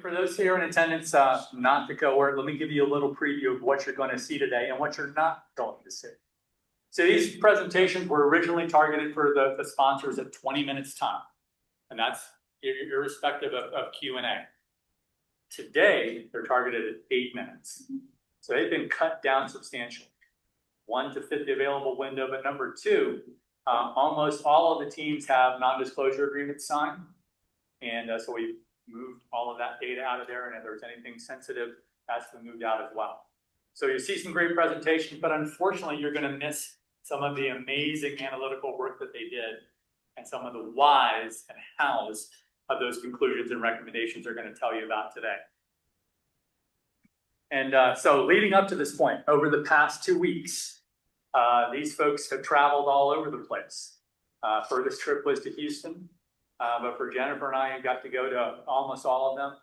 For those here in attendance, not the cohort, let me give you a little preview of what you're going to see today and what you're not going to see. So these presentations were originally targeted for the sponsors at 20 minutes time, and that's irrespective of Q&A. Today, they're targeted at 8 minutes. So they've been cut down substantially. One, to fit the available window, but number two, almost all of the teams have non-disclosure agreements signed. And so we've moved all of that data out of there, and if there's anything sensitive, that's been moved out as well. So you see some great presentations, but unfortunately, you're going to miss some of the amazing analytical work that they did, and some of the whys and hows of those conclusions and recommendations are going to tell you about today. And so leading up to this point, over the past 2 weeks, these folks have traveled all over the place. Furthest trip was to Houston. But for Jennifer and I, got to go to almost all of them,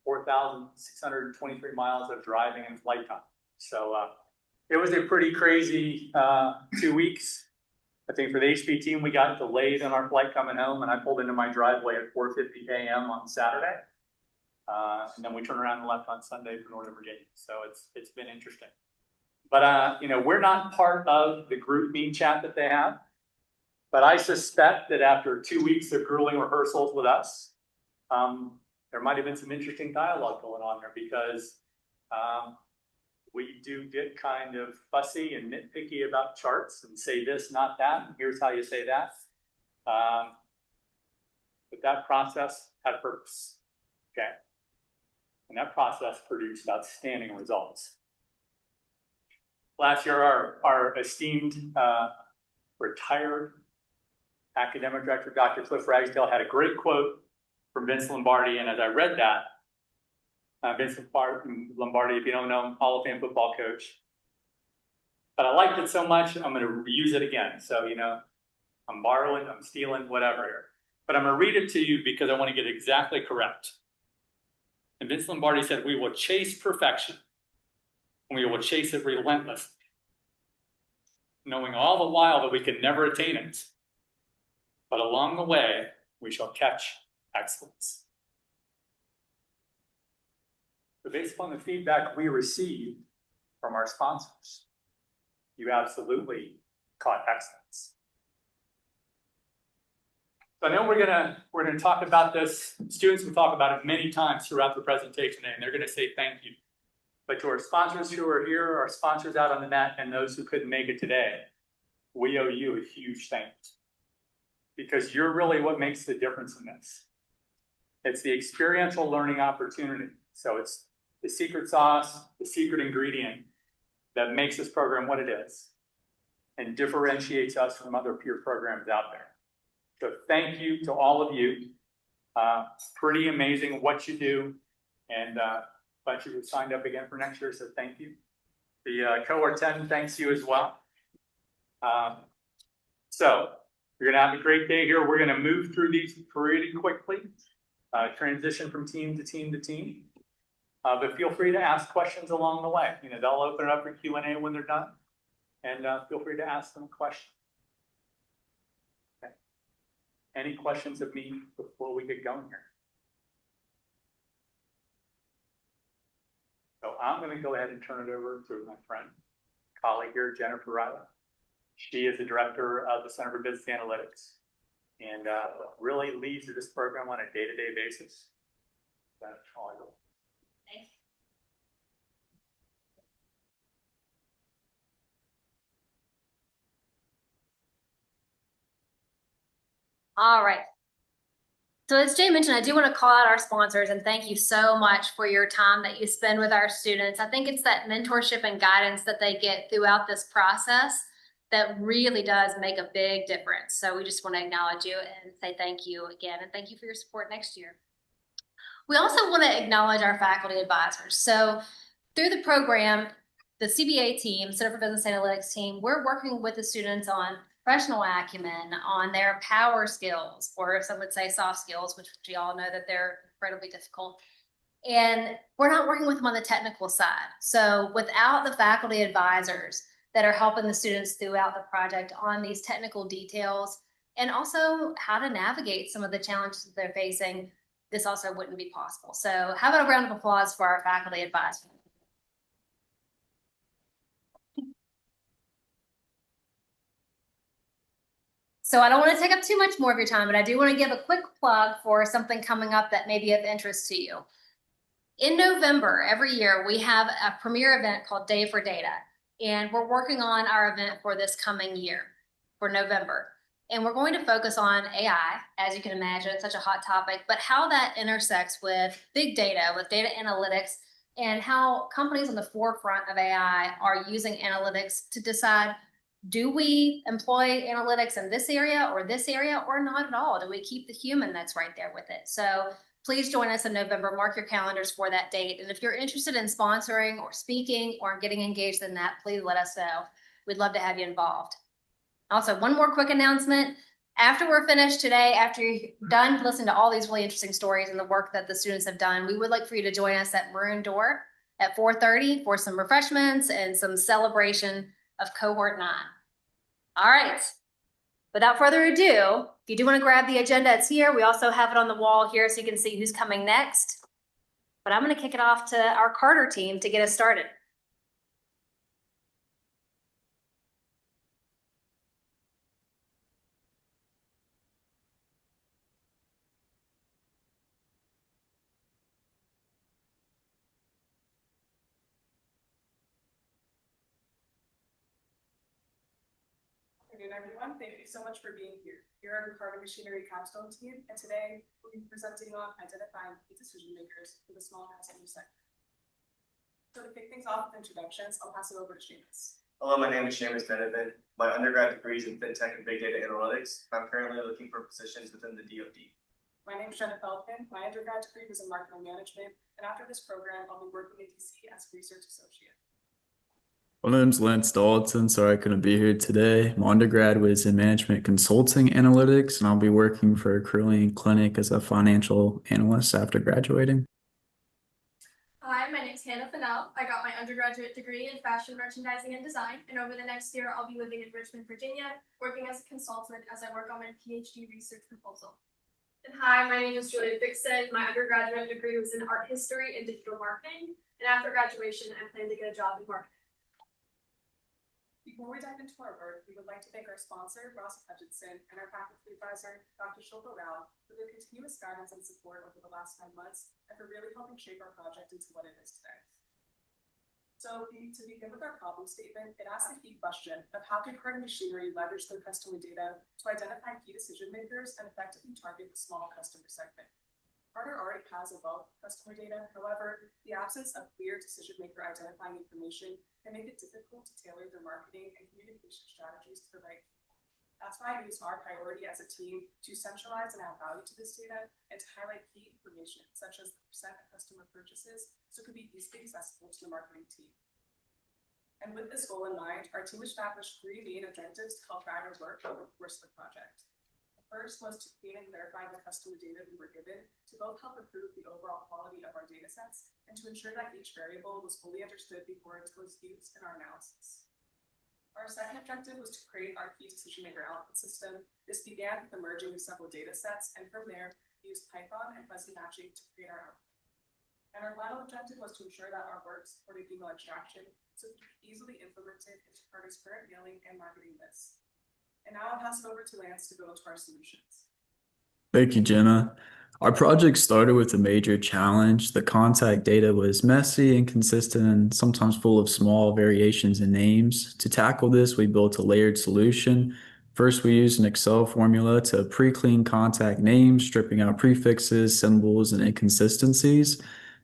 4,623 miles of driving and flight time. So it was a pretty crazy 2 weeks. I think for the HP team, we got delayed on our flight coming home, and I pulled into my driveway at 4:50 a.m. on Saturday. And then we turned around and left on Sunday for Northern Virginia. So it's been interesting. But you know, we're not part of the group meet chat that they have. But I suspect that after 2 weeks of grueling rehearsals with us, there might have been some interesting dialogue going on there, because we do get kind of fussy and nitpicky about charts and say this, not that, and here's how you say that. But that process had purpose, okay? And that process produced outstanding results. Last year, our esteemed retired academic director, Dr. Cliff Ragsdale, had a great quote from Vince Lombardi, and as I read that, Vince Lombardi, if you don't know him, Hall of Fame football coach, but I liked it so much, I'm going to reuse it again. So, you know, I'm borrowing, I'm stealing, whatever here, but I'm going to read it to you because I want to get it exactly correct. And Vince Lombardi said, "We will chase perfection, and we will chase it relentlessly, knowing all the while that we can never attain it. But along the way, we shall catch excellence." So based upon the feedback we received from our sponsors, you absolutely caught excellence. So I know we're gonna talk about this. Students will talk about it many times throughout the presentation, and they're gonna say thank you. But to our sponsors who are here, our sponsors out on the net, and those who couldn't make it today, we owe you a huge thank you. Because you're really what makes the difference in this. It's the experiential learning opportunity. So it's the secret sauce, the secret ingredient that makes this program what it is and differentiates us from other peer programs out there. So thank you to all of you. Pretty amazing what you do, and but you signed up again for next year, so thank you. The Cohort 10 thanks you as well. So you're gonna have a great day here. We're gonna move through these pretty quickly, transition from team to team to team. But feel free to ask questions along the way. You know, they'll open it up for Q&A when they're done, and feel free to ask them a question. Okay. Any questions of me before we get going here? So I'm gonna go ahead and turn it over to my friend, colleague here, Jennifer Riley. She is the director of the Center for Business Analytics, and really leads this program on a day-to-day basis. That's all I do. Thanks. All right. So as Jay mentioned, I do want to call out our sponsors and thank you so much for your time that you spend with our students. I think it's that mentorship and guidance that they get throughout this process that really does make a big difference. So we just want to acknowledge you and say thank you again, and thank you for your support next year. We also want to acknowledge our faculty advisors. So through the program, the CBA team, Center for Business Analytics team, we're working with the students on professional acumen, on their power skills, or some would say soft skills, which we all know that they're incredibly difficult. And we're not working with them on the technical side. So without the faculty advisors that are helping the students throughout the project on these technical details, and also how to navigate some of the challenges that they're facing, this also wouldn't be possible. So how about a round of applause for our faculty advisors? So I don't want to take up too much more of your time, but I do want to give a quick plug for something coming up that may be of interest to you. In November, every year, we have a premier event called Day for Data, and we're working on our event for this coming year, for November. And we're going to focus on AI, as you can imagine, it's such a hot topic, but how that intersects with big data, with data analytics, and how companies on the forefront of AI are using analytics to decide, do we employ analytics in this area or not at all? Do we keep the human that's right there with it? So please join us in November. Mark your calendars for that date. And if you're interested in sponsoring or speaking or getting engaged in that, please let us know. We'd love to have you involved. Also, one more quick announcement. After we're finished today, after you're done listening to all these really interesting stories and the work that the students have done, we would like for you to join us at Maroon Door at 4:30 for some refreshments and some celebration of Cohort 9. All right. Without further ado, if you do want to grab the agenda, it's here. We also have it on the wall here so you can see who's coming next. But I'm going to kick it off to our Carter team to get us started. Good afternoon, everyone. Thank you so much for being here. Here are the Carter Machinery Capstone team, and today we'll be presenting on identifying key decision makers for the small customer sector. So to kick things off with introductions, I'll pass it over to Seamus. Hello, my name is Seamus Donovan. My undergrad degree is in FinTech and Big Data Analytics. I'm currently looking for positions within the DoD. My name is Jenna Pamplin. My undergrad degree was in marketing management, and after this program, I'll be working in DC as a research associate. My name's Lance Dalton. Sorry I couldn't be here today. My undergrad was in management consulting analytics, and I'll be working for a Carillion clinic as a financial analyst after graduating. Hi, my name is Hannah Fennell. I got my undergraduate degree in fashion merchandising and design, and over the next year, I'll be living in Richmond, Virginia, working as a consultant as I work on my PhD research proposal. And hi, my name is Julia Dixon. My undergraduate degree was in art history and digital marketing, and after graduation, I plan to get a job in marketing. Before we dive into our work, we would like to thank our sponsor, Ross Hutchinson, and our faculty advisor, Dr. Shilpa Rao, for their continuous guidance and support over the last 9 months, and for really helping shape our project into what it is today. So to begin with our problem statement, it asks the key question of how can Carter Machinery leverage their customer data to identify key decision makers and effectively target the small customer segment. Carter already has a wealth of customer data. However, the absence of clear decision maker identifying information can make it difficult to tailor their marketing and communication strategies to the right people. That's why it is our priority as a team to centralize and add value to this data and to highlight key information such as the percent of customer purchases so it could be easily accessible to the marketing team. And with this goal in mind, our team established 3 main objectives to help guide our work over the course of the project. First was to clean and verify the customer data we were given to both help improve the overall quality of our data sets and to ensure that each variable was fully understood before it was used in our analysis. Our second objective was to create our key decision maker output system. This began with the merging of several data sets, and from there, we used Python and fuzzy matching to create our output. And our final objective was to ensure that our work supported email extraction so it could be easily implemented into Carter's current mailing and marketing lists. And now I'll pass it over to Lance to go into our solutions. Thank you, Jenna. Our project started with a major challenge. The contact data was messy, inconsistent, and sometimes full of small variations in names. To tackle this, we built a layered solution. First, we used an Excel formula to pre-clean contact names, stripping out prefixes, symbols, and inconsistencies.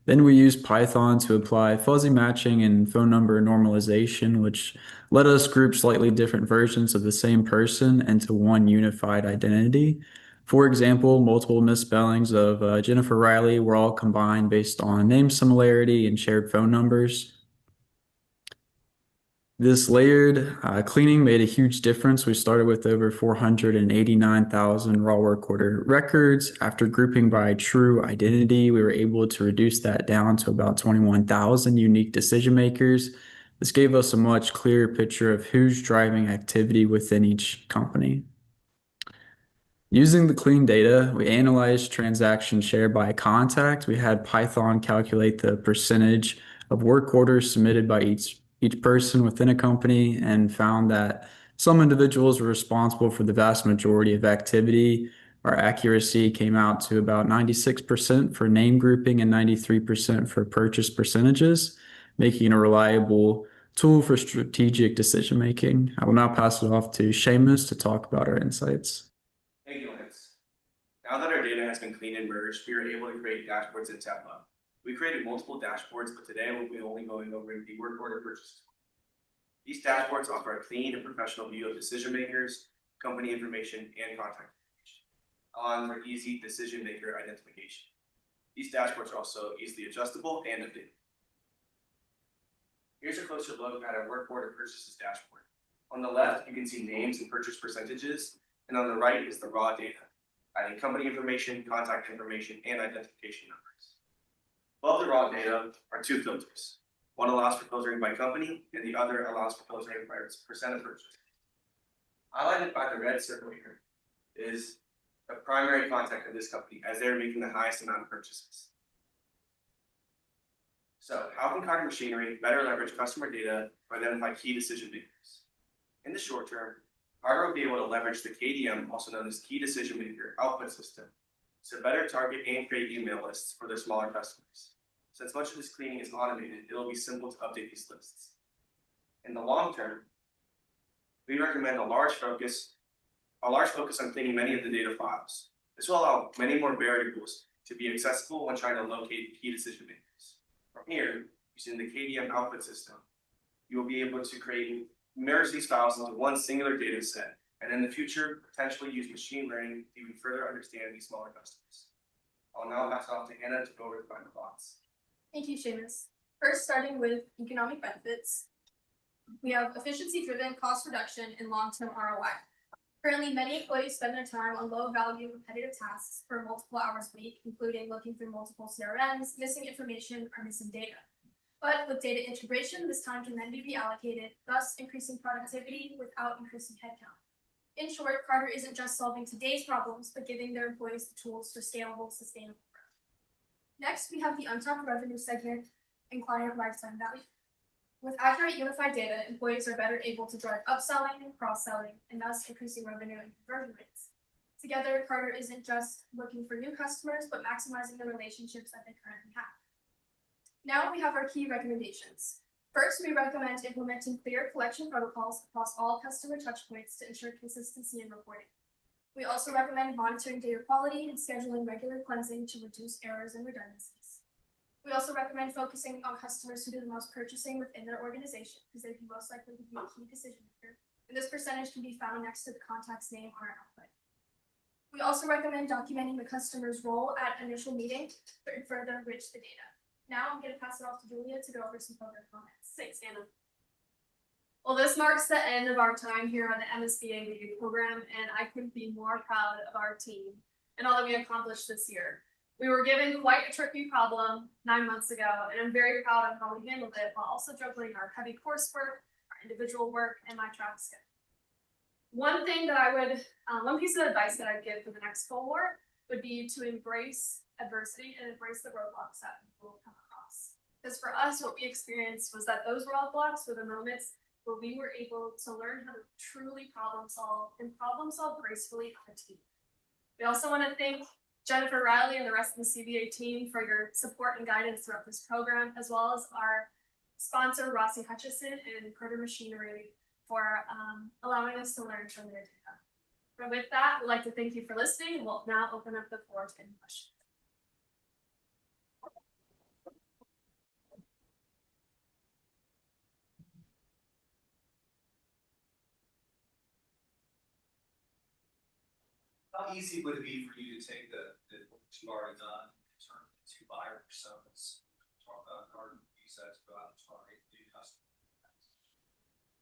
Then we used Python to apply fuzzy matching and phone number normalization, which let us group slightly different versions of the same person into one unified identity. For example, multiple misspellings of Jennifer Riley were all combined based on name similarity and shared phone numbers. This layered cleaning made a huge difference. We started with over 489,000 raw work order records. After grouping by true identity, we were able to reduce that down to about 21,000 unique decision makers. This gave us a much clearer picture of who's driving activity within each company. Using the clean data, we analyzed transactions shared by contact. We had Python calculate the percentage of work orders submitted by each person within a company and found that some individuals were responsible for the vast majority of activity. Our accuracy came out to about 96% for name grouping and 93% for purchase percentages, making it a reliable tool for strategic decision making. I will now pass it off to Seamus to talk about our insights. Thank you, Lance. Now that our data has been cleaned and merged, we are able to create dashboards in Tableau. We created multiple dashboards, but today we'll be only going over the work order purchases. These dashboards offer a clean and professional view of decision makers, company information, and contact information, allowing for easy decision maker identification. These dashboards are also easily adjustable and updated. Here's a closer look at our work order purchases dashboard. On the left, you can see names and purchase percentages, and on the right is the raw data, adding company information, contact information, and identification numbers. Above the raw data are two filters. One allows for filtering by company, and the other allows for filtering by percent of purchase. Highlighted by the red circle here is the primary contact of this company, as they're making the highest amount of purchases. So, how can Carter Machinery better leverage customer data to identify key decision makers? In the short term, Carter will be able to leverage the KDM, also known as Key Decision Maker Output System, to better target and create email lists for their smaller customers. Since much of this cleaning is automated, it will be simple to update these lists. In the long term, we recommend a large focus on cleaning many of the data files. This will allow many more variables to be accessible when trying to locate key decision makers. From here, using the KDM output system, you will be able to merge these files into one singular data set, and in the future, potentially use machine learning to even further understand these smaller customers. I'll now pass it off to Hannah to go over the final thoughts. Thank you, Seamus. First, starting with economic benefits, we have efficiency-driven cost reduction and long-term ROI. Currently, many employees spend their time on low-value repetitive tasks for multiple hours a week, including looking through multiple CRMs, missing information, or missing data. But with data integration, this time can then be reallocated, thus increasing productivity without increasing headcount. In short, Carter isn't just solving today's problems, but giving their employees the tools for scalable, sustainable growth. Next, we have the untapped revenue segment and client lifetime value. With accurate unified data, employees are better able to drive upselling and cross-selling, and thus increasing revenue and conversion rates. Together, Carter isn't just looking for new customers, but maximizing the relationships that they currently have. Now we have our key recommendations. First, we recommend implementing clear collection protocols across all customer touchpoints to ensure consistency in reporting. We also recommend monitoring data quality and scheduling regular cleansing to reduce errors and redundancies. We also recommend focusing on customers who do the most purchasing within their organization, because they'd be most likely to be a key decision maker, and this percentage can be found next to the contact's name on our output. We also recommend documenting the customer's role at initial meeting to further enrich the data. Now I'm going to pass it off to Julia to go over some program comments. Thanks, Anna. Well, this marks the end of our time here on the MSBA-BA program, and I couldn't be more proud of our team and all that we accomplished this year. We were given quite a tricky problem 9 months ago, and I'm very proud of how we handled it while also juggling our heavy coursework, our individual work, and my travel schedule. One piece of advice that I'd give for the next cohort would be to embrace adversity and embrace the roadblocks that people will come across. Because for us, what we experienced was that those roadblocks were the moments where we were able to learn how to truly problem solve gracefully on a team. We also want to thank Jennifer Riley and the rest of the CBA team for your support and guidance throughout this program, as well as our sponsor, Rossi Hutchison and Carter Machinery, for allowing us to learn from their data. But with that, we'd like to thank you for listening. We'll now open up the floor to any questions. How easy would it be for you to take what you've already done and turn it into buyer personas? Or use that to go out and target new customers?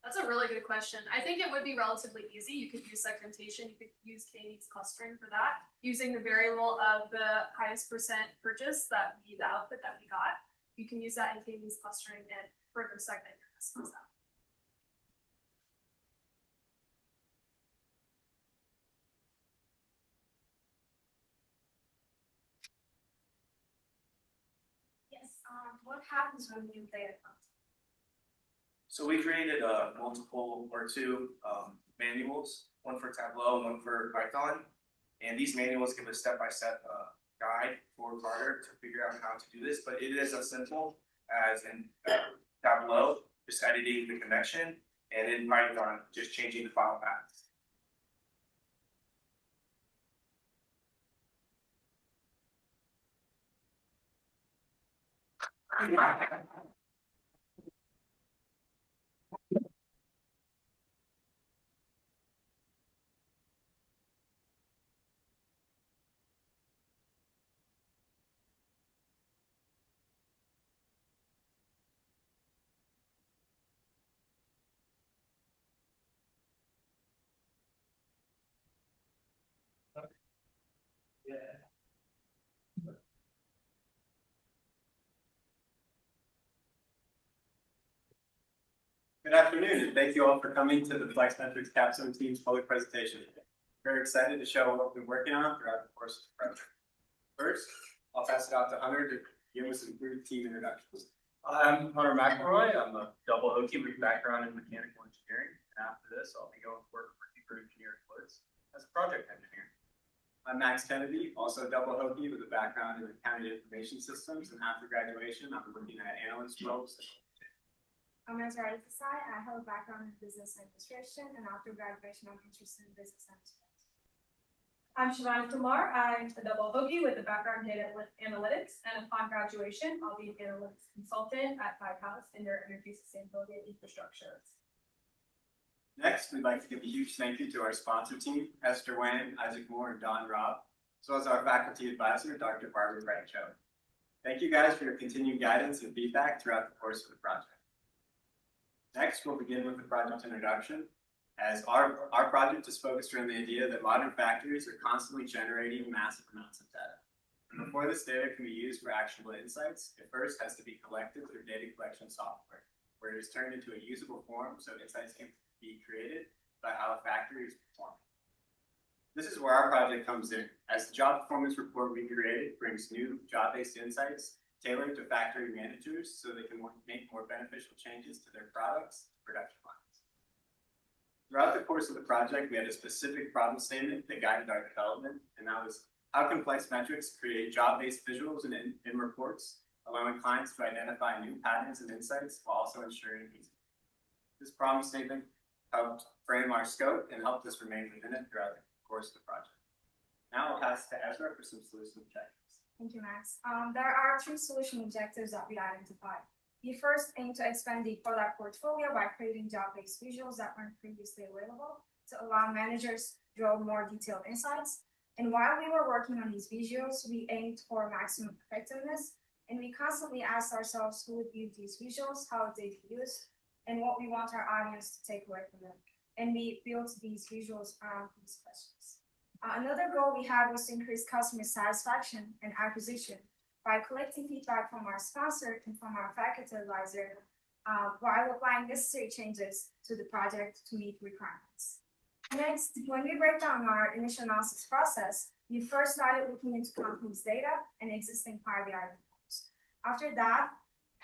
That's a really good question. I think it would be relatively easy. You could use segmentation. You could use K-needs clustering for that, using the variable of the highest percent purchase the output that we got. You can use that in K-needs clustering and further segment your customers out. What happens when new data comes? So we created multiple or two manuals, one for Tableau, one for Python. And these manuals give a step-by-step guide for Carter to figure out how to do this, but it is as simple as in Tableau, just editing the connection, and in Python, just changing the file paths. Good afternoon, and thank you all for coming to the FlexMetrics Capstone Team's public presentation. Very excited to show what we've been working on throughout the course of the project. First, I'll pass it out to Hunter to give us some brief team introductions. I'm Hunter McElroy. I'm a double hokey with background in mechanical engineering. And after this, I'll be going to work for Deeper Engineering Woods as a project engineer. I'm Max Kennedy, also a double hokey with a background in accounting information systems, and after graduation, I'm looking at analyst roles. I'm Ezra Desai. I have a background in business administration, and after graduation, I'm interested in business management. I'm Shivani Kumar. I'm a double hokey with a background in data analytics, and upon graduation, I'll be an analytics consultant at Lighthouse in their energy sustainability and infrastructure. Next, we'd like to give a huge thank you to our sponsor team, Esther Wang, Isaac Moore, and Don Robb, as well as our faculty advisor, Dr. Barbara Brancho. Thank you guys for your continued guidance and feedback throughout the course of the project. Next, we'll begin with the project introduction, as our project is focused around the idea that modern factories are constantly generating massive amounts of data. And before this data can be used for actionable insights, it first has to be collected through data collection software, where it is turned into a usable form so insights can be created by how a factory is performing. This is where our project comes in, as the job performance report we created brings new job-based insights tailored to factory managers so they can make more beneficial changes to their products, production lines. Throughout the course of the project, we had a specific problem statement that guided our development, and that was how can FlexMetrics create job-based visuals in reports, allowing clients to identify new patterns and insights while also ensuring ease. This problem statement helped frame our scope and helped us remain within it throughout the course of the project. Now I'll pass to Ezra for some solution objectives. Thank you, Max. There are three solution objectives that we identified. We first aim to expand the product portfolio by creating job-based visuals that weren't previously available to allow managers to draw more detailed insights. And while we were working on these visuals, we aimed for maximum effectiveness, and we constantly asked ourselves who would view these visuals, how would they be used, and what we want our audience to take away from them. And we built these visuals around these questions. Another goal we had was to increase customer satisfaction and acquisition by collecting feedback from our sponsor and from our faculty advisor while applying necessary changes to the project to meet requirements. Next, when we break down our initial analysis process, we first started looking into companies' data and existing Power BI reports. After that,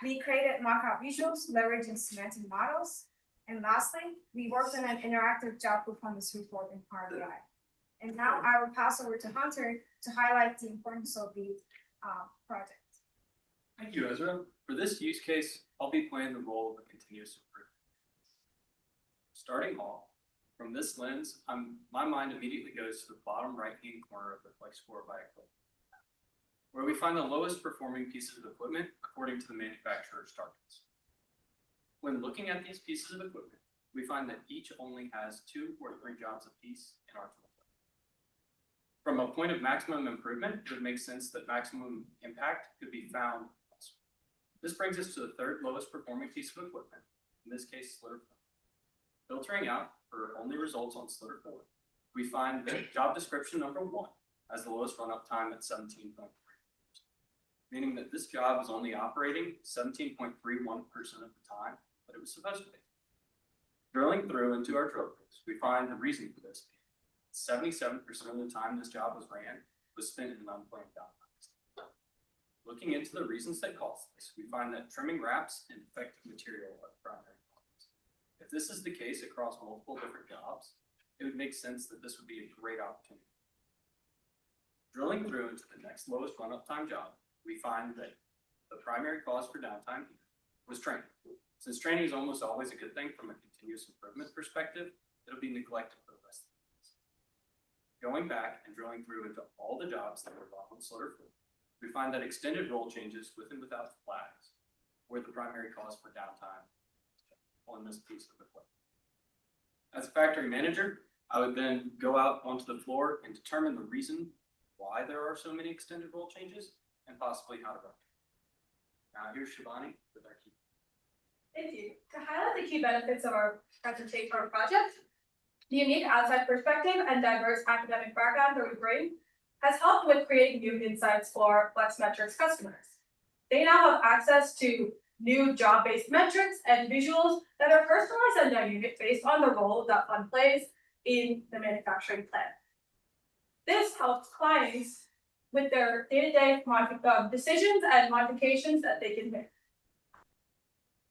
we created mock-up visuals leveraging semantic models. And lastly, we worked on an interactive job performance report in Power BI. And now I will pass over to Hunter to highlight the importance of the project. Thank you, Ezra. For this use case, I'll be playing the role of a continuous improvement. Starting off, from this lens, my mind immediately goes to the bottom right-hand corner of the Flex Score by equipment, where we find the lowest performing pieces of equipment according to the manufacturer's targets. When looking at these pieces of equipment, we find that each only has 2 or 3 jobs apiece in our toolkit. From a point of maximum improvement, it makes sense that maximum impact could be found elsewhere. This brings us to the third lowest performing piece of equipment, in this case, Slitter 4. Filtering out for only results on Slitter 4, we find that job description number 1 has the lowest run-up time at 17.3, meaning that this job is only operating 17.31% of the time that it was supposed to be. Drilling through into our drill rigs, we find the reason for this being 77% of the time this job was ran was spent in unplanned downtime. Looking into the reasons that cause this, we find that trimming wraps and defective material are the primary causes. If this is the case across multiple different jobs, it would make sense that this would be a great opportunity. Drilling through into the next lowest run-up time job, we find that the primary cause for downtime was training. Since training is almost always a good thing from a continuous improvement perspective, it'll be neglected for the rest of the days. Going back and drilling through into all the jobs that were on Slaughter for, we find that extended role changes with and without flags were the primary cause for downtime on this piece of equipment. As a factory manager, I would then go out onto the floor and determine the reason why there are so many extended role changes and possibly how to rectify. Now here's Shivani with our key. Thank you. To highlight the key benefits of our presentation for our project, the unique outside perspective and diverse academic background that we bring has helped with creating new insights for FlexMetrics customers. They now have access to new job-based metrics and visuals that are personalized and dynamic based on the role that one plays in the manufacturing plant. This helps clients with their day-to-day decisions and modifications that they can make.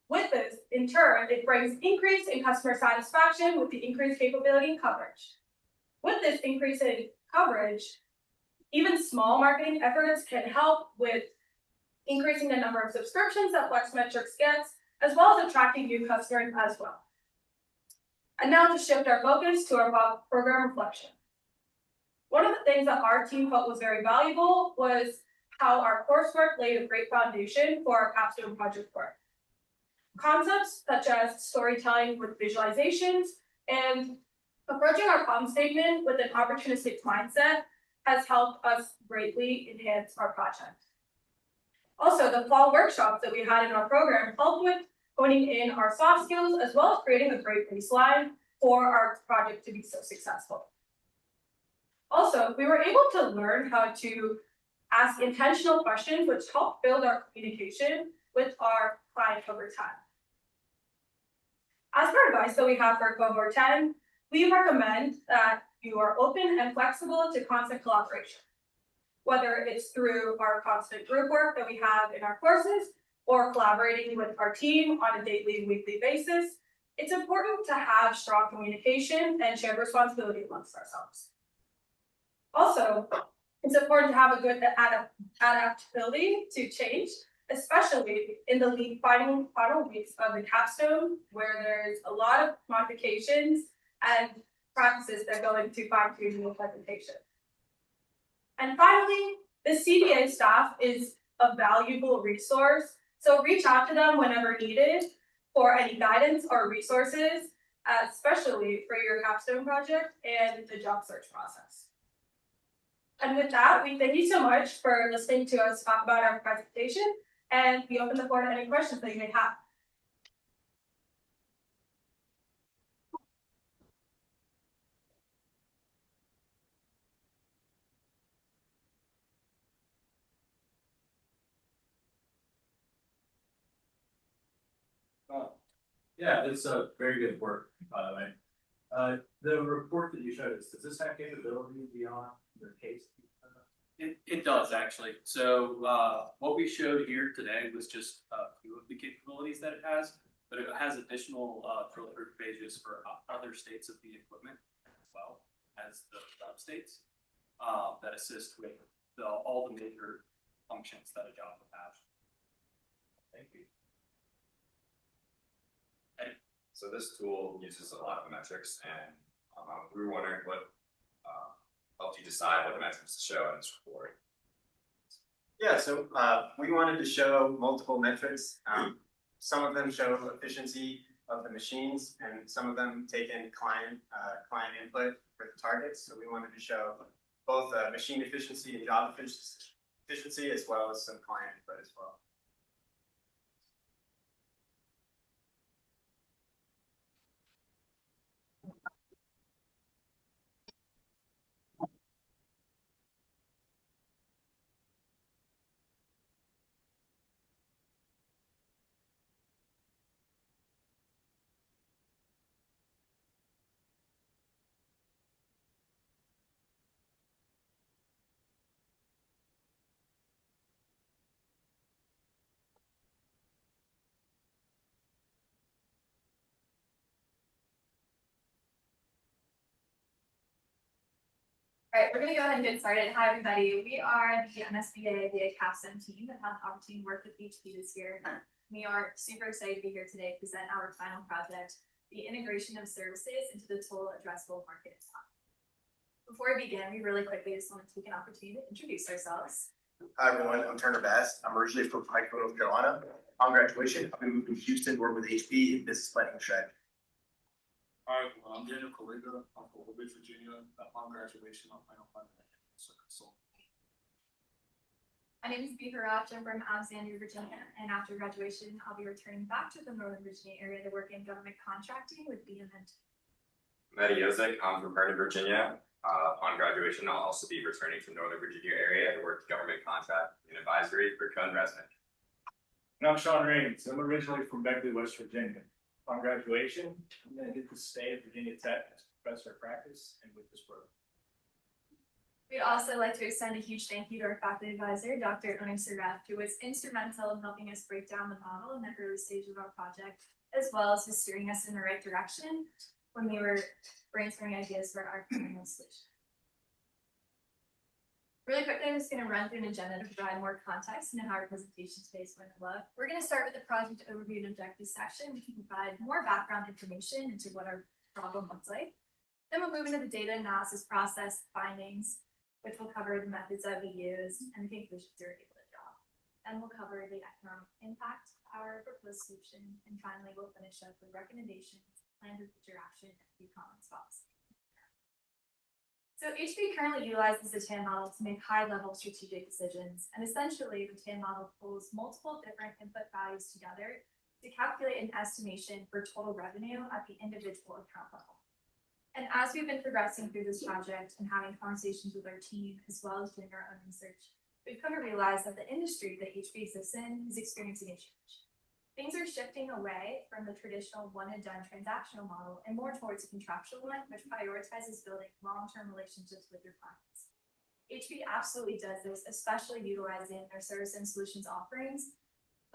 With this, in turn, it brings increase in customer satisfaction with the increased capability and coverage. With this increase in coverage, even small marketing efforts can help with increasing the number of subscriptions that FlexMetrics gets, as well as attracting new customers as well. And now to shift our focus to our program reflection. One of the things that our team felt was very valuable was how our coursework laid a great foundation for our capstone project work. Concepts such as storytelling with visualizations and approaching our problem statement with an opportunistic mindset has helped us greatly enhance our project. Also, the fall workshops that we had in our program helped with honing in our soft skills as well as creating a great baseline for our project to be so successful. Also, we were able to learn how to ask intentional questions which help build our communication with our client over time. As for advice that we have for Cohort 10, we recommend that you are open and flexible to constant collaboration. Whether it's through our constant group work that we have in our courses or collaborating with our team on a daily and weekly basis, it's important to have strong communication and shared responsibility amongst ourselves. Also, it's important to have a good adaptability to change, especially in the final weeks of the capstone, where there's a lot of modifications and practices that go into fine-tuning the presentation. And finally, the CBA staff is a valuable resource, so reach out to them whenever needed for any guidance or resources, especially for your capstone project and the job search process. And with that, we thank you so much for listening to us talk about our presentation, and we open the floor to any questions that you may have. Yeah, it's a very good work, by the way. The report that you showed us, does this have capability beyond the case? It does actually. So what we showed here today was just a few of the capabilities that it has, but it has additional drill through pages for other states of the equipment as well as the sub states that assist with all the major functions that a job would have. Thank you. So this tool uses a lot of metrics, and we were wondering what helped you decide what metrics to show in this report. Yeah, so we wanted to show multiple metrics. Some of them show efficiency of the machines, and some of them take in client input for the targets. So we wanted to show both machine efficiency and job efficiency, as well as some client input as well. Alright, we're gonna go ahead and get started. Hi, everybody. We are the MSBA-BA capstone team that had the opportunity to work with HP this year. We are super excited to be here today to present our final project, the integration of services into the total addressable market. Before we begin, we really quickly just want to take an opportunity to introduce ourselves. Hi, everyone. I'm Turner Bass. I'm originally from Pikeville, North Carolina. On graduation, I'll be moving to Houston to work with HP in business planning and strategy. Hi, I'm Daniel Collega. I'm from NobleReach, Virginia. Upon graduation, I'm planning on finding a consultant. My name is Biharaj. I'm from Alexandria, Virginia, and after graduation, I'll be returning back to the Northern Virginia area to work in government contracting with BMN. Mehdi Yozik, I'm from Vernon, Virginia. Upon graduation, I'll also be returning to Northern Virginia area to work government contract and advisory for Cone Resnick. And I'm Sean Raines. I'm originally from Beckley, West Virginia. On graduation, I'm going to get to stay at Virginia Tech as a professor of practice and with this program. We'd also like to extend a huge thank you to our faculty advisor, Dr. Oni Surratt, who was instrumental in helping us break down the model in the early stage of our project, as well as just steering us in the right direction when we were brainstorming ideas for our final solution. Really quickly, I'm just going to run through an agenda to provide more context into how our presentation today is going to look. We're going to start with the project overview and objectives section, which can provide more background information into what our problem looks like. Then we'll move into the data analysis process findings, which will cover the methods that we use and the conclusions we're able to draw. And we'll cover the economic impact of our proposed solution. And finally, we'll finish up with recommendations, plans of future action, and a few comments policy. So HP currently utilizes the TAM model to make high-level strategic decisions. And essentially, the TAM model pulls multiple different input values together to calculate an estimation for total revenue at the individual account level. And as we've been progressing through this project and having conversations with our team, as well as doing our own research, we've come to realize that the industry that HP exists in is experiencing a change. Things are shifting away from the traditional one-and-done transactional model and more towards a contractual one, which prioritizes building long-term relationships with your clients. HP absolutely does this, especially utilizing their service and solutions offerings,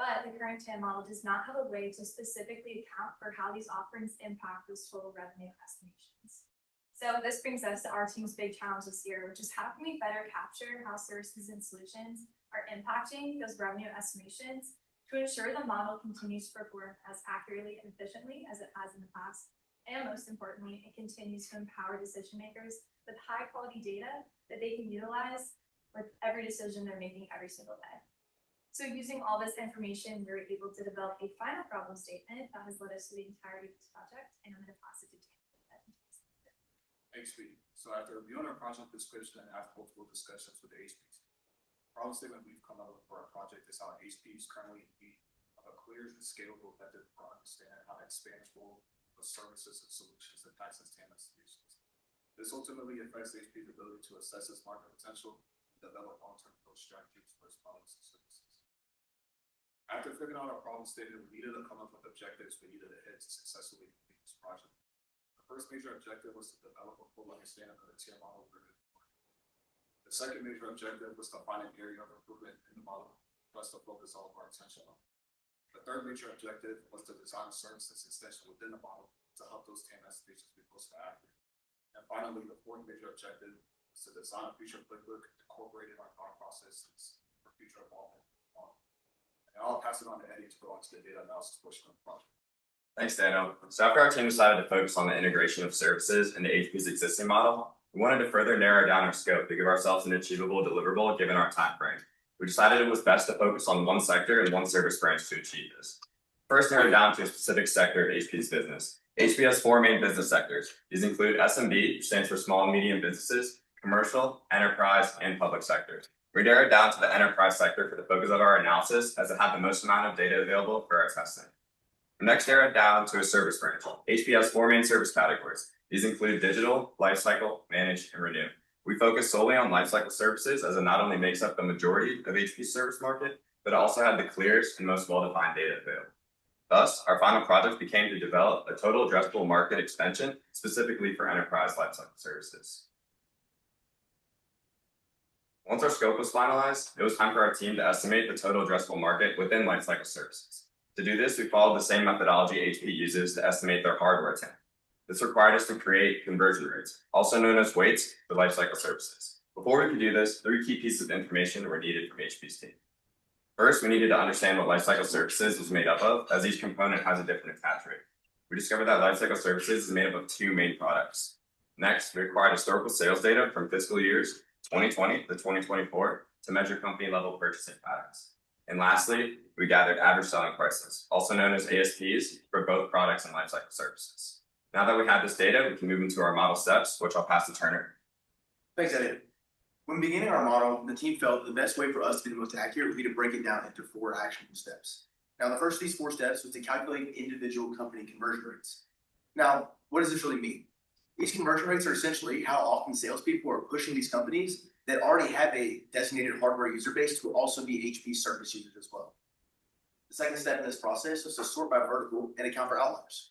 but the current TAM model does not have a way to specifically account for how these offerings impact those total revenue estimations. So this brings us to our team's big challenge this year, which is how can we better capture how services and solutions are impacting those revenue estimations to ensure the model continues to perform as accurately and efficiently as it has in the past. And most importantly, it continues to empower decision makers with high quality data that they can utilize with every decision they're making every single day. So using all this information, we were able to develop a final problem statement that has led us to the entirety of this project. And I'm going to pass it to Dan. HP. So after reviewing our project description and after multiple discussions with the HP team, the problem statement we've come up with for our project is how HP is currently in need of a clear and scalable method for understanding how expansible the services and solutions that Texas TAM institutions. This ultimately affects HP's ability to assess its market potential and develop long-term growth strategies for its products and services. After figuring out our problem statement, we needed to come up with objectives we needed to hit to successfully complete this project. The first major objective was to develop a full understanding of the TAM model. The second major objective was to find an area of improvement in the model for us to focus all of our attention on. The third major objective was to design a services extension within the model to help those TAM estimations be close to accurate. And finally, the fourth major objective was to design a future playbook incorporating our thought processes for future involvement. And I'll pass it on to Eddie to go on to the data analysis portion of the project. Thanks, Daniel. So after our team decided to focus on the integration of services into HP's existing model, we wanted to further narrow down our scope to give ourselves an achievable deliverable given our time frame. We decided it was best to focus on one sector and one service branch to achieve this. First, narrowed down to a specific sector of HP's business. HP has four main business sectors. These include SMB, which stands for small and medium businesses, commercial, enterprise, and public sectors. We narrowed down to the enterprise sector for the focus of our analysis as it had the most amount of data available for our testing. We next narrowed down to a service branch. HP has four main service categories. These include digital, lifecycle, manage, and renew. We focus solely on lifecycle services as it not only makes up the majority of HP's service market, but it also had the clearest and most well-defined data available. Thus, our final project became to develop a total addressable market extension specifically for enterprise lifecycle services. Once our scope was finalized, it was time for our team to estimate the total addressable market within lifecycle services. To do this, we followed the same methodology HP uses to estimate their hardware TAM. This required us to create conversion rates, also known as weights for lifecycle services. Before we could do this, 3 key pieces of information were needed from HP's team. First, we needed to understand what lifecycle services was made up of, as each component has a different attach rate. We discovered that lifecycle services is made up of 2 main products. Next, we acquired historical sales data from fiscal years 2020 to 2024 to measure company level purchasing patterns. And lastly, we gathered average selling prices, also known as ASPs, for both products and lifecycle services. Now that we have this data, we can move into our model steps, which I'll pass to Turner. Thanks, Eddie. When beginning our model, the team felt the best way for us to be the most accurate would be to break it down into 4 actionable steps. Now, the first of these 4 steps was to calculate individual company conversion rates. Now, what does this really mean? These conversion rates are essentially how often salespeople are pushing these companies that already have a designated hardware user base to also be HP service users as well. The second step in this process is to sort by vertical and account for outliers.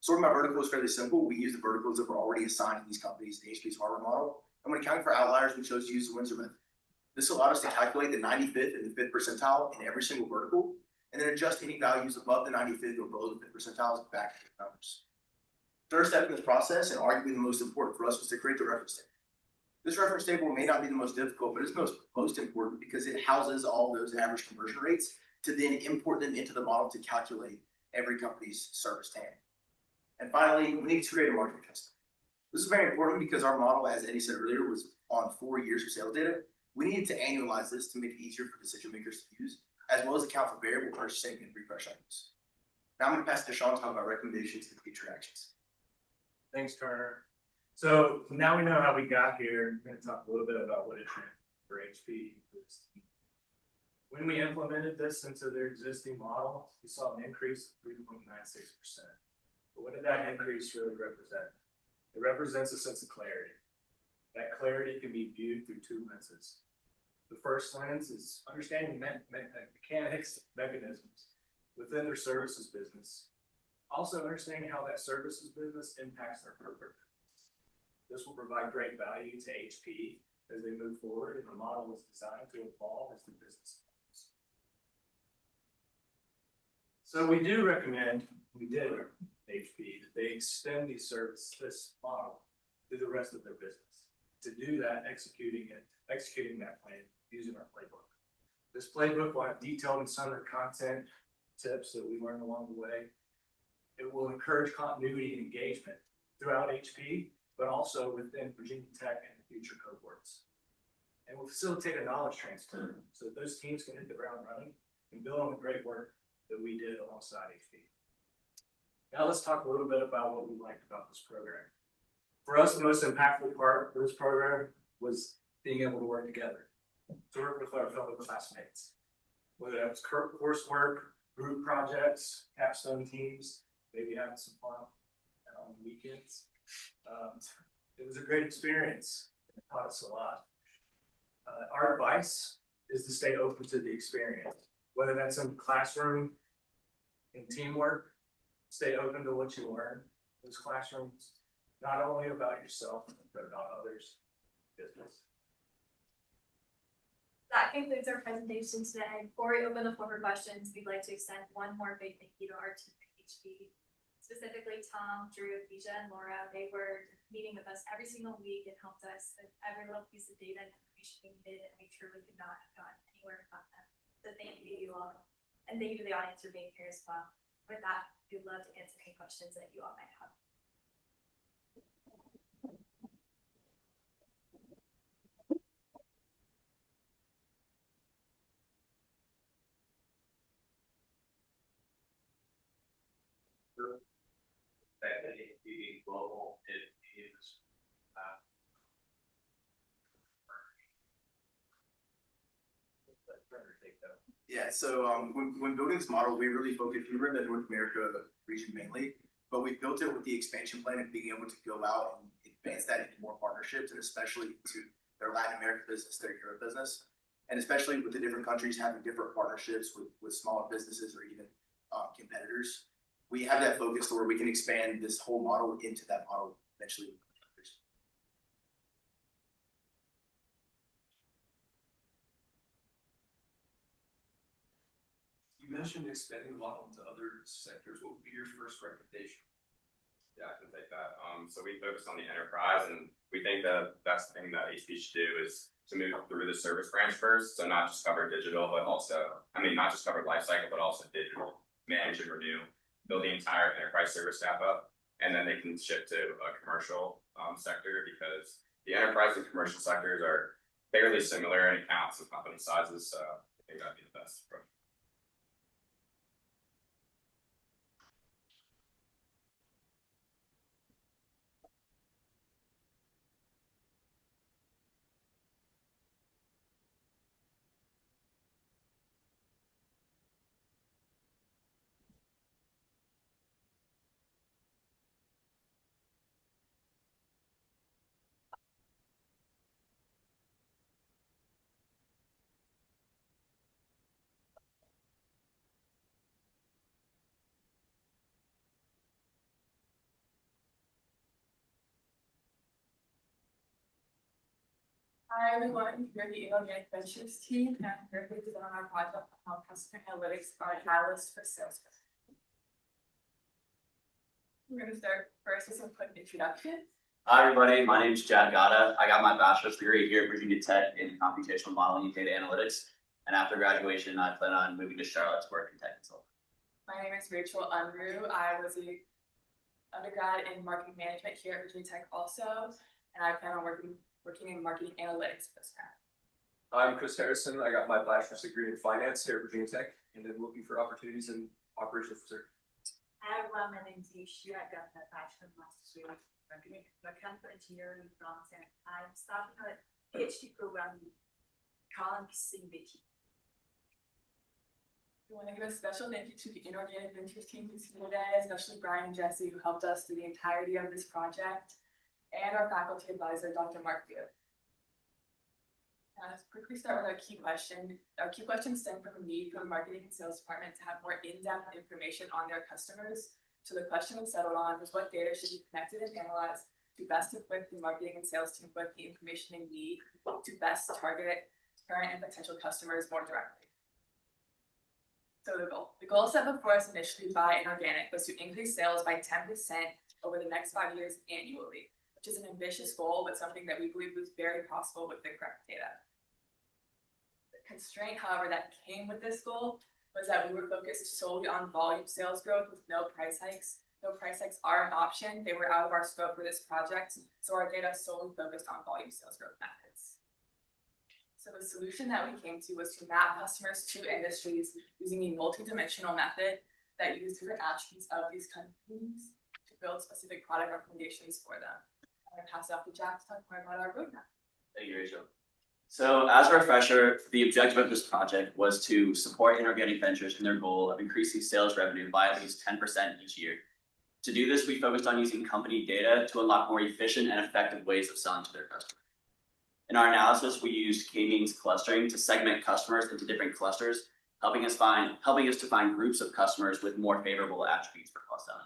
Sorting by vertical is fairly simple. We use the verticals that were already assigned to these companies in HP's hardware model. And when accounting for outliers, we chose to use the Windsor method. This allowed us to calculate the 95th and the 5th percentile in every single vertical, and then adjust any values above the 95th or below the 5th percentiles back to the numbers. Third step in this process, and arguably the most important for us, was to create the reference table. This reference table may not be the most difficult, but it's most important because it houses all those average conversion rates to then import them into the model to calculate every company's service TAM. And finally, we need to create a market custom. This is very important because our model, as Eddie said earlier, was on 4 years of sales data. We needed to annualize this to make it easier for decision makers to use, as well as account for variable purchasing and refresh cycles. Now I'm going to pass it to Sean to talk about recommendations and future actions. Thanks, Turner. So now we know how we got here. We're going to talk a little bit about what it meant for HP. When we implemented this into their existing model, we saw an increase of 3.96%. But what did that increase really represent? It represents a sense of clarity. That clarity can be viewed through 2 lenses. The first lens is understanding mechanics, mechanisms within their services business. Also understanding how that services business impacts their corporate business. This will provide great value to HP as they move forward, and the model is designed to evolve as the business evolves. So we do recommend, we did HP, that they extend this model to the rest of their business. To do that, executing that plan using our playbook. This playbook will have detailed and summary content, tips that we learned along the way. It will encourage continuity and engagement throughout HP, but also within Virginia Tech and the future cohorts. And will facilitate a knowledge transfer so that those teams can hit the ground running and build on the great work that we did alongside HP. Now let's talk a little bit about what we liked about this program. For us, the most impactful part of this program was being able to work together, to work with our fellow classmates, whether that was coursework, group projects, capstone teams, maybe having some fun on the weekends. It was a great experience. It taught us a lot. Our advice is to stay open to the experience, whether that's in the classroom, in teamwork. Stay open to what you learn in those classrooms, not only about yourself, but about others' business. That concludes our presentation today. Before we open the floor for questions, we'd like to extend one more big thank you to our team at HP, specifically Tom, Drew, Bisha, and Laura. They were meeting with us every single week and helped us with every little piece of data and information we needed, and we truly could not have gotten anywhere without them. So thank you to you all, and thank you to the audience for being here as well. With that, we'd love to answer any questions that you all might have. That being global is Yeah, so when building this model, we really focused, we were in the North America region mainly, but we built it with the expansion plan of being able to go out and advance that into more partnerships, and especially to their Latin American business, their Europe business, and especially with the different countries having different partnerships with smaller businesses or even competitors. We have that focus to where we can expand this whole model into that model eventually. You mentioned expanding the model to other sectors. What would be your first recommendation? Yeah, I can take that. So we focus on the enterprise, and we think the best thing that HP should do is to move through the service branch first. So not just cover digital, but also, not just cover lifecycle, but also digital, manage and renew, build the entire enterprise service staff up, and then they can shift to a commercial sector, because the enterprise and commercial sectors are fairly similar in accounts and company sizes. So I think that'd be the best approach. Hi everyone, we're the Inorganic Ventures team, and we're here to present on our project on how customer analytics are a catalyst for sales. We're gonna start first with some quick introduction. Hi, everybody. My name is Chad Gata. I got my bachelor's degree here at Virginia Tech in computational modeling and data analytics. And after graduation, I plan on moving to Charlotte to work in tech consulting. My name is Rachel Unruh. I was a undergrad in marketing management here at Virginia Tech also, and I plan on working in marketing analytics this time. I'm Chris Harrison. I got my bachelor's degree in finance here at Virginia Tech, and I'm looking for opportunities in operations research. Hi everyone, my name is Ishu. I got my bachelor's and master's degree in mechanical engineering in France, and I'm starting a PhD program in sustainability. We want to give a special thank you to the Inorganic Ventures team who's here today, especially Brian and Jesse, who helped us through the entirety of this project, and our faculty advisor, Dr. Mark Pueo. Now, let's quickly start with our key question. Our key question stemmed from a need for the marketing and sales department to have more in-depth information on their customers. So the question we settled on was what data should be connected and analyzed to best equip the marketing and sales team with the information they need to best target current and potential customers more directly. So the goal set before us initially by Inorganic was to increase sales by 10% over the next 5 years annually, which is an ambitious goal, but something that we believe was very possible with the correct data. The constraint, however, that came with this goal was that we were focused solely on volume sales growth with no price hikes. No price hikes are an option. They were out of our scope for this project, so our data solely focused on volume sales growth methods. So the solution that we came to was to map customers to industries using a multidimensional method that used different attributes of these companies to build specific product recommendations for them. I'm going to pass it off to Jack to talk more about our roadmap. Thank you, Rachel. So as a refresher, the objective of this project was to support Inorganic Ventures in their goal of increasing sales revenue by at least 10% each year. To do this, we focused on using company data to unlock more efficient and effective ways of selling to their customers. In our analysis, we used K-means clustering to segment customers into different clusters, helping us to find groups of customers with more favorable attributes for cross-selling.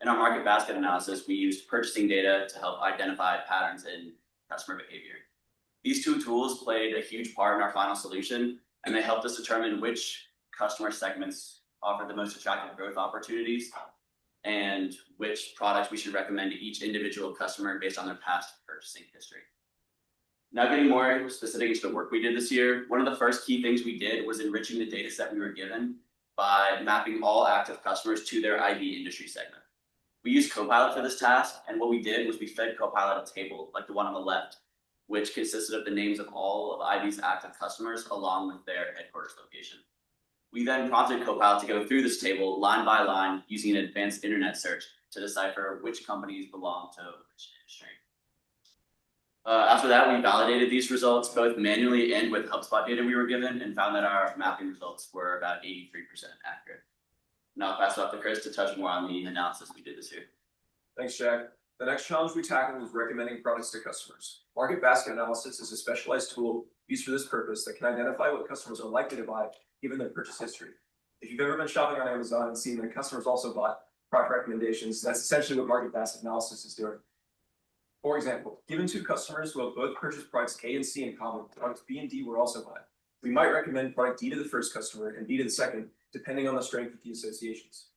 In our market basket analysis, we used purchasing data to help identify patterns in customer behavior. These two tools played a huge part in our final solution, and they helped us determine which customer segments offered the most attractive growth opportunities and which products we should recommend to each individual customer based on their past purchasing history. Now, getting more specific into the work we did this year, one of the first key things we did was enriching the data set we were given by mapping all active customers to their IB industry segment. We used Copilot for this task, and what we did was we fed Copilot a table like the one on the left, which consisted of the names of all of IB's active customers along with their headquarters location. We then prompted Copilot to go through this table line by line using an advanced internet search to decipher which companies belong to which industry. After that, we validated these results both manually and with HubSpot data we were given and found that our mapping results were about 83% accurate. Now I'll pass it off to Chris to touch more on the analysis we did this year. Thanks, Jack. The next challenge we tackled was recommending products to customers. Market basket analysis is a specialized tool used for this purpose that can identify what customers are likely to buy given their purchase history. If you've ever been shopping on Amazon and seen that customers also bought product recommendations, that's essentially what market basket analysis is doing. For example, given two customers who have both purchased products A and C in common, products B and D were also bought. We might recommend product D to the first customer and B to the second, depending on the strength of the associations.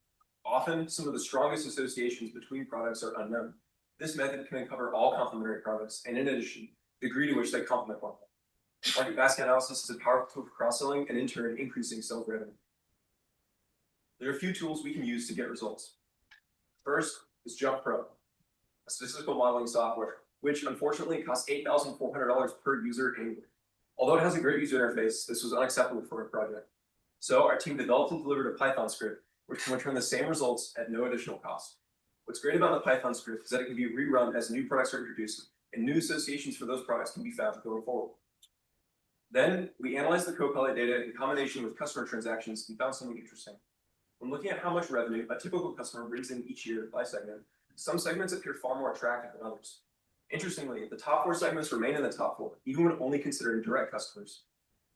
Often, some of the strongest associations between products are unknown. This method can cover all complementary products, and in addition, the degree to which they complement one another. Market basket analysis is a powerful tool for cross-selling and in turn increasing sales revenue. There are a few tools we can use to get results. First is Jump Pro, a statistical modeling software, which unfortunately costs $8,400 per user annually. Although it has a great user interface, this was unacceptable for our project. So our team developed and delivered a Python script, which can return the same results at no additional cost. What's great about the Python script is that it can be rerun as new products are introduced, and new associations for those products can be found going forward. Then we analyzed the Copilot data in combination with customer transactions and found something interesting. When looking at how much revenue a typical customer brings in each year by segment, some segments appear far more attractive than others. Interestingly, the top 4 segments remain in the top 4, even when only considering direct customers.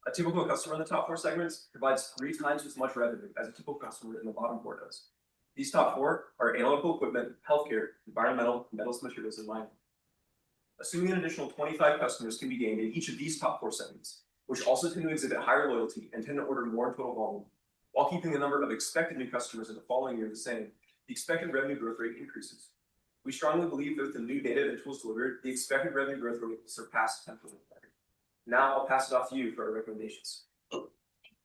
A typical customer in the top 4 segments provides 3 times as much revenue as a typical customer in the bottom 4 does. These top 4 are analytical equipment, healthcare, environmental, metals, materials, and mining. Assuming an additional 25 customers can be gained in each of these top 4 segments, which also tend to exhibit higher loyalty and tend to order more in total volume, while keeping the number of expected new customers in the following year the same, the expected revenue growth rate increases. We strongly believe that with the new data and tools delivered, the expected revenue growth rate will surpass 10%. Now I'll pass it off to you for our recommendations.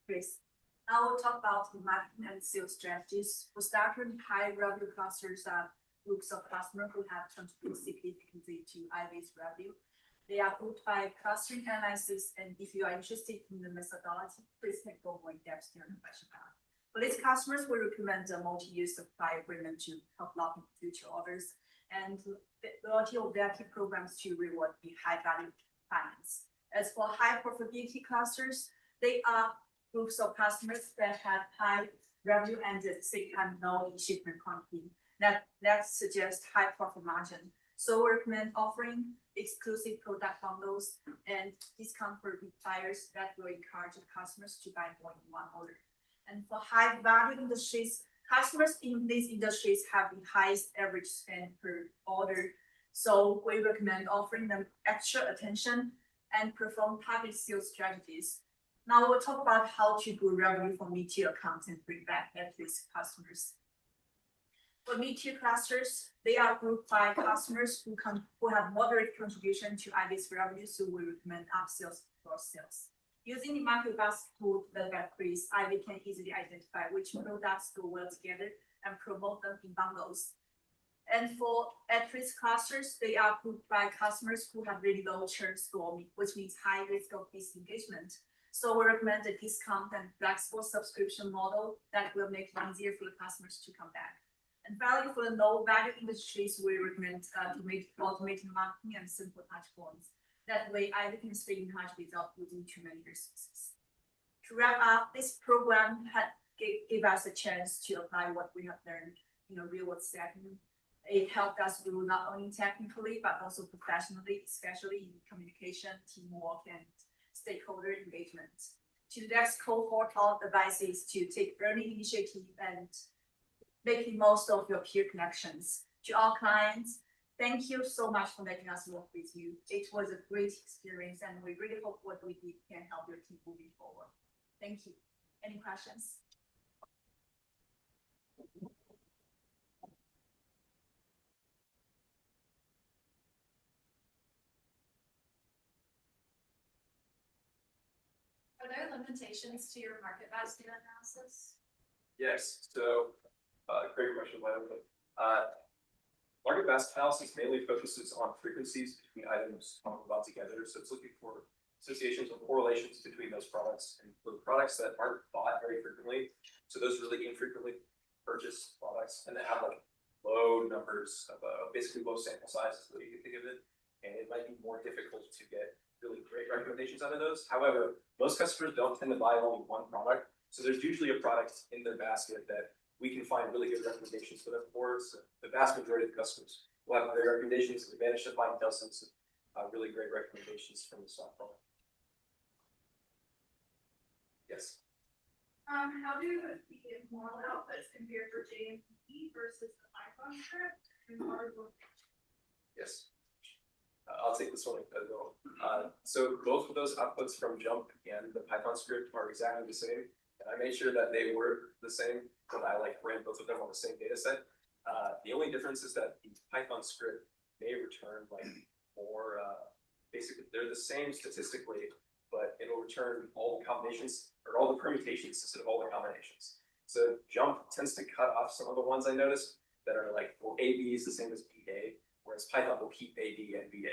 Chris, now we'll talk about the marketing and sales strategies. For starters, high revenue clusters are groups of customers who have contributed significantly to IB's revenue. They are grouped by clustering analysis, and if you are interested in the methodology, please take go more in depth during the question hour. For these customers, we recommend a multi-year supply agreement to help lock in future orders, and the loyalty or VIP programs to reward the high value clients. As for high profitability clusters, they are groups of customers that have high revenue and at the same time no shipment quantity. That suggests high profit margin. So we recommend offering exclusive product bundles and discount for buyers that will encourage customers to buy more in one order. And for high value industries, customers in these industries have the highest average spend per order. So we recommend offering them extra attention and perform target sales strategies. Now we'll talk about how to grow revenue for mid-tier accounts and bring back at-risk customers. For mid-tier clusters, they are grouped by customers who have moderate contribution to IB's revenue, so we recommend upsells for sales. Using the market basket tool that Chris, IB can easily identify which products go well together and promote them in bundles. And for at-risk clusters, they are grouped by customers who have really low churn score, which means high risk of disengagement. So we recommend a discount and flexible subscription model that will make it easier for the customers to come back. And finally, for the low value industries, we recommend to make automated marketing and simple touch points. That way, either can stay in touch without losing too many resources. To wrap up, this program gave us a chance to apply what we have learned in a real world setting. It helped us grow not only technically, but also professionally, especially in communication, teamwork, and stakeholder engagement. To the next cohort, our advice is to take early initiative and making most of your peer connections. To our clients, thank you so much for letting us work with you. It was a great experience, and we really hope what we did can help your team moving forward. Thank you. Any questions? Are there limitations to your market basket analysis? Yes, so great question, by the way. Market basket analysis mainly focuses on frequencies between items talked about together. So it's looking for associations or correlations between those products, and for the products that aren't bought very frequently. So those really infrequently purchased products, and they have like low numbers of basically low sample sizes, the way you can think of it. And it might be more difficult to get really great recommendations out of those. However, most customers don't tend to buy only one product. So there's usually a product in their basket that we can find really good recommendations for them for. So the vast majority of customers will have great recommendations. We managed to find dozens of really great recommendations from the stock product. Yes. How do the model outputs compare for JMP versus the Python script? Yes. I'll take this one as well. So both of those outputs from Jump and the Python script are exactly the same. And I made sure that they were the same, but I like ran both of them on the same data set. The only difference is that the Python script may return like more, basically, they're the same statistically, but it'll return all the combinations or all the permutations instead of all the combinations. So jump tends to cut off some of the ones I noticed that are like, well, AB is the same as BA, whereas Python will keep AB and BA.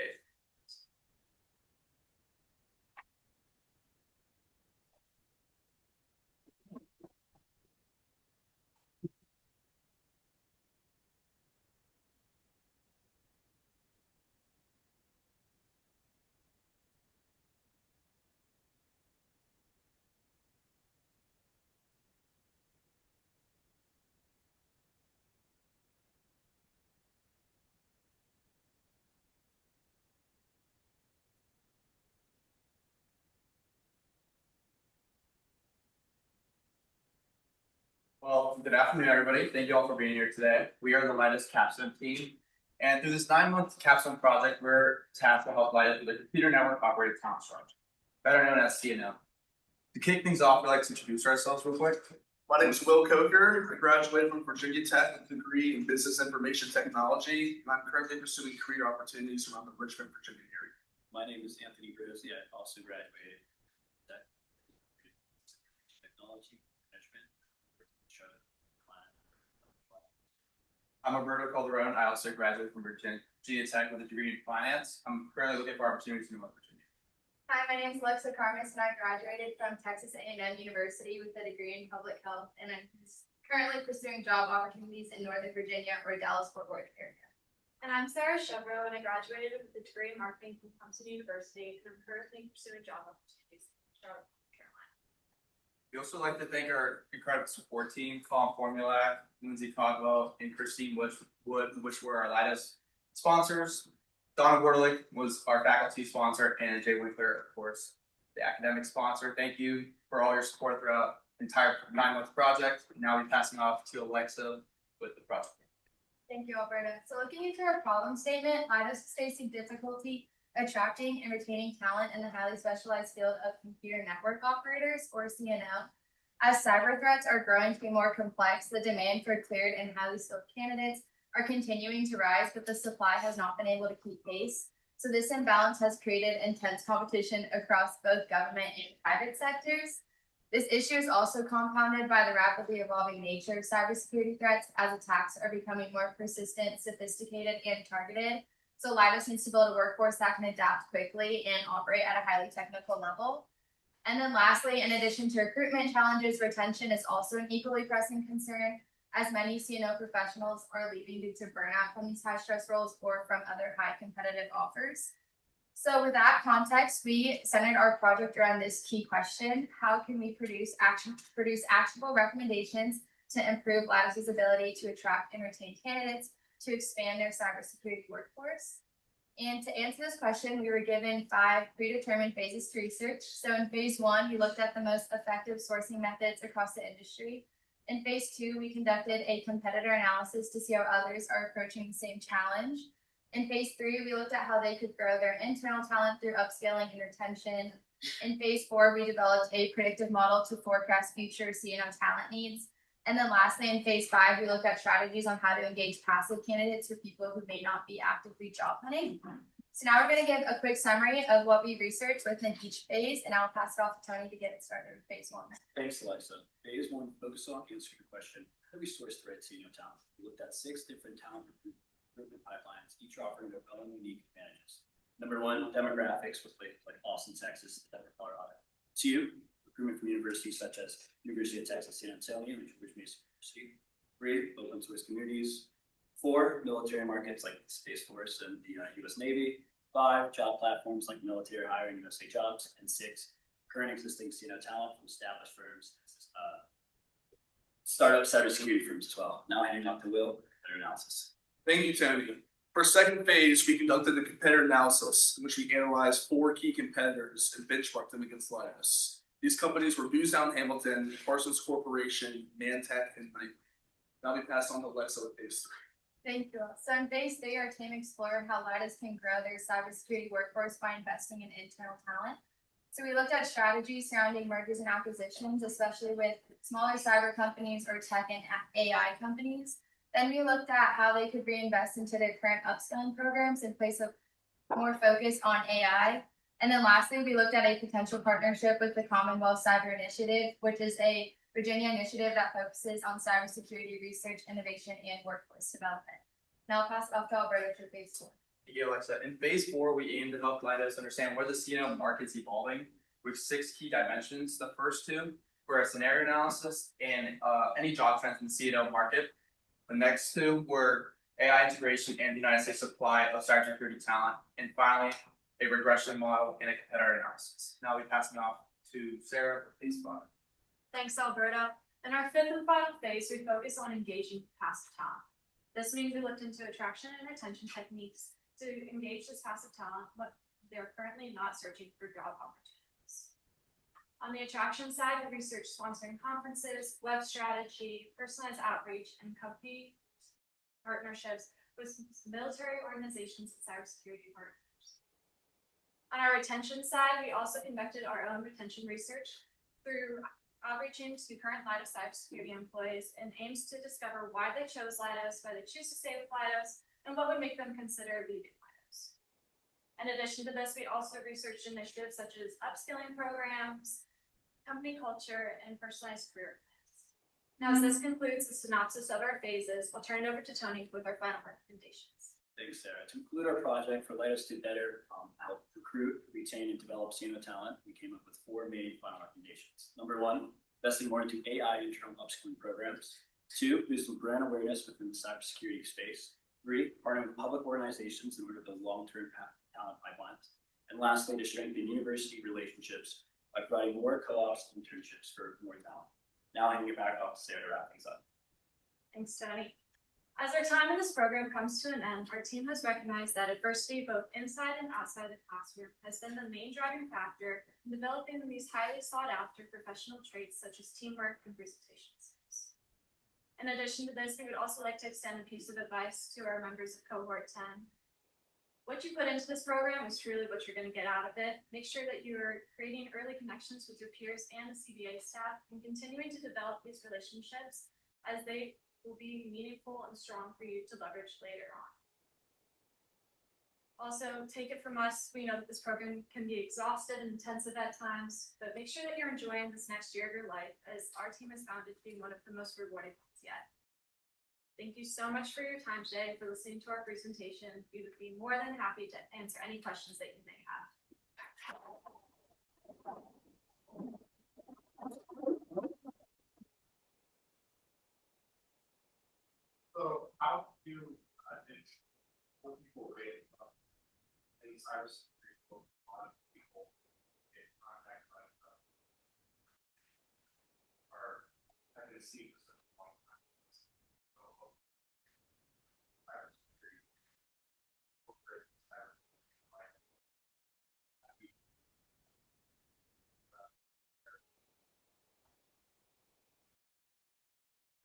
Well, good afternoon, everybody. Thank you all for being here today. We are the Leidos Capstone team. And through this 9-month capstone project, we're tasked to help Leidos with a computer network operated construct, better known as CNO. To kick things off, we'd like to introduce ourselves real quick. My name is Will Coker. I graduated from Virginia Tech with a degree in Business Information Technology, and I'm currently pursuing career opportunities around the Richmond, Virginia area. My name is Anthony Rosie. I also graduated technology management. I'm Roberto Calderon. I also graduated from Virginia Tech with a degree in finance. I'm currently looking for opportunities in North Virginia. Hi, my name is Alexa Carmes and I graduated from Texas A&M University with a degree in public health, and I'm currently pursuing job opportunities in Northern Virginia or Dallas-Fort Worth area. And I'm Sarah Chevreau, and I graduated with a degree in marketing from Pamplin University, and I'm currently pursuing job opportunities in Charlotte, North Carolina. We also like to thank our incredible support team, Colin Formulac, Lindsay Codwell, and Christine Wood, which were our Leidos sponsors. Donna Gorlick was our faculty sponsor, and Jay Winkler, of course, the academic sponsor. Thank you for all your support throughout the entire 9-month project. Now we're passing off to Alexa with the project. Thank you, Alberta. So looking into our problem statement, Leidos is facing difficulty attracting and retaining talent in the highly specialized field of computer network operators, or CNO. As cyber threats are growing to be more complex, the demand for cleared and highly skilled candidates are continuing to rise, but the supply has not been able to keep pace. So this imbalance has created intense competition across both government and private sectors. This issue is also compounded by the rapidly evolving nature of cybersecurity threats, as attacks are becoming more persistent, sophisticated, and targeted. So Leidos needs to build a workforce that can adapt quickly and operate at a highly technical level. And then lastly, in addition to recruitment challenges, retention is also an equally pressing concern, as many CNO professionals are leaving due to burnout from these high stress roles or from other high competitive offers. So with that context, we centered our project around this key question: how can we produce actionable recommendations to improve Leidos' ability to attract and retain candidates to expand their cybersecurity workforce? And to answer this question, we were given 5 predetermined phases to research. So in phase 1, we looked at the most effective sourcing methods across the industry. In phase 2, we conducted a competitor analysis to see how others are approaching the same challenge. In phase 3, we looked at how they could grow their internal talent through upscaling and retention. In phase 4, we developed a predictive model to forecast future CNO talent needs. And then lastly, in phase 5, we looked at strategies on how to engage passive candidates for people who may not be actively job hunting. So now we're going to give a quick summary of what we researched within each phase, and I'll pass it off to Tony to get it started with phase 1. Thanks, Alexa. Phase 1 focused on answering the question: how do we source the right CNO talent? We looked at 6 different talent recruitment pipelines, each offering their own unique advantages. Number 1, demographics with places like Austin, Texas, Denver, Colorado. 2, recruitment from universities such as University of Texas San Antonio and George Mason University. 3, open source communities. 4, military markets like the Space Force and the U.S. Navy. 5, job platforms like military hiring, USA Jobs. And 6, current existing CNO talent from established firms, startup cybersecurity firms as well. Now I hand off to Will for their analysis. Thank you, Tony. For second phase, we conducted a competitor analysis in which we analyzed 4 key competitors and benchmarked them against Leidos. These companies were Booz Allen Hamilton, Parsons Corporation, Mantech, and Knight. Now we pass on to Alexa with phase 3. Thank you. So in phase 3, our team explored how Leidos can grow their cybersecurity workforce by investing in internal talent. So we looked at strategies surrounding mergers and acquisitions, especially with smaller cyber companies or tech and AI companies. Then we looked at how they could reinvest into their current upskilling programs in place of more focus on AI. And then lastly, we looked at a potential partnership with the Commonwealth Cyber Initiative, which is a Virginia initiative that focuses on cybersecurity research, innovation, and workforce development. Now I'll pass it off to Alberto for phase 4. Thank you, Alexa. In phase 4, we aim to help Leidos understand where the CNO market's evolving with 6 key dimensions. The first 2 were scenario analysis and any job trends in the CNO market. The next 2 were AI integration and the United States supply of cybersecurity talent. And finally, a regression model and a competitor analysis. Now we pass it off to Sarah for phase 5. Thanks, Alberta. In our 5th and final phase, we focus on engaging passive talent. This means we looked into attraction and retention techniques to engage this passive talent, but they're currently not searching for job opportunities. On the attraction side, we researched sponsoring conferences, web strategy, personalized outreach, and company partnerships with military organizations and cybersecurity partners. On our retention side, we also conducted our own retention research through outreaching to current Leidos cybersecurity employees and aims to discover why they chose Leidos, why they choose to stay with Leidos, and what would make them consider leaving Leidos. In addition to this, we also researched initiatives such as upskilling programs, company culture, and personalized career plans. Now, as this concludes the synopsis of our phases, I'll turn it over to Tony with our final recommendations. Thanks, Sarah. To conclude our project for Leidos to better help recruit, retain, and develop CNO talent, we came up with 4 main final recommendations. Number 1, investing more into AI internal upskilling programs. 2, boosting brand awareness within the cybersecurity space. 3, partnering with public organizations in order to build long-term talent pipelines. And lastly, to strengthen university relationships by providing more co-ops and internships for more talent. Now handing it back off to Sarah to wrap things up. Thanks, Tony. As our time in this program comes to an end, our team has recognized that adversity both inside and outside the classroom has been the main driving factor in developing these highly sought after professional traits such as teamwork and presentation skills. In addition to this, we would also like to extend a piece of advice to our members of Cohort 10. What you put into this program is truly what you're going to get out of it. Make sure that you're creating early connections with your peers and the CBA staff and continuing to develop these relationships as they will be meaningful and strong for you to leverage later on. Also, take it from us, we know that this program can be exhaustive and intensive at times, but make sure that you're enjoying this next year of your life, as our team has found it to be one of the most rewarding ones yet. Thank you so much for your time today, for listening to our presentation. We would be more than happy to answer any questions that you may have. So how do you think people rate any cybersecurity on people in contact with or having to see for such a long time?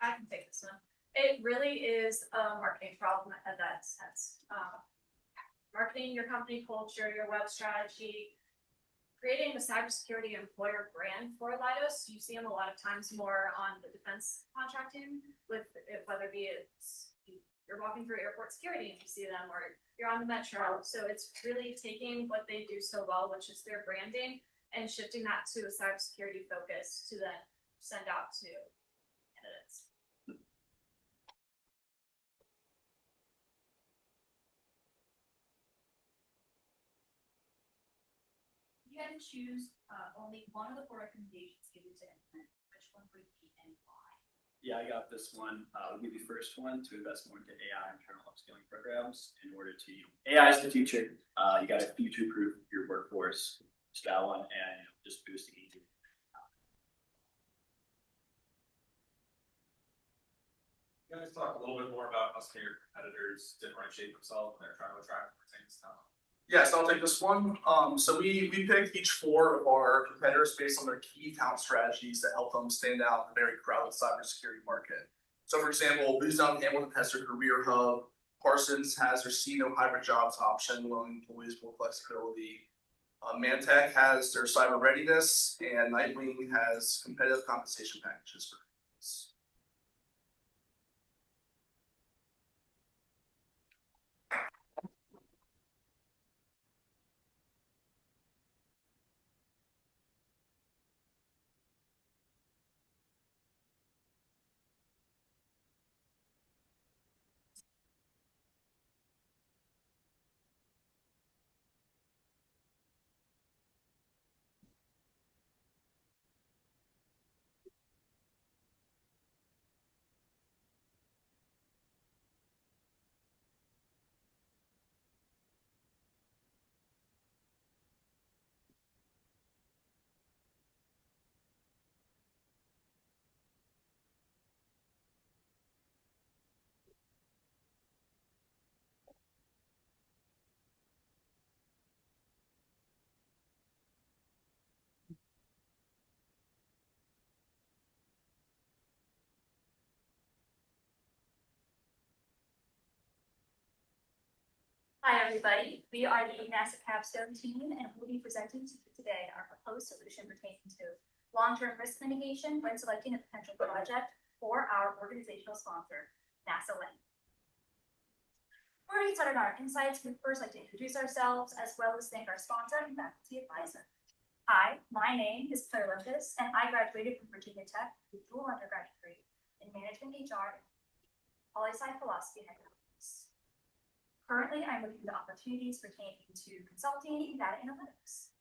I can take this one. It really is a marketing problem at that sense. Marketing your company culture, your web strategy, creating a cybersecurity employer brand for Leidos. You see them a lot of times more on the defense contracting, with whether it's you're walking through airport security and you see them, or you're on the metro. So it's really taking what they do so well, which is their branding, and shifting that to a cybersecurity focus to then send out to candidates. You had to choose only one of the 4 recommendations given to implement. Which one would it be and why? Yeah, I got this one. I'll give you the first one, to invest more into AI internal upskilling programs in order to, AI is the future. You got to future-proof your workforce. Just that one, and just boosting easy. You guys talk a little bit more about how your competitors differentiate themselves when they're trying to attract and retain talent. Yes, I'll take this one. So we picked each 4 of our competitors based on their key talent strategies that help them stand out in the very crowded cybersecurity market. So for example, Booz Allen Hamilton has their career hub. Parsons has their CNO hybrid jobs option, allowing employees more flexibility. Mantech has their cyber readiness, and Nightwing has competitive compensation packages for this. Hi, everybody. We are the NASA Capstone team, and we'll be presenting to you today our proposed solution pertaining to long-term risk mitigation when selecting a potential project for our organizational sponsor, NASA Lane. Before we get started on our insights, we'd first like to introduce ourselves as well as thank our sponsor and faculty advisor. Hi, my name is Claire Limpus, and I graduated from Virginia Tech with a dual undergraduate degree in management, HR, and poli-sci philosophy and economics. Currently, I'm looking at opportunities pertaining to consulting and data analytics.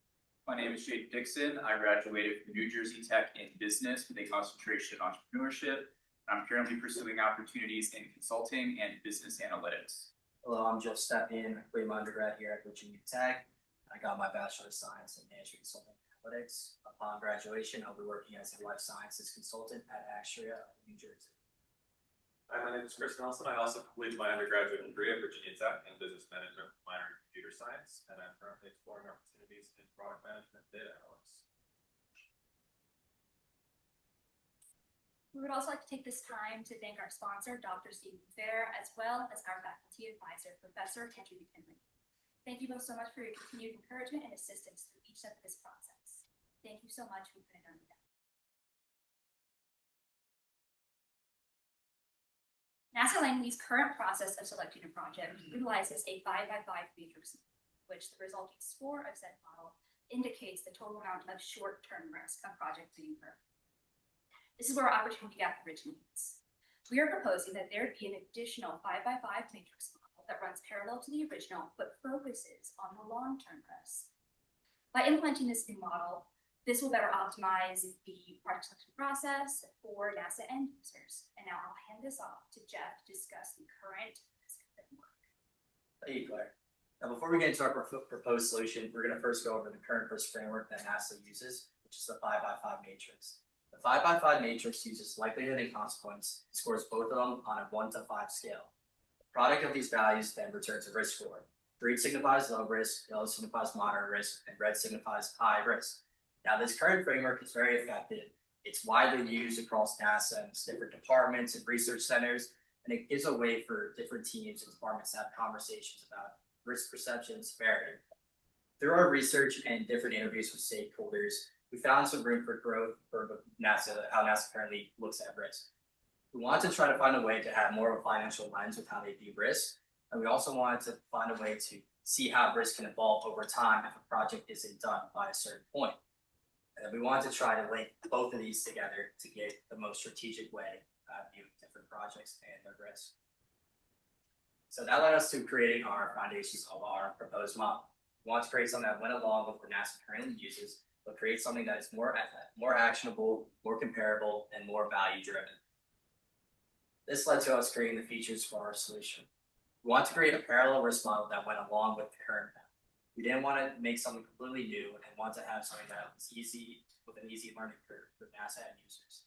My name is Jake Dixon. I graduated from New Jersey Tech in business with a concentration in entrepreneurship. I'm currently pursuing opportunities in consulting and business analytics. Hello, I'm Jeff Stepien. I completed my undergrad here at Virginia Tech. I got my Bachelor of Science in Management Consulting and Analytics. Upon graduation, I'll be working as a life sciences consultant at Astria, New Jersey. Hi, my name is Chris Nelson. I also completed my undergraduate degree at Virginia Tech in business management, minor in computer science, and I'm currently exploring opportunities in product management and data analytics. We would also like to take this time to thank our sponsor, Dr. Stephen Fair, as well as our faculty advisor, Professor Kendra McKinley. Thank you both so much for your continued encouragement and assistance through each step of this process. Thank you so much. We couldn't have done it without you. NASA Langley's current process of selecting a project utilizes a 5x5 matrix, which the resulting score of said model indicates the total amount of short-term risk a project may incur. This is where our opportunity gap originates. We are proposing that there be an additional 5x5 matrix model that runs parallel to the original, but focuses on the long-term risk. By implementing this new model, this will better optimize the project selection process for NASA end users. And now I'll hand this off to Jeff to discuss the current risk framework. Thank you, Claire. Now, before we get into our proposed solution, we're going to first go over the current risk framework that NASA uses, which is the 5x5 matrix. The 5x5 matrix uses likelihood and consequence and scores both of them on a 1 to 5 scale. The product of these values then returns a risk score. Green signifies low risk, yellow signifies moderate risk, and red signifies high risk. Now, this current framework is very effective. It's widely used across NASA and its different departments and research centers, and it gives a way for different teams and departments to have conversations about risk perception and severity. Through our research and different interviews with stakeholders, we found some room for growth for NASA, how NASA currently looks at risk. We wanted to try to find a way to have more of a financial lens with how they view risk, and we also wanted to find a way to see how risk can evolve over time if a project isn't done by a certain point. And we wanted to try to link both of these together to get the most strategic way of viewing different projects and their risk. So that led us to creating our foundations of our proposed model. We want to create something that went along with what NASA currently uses, but create something that is more actionable, more comparable, and more value-driven. This led to us creating the features for our solution. We want to create a parallel risk model that went along with the current model. We didn't want to make something completely new and want to have something that was easy, with an easy learning curve for NASA end users.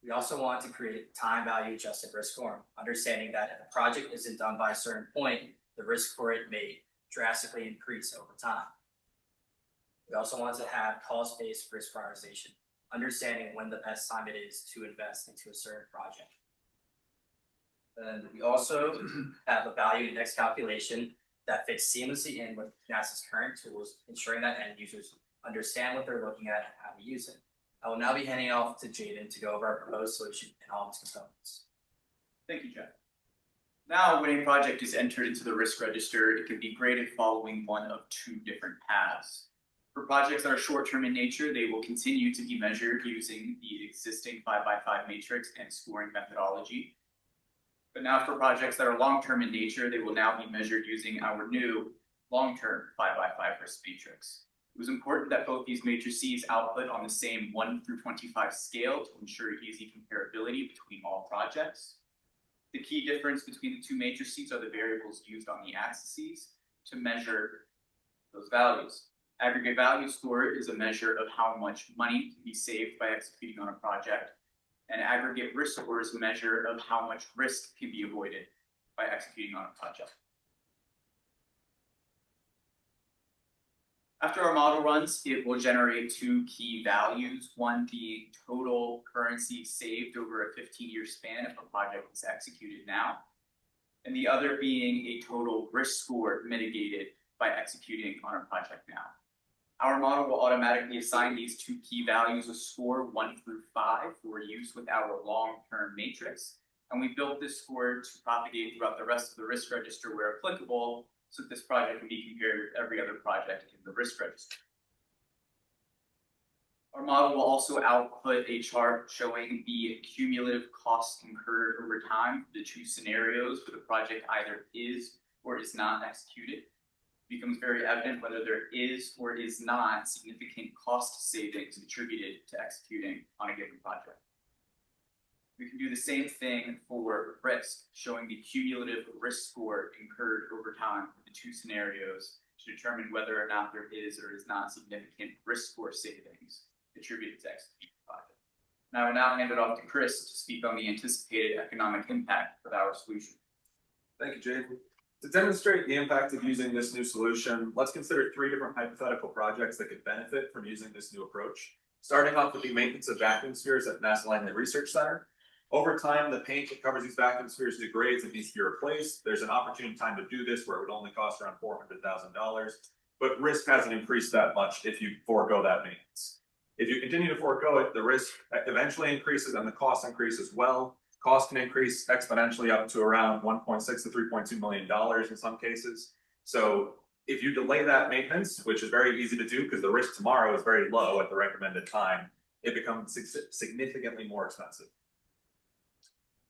We also want to create time value adjusted risk scoring, understanding that if a project isn't done by a certain point, the risk for it may drastically increase over time. We also want to have cost-based risk prioritization, understanding when the best time it is to invest into a certain project. And we also have a value index calculation that fits seamlessly in with NASA's current tools, ensuring that end users understand what they're looking at and how to use it. I will now be handing off to Jaden to go over our proposed solution and all its components. Thank you, Jeff. Now, when a project is entered into the risk register, it can be graded following one of two different paths. For projects that are short-term in nature, they will continue to be measured using the existing 5x5 matrix and scoring methodology. But now for projects that are long-term in nature, they will now be measured using our new long-term 5x5 risk matrix. It was important that both these matrices output on the same 1 through 25 scale to ensure easy comparability between all projects. The key difference between the two matrices are the variables used on the axes to measure those values. Aggregate value score is a measure of how much money can be saved by executing on a project, and aggregate risk score is a measure of how much risk can be avoided by executing on a project. After our model runs, it will generate two key values, one being total currency saved over a 15-year span if a project is executed now, and the other being a total risk score mitigated by executing on a project now. Our model will automatically assign these two key values a score 1 through 5 for use with our long-term matrix, and we built this score to propagate throughout the rest of the risk register where applicable, so that this project can be compared with every other project in the risk register. Our model will also output a chart showing the cumulative costs incurred over time for the two scenarios where the project either is or is not executed. It becomes very evident whether there is or is not significant cost savings attributed to executing on a given project. We can do the same thing for risk, showing the cumulative risk score incurred over time for the two scenarios to determine whether or not there is or is not significant risk score savings attributed to executing the project. Now I will now hand it off to Chris to speak on the anticipated economic impact of our solution. Thank you, Jaden. To demonstrate the impact of using this new solution, let's consider 3 different hypothetical projects that could benefit from using this new approach. Starting off with the maintenance of vacuum spheres at NASA Langley Research Center. Over time, the paint that covers these vacuum spheres degrades and needs to be replaced. There's an opportune time to do this where it would only cost around $400,000, but risk hasn't increased that much if you forego that maintenance. If you continue to forego it, the risk eventually increases and the cost increase as well. Cost can increase exponentially up to around $1.6 to $3.2 million in some cases. So if you delay that maintenance, which is very easy to do because the risk tomorrow is very low at the recommended time, it becomes significantly more expensive.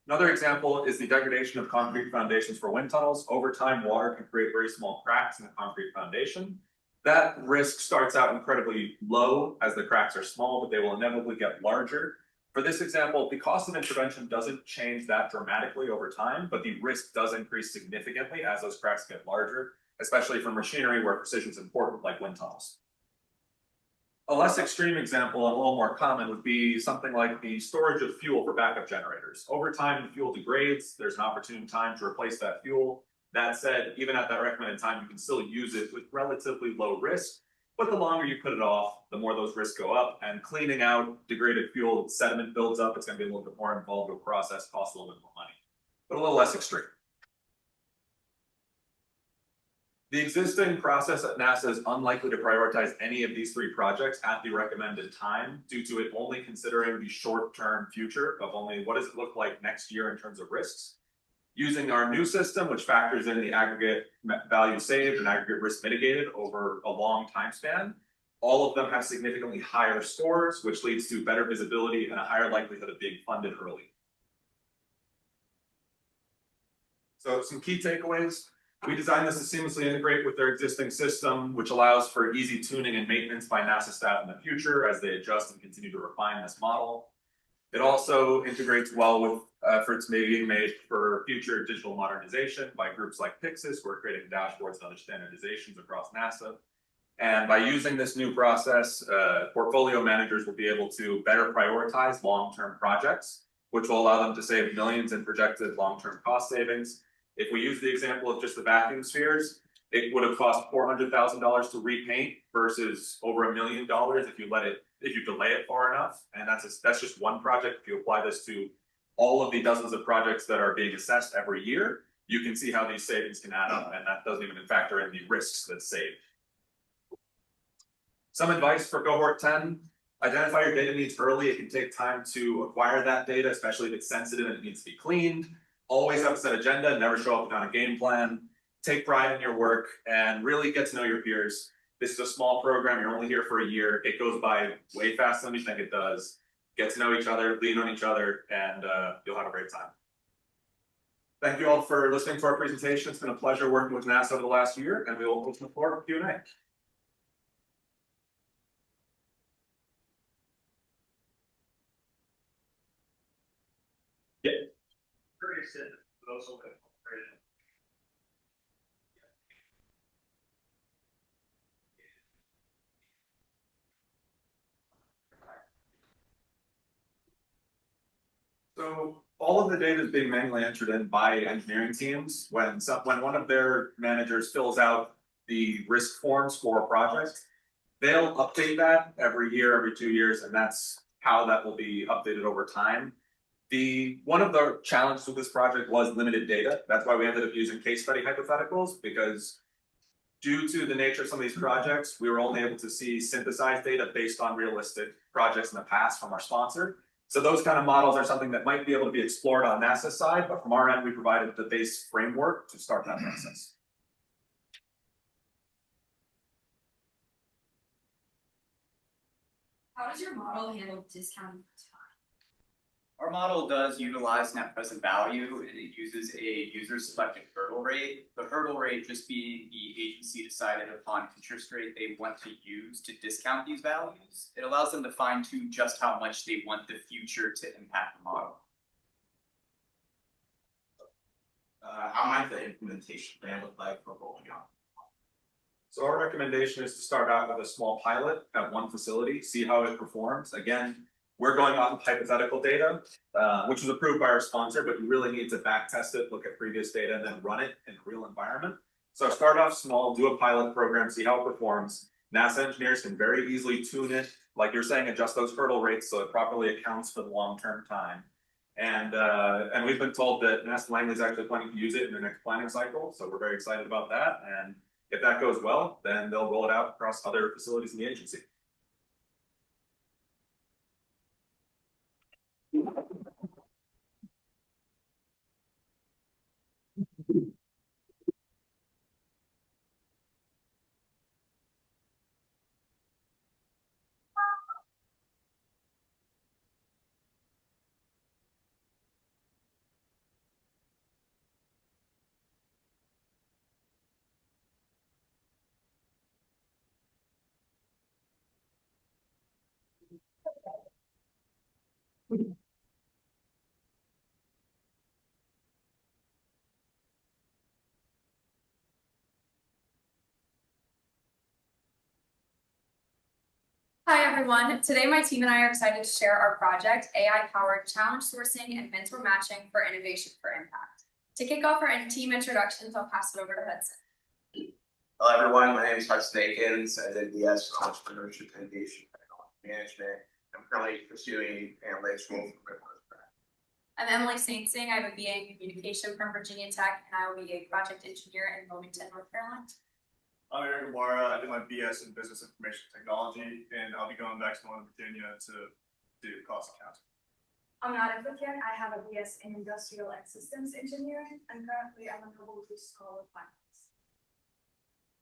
Another example is the degradation of concrete foundations for wind tunnels. Over time, water can create very small cracks in the concrete foundation. That risk starts out incredibly low as the cracks are small, but they will inevitably get larger. For this example, the cost of intervention doesn't change that dramatically over time, but the risk does increase significantly as those cracks get larger, especially for machinery where precision is important, like wind tunnels. A less extreme example and a little more common would be something like the storage of fuel for backup generators. Over time, the fuel degrades. There's an opportune time to replace that fuel. That said, even at that recommended time, you can still use it with relatively low risk. But the longer you put it off, the more those risks go up. And cleaning out degraded fuel, sediment builds up. It's going to be a little bit more involved with process, costs a little bit more money, but a little less extreme. The existing process at NASA is unlikely to prioritize any of these 3 projects at the recommended time due to it only considering the short-term future of only what does it look like next year in terms of risks. Using our new system, which factors in the aggregate value saved and aggregate risk mitigated over a long time span, all of them have significantly higher scores, which leads to better visibility and a higher likelihood of being funded early. So some key takeaways. We designed this to seamlessly integrate with their existing system, which allows for easy tuning and maintenance by NASA staff in the future as they adjust and continue to refine this model. It also integrates well with efforts being made for future digital modernization by groups like Pixis, who are creating dashboards and other standardizations across NASA. And by using this new process, portfolio managers will be able to better prioritize long-term projects, which will allow them to save millions in projected long-term cost savings. If we use the example of just the vacuum spheres, it would have cost $400,000 to repaint versus over $1 million if you delay it far enough. And that's just one project. If you apply this to all of the dozens of projects that are being assessed every year, you can see how these savings can add up, and that doesn't even factor in the risks that saved. Some advice for cohort 10, identify your data needs early. It can take time to acquire that data, especially if it's sensitive and it needs to be cleaned. Always have a set agenda, never show up without a game plan. Take pride in your work and really get to know your peers. This is a small program, you're only here for a year. It goes by way faster than you think it does. Get to know each other, lean on each other, and you'll have a great time. Thank you all for listening to our presentation. It's been a pleasure working with NASA over the last year, and we will open the floor for Q&A. Yeah. Curious if those will get incorporated. So all of the data is being manually entered in by engineering teams. When one of their managers fills out the risk forms for a project, they'll update that every year, every 2 years, and that's how that will be updated over time. One of the challenges with this project was limited data. That's why we ended up using case study hypotheticals, because due to the nature of some of these projects, we were only able to see synthesized data based on realistic projects in the past from our sponsor. So those kind of models are something that might be able to be explored on NASA's side, but from our end, we provided the base framework to start that process. How does your model handle discounting for time? Our model does utilize net present value, and it uses a user-selected hurdle rate. The hurdle rate just being the agency decided upon interest rate they want to use to discount these values. It allows them to fine-tune just how much they want the future to impact the model. How might the implementation plan look like for rolling out? So our recommendation is to start out with a small pilot at one facility, see how it performs. Again, we're going off of hypothetical data, which was approved by our sponsor, but you really need to back test it, look at previous data, and then run it in a real environment. So start off small, do a pilot program, see how it performs. NASA engineers can very easily tune it, like you're saying, adjust those hurdle rates so it properly accounts for the long-term time. And we've been told that NASA Langley is actually planning to use it in their next planning cycle, so we're very excited about that. And if that goes well, then they'll roll it out across other facilities in the agency. Hi everyone, today my team and I are excited to share our project, AI-powered challenge sourcing and mentor matching for innovation for impact. To kick off our team introductions, I'll pass it over to Hudson. Hello everyone, my name is Hudson Akins. I did BS Entrepreneurship Innovation Technology Management. I'm currently pursuing analytics role for Whittemore. I'm Emily Saint Sing. I have a BA in Communication from Virginia Tech, and I will be a project engineer in Wilmington, North Carolina. I'm Aaron Gamara. I did my BS in Business Information Technology, and I'll be going back to Northern Virginia to do cost accounting. I'm not applicant. I have a BS in Industrial and Systems Engineering, and currently I'm a NobleReach Scholar of Finance.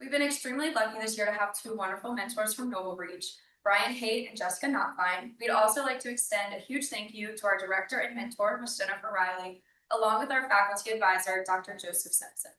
We've been extremely lucky this year to have two wonderful mentors from NobleReach, Brian Haight and Jessica Knopfine. We'd also like to extend a huge thank you to our director and mentor, Ms. Jennifer Riley, along with our faculty advisor, Dr. Joseph Simpson.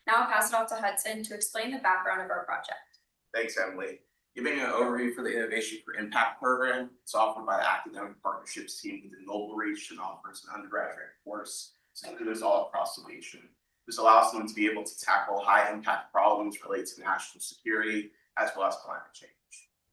Now I'll pass it off to Hudson to explain the background of our project. Thanks, Emily. Giving an overview for the Innovation for Impact program, it's offered by the Academic Partnerships team within NobleReach and offers an undergraduate course to students all across the nation. This allows them to be able to tackle high impact problems related to national security as well as climate change.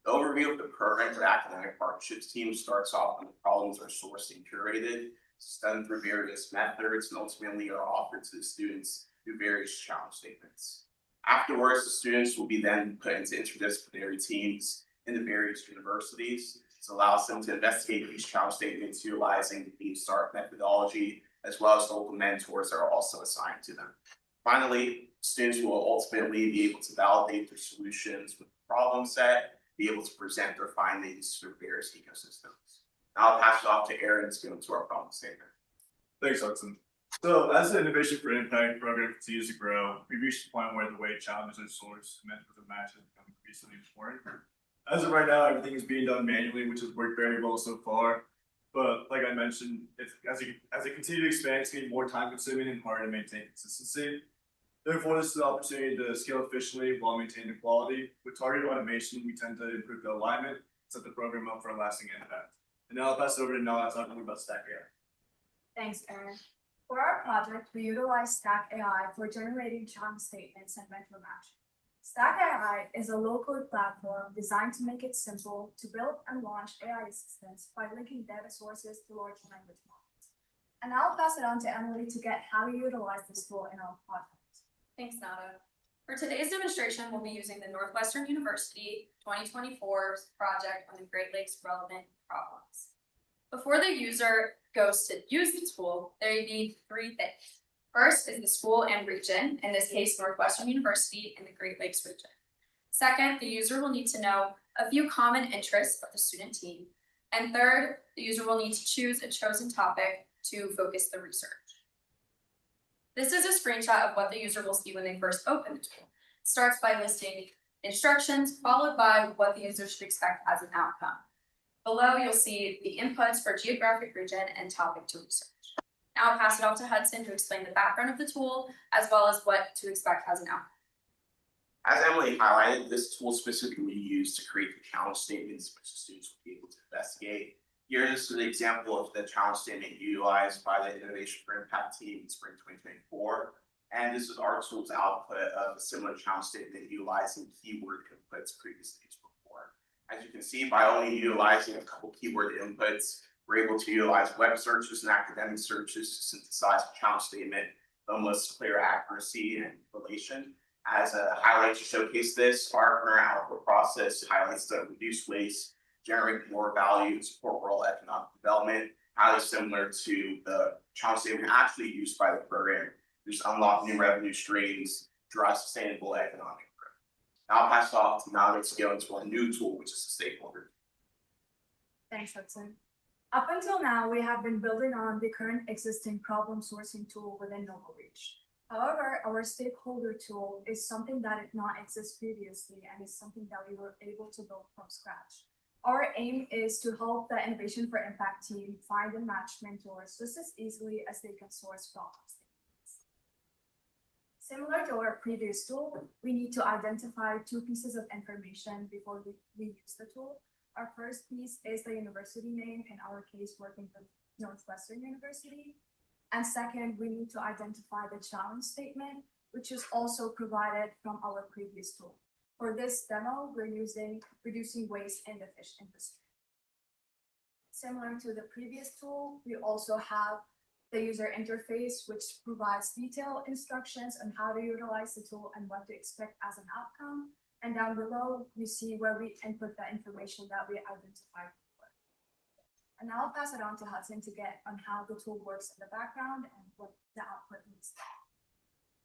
The overview of the program for the Academic Partnerships team starts off when the problems are sourced and curated, it's done through various methods, and ultimately are offered to the students through various challenge statements. Afterwards, the students will be then put into interdisciplinary teams in the various universities. This allows them to investigate these challenge statements utilizing the START methodology as well as local mentors that are also assigned to them. Finally, students will ultimately be able to validate their solutions with the problem set, be able to present their findings to various ecosystems. Now I'll pass it off to Aaron to go into our problem statement. Thanks, Hudson. So as the Innovation for Impact program continues to grow, we've reached a point where the way challenges are sourced and mentors are matched has become increasingly important. As of right now, everything is being done manually, which has worked very well so far. But like I mentioned, as it continues to expand, it's getting more time consuming and harder to maintain consistency. Therefore, this is the opportunity to scale efficiently while maintaining quality. With targeted automation, we tend to improve the alignment, set the program up for a lasting impact. And now I'll pass it over to Noah to talk more about Stack AI. Thanks, Aaron. For our project, we utilize Stack AI for generating challenge statements and mentor matching. Stack AI is a low-code platform designed to make it simple to build and launch AI assistants by linking data sources to large language models. And I'll pass it on to Emily to get how we utilize this tool in our project. Thanks, Nada. For today's demonstration, we'll be using the Northwestern University 2024 project on the Great Lakes relevant problems. Before the user goes to use the tool, they need three things. First is the school and region, in this case, Northwestern University in the Great Lakes region. Second, the user will need to know a few common interests of the student team. And third, the user will need to choose a chosen topic to focus the research. This is a screenshot of what the user will see when they first open the tool. It starts by listing instructions, followed by what the user should expect as an outcome. Below, you'll see the inputs for geographic region and topic to research. Now I'll pass it off to Hudson to explain the background of the tool, as well as what to expect as an outcome. As Emily highlighted, this tool specifically used to create the challenge statements which the students will be able to investigate. Here is an example of the challenge statement utilized by the Innovation for Impact team in spring 2024. And this is our tool's output of a similar challenge statement utilizing keyword inputs previously used before. As you can see, by only utilizing a couple keyword inputs, we're able to utilize web searches and academic searches to synthesize a challenge statement with almost clear accuracy and relation. As a highlight to showcase this, our current output process highlights the reduced waste, generate more value, and support rural economic development, highly similar to the challenge statement actually used by the program. Just unlock new revenue streams, drive sustainable economic growth. Now I'll pass it off to Nada to go into our new tool, which is the stakeholder. Thanks, Hudson. Up until now, we have been building on the current existing problem sourcing tool within NobleReach. However, our stakeholder tool is something that did not exist previously and is something that we were able to build from scratch. Our aim is to help the Innovation for Impact team find and match mentors just as easily as they can source problem statements. Similar to our previous tool, we need to identify two pieces of information before we use the tool. Our first piece is the university name, in our case, working with Northwestern University. And second, we need to identify the challenge statement, which is also provided from our previous tool. For this demo, we're using reducing waste in the fish industry. Similar to the previous tool, we also have the user interface, which provides detailed instructions on how to utilize the tool and what to expect as an outcome. And down below, you see where we input the information that we identified before. And now I'll pass it on to Hudson to get on how the tool works in the background and what the output means.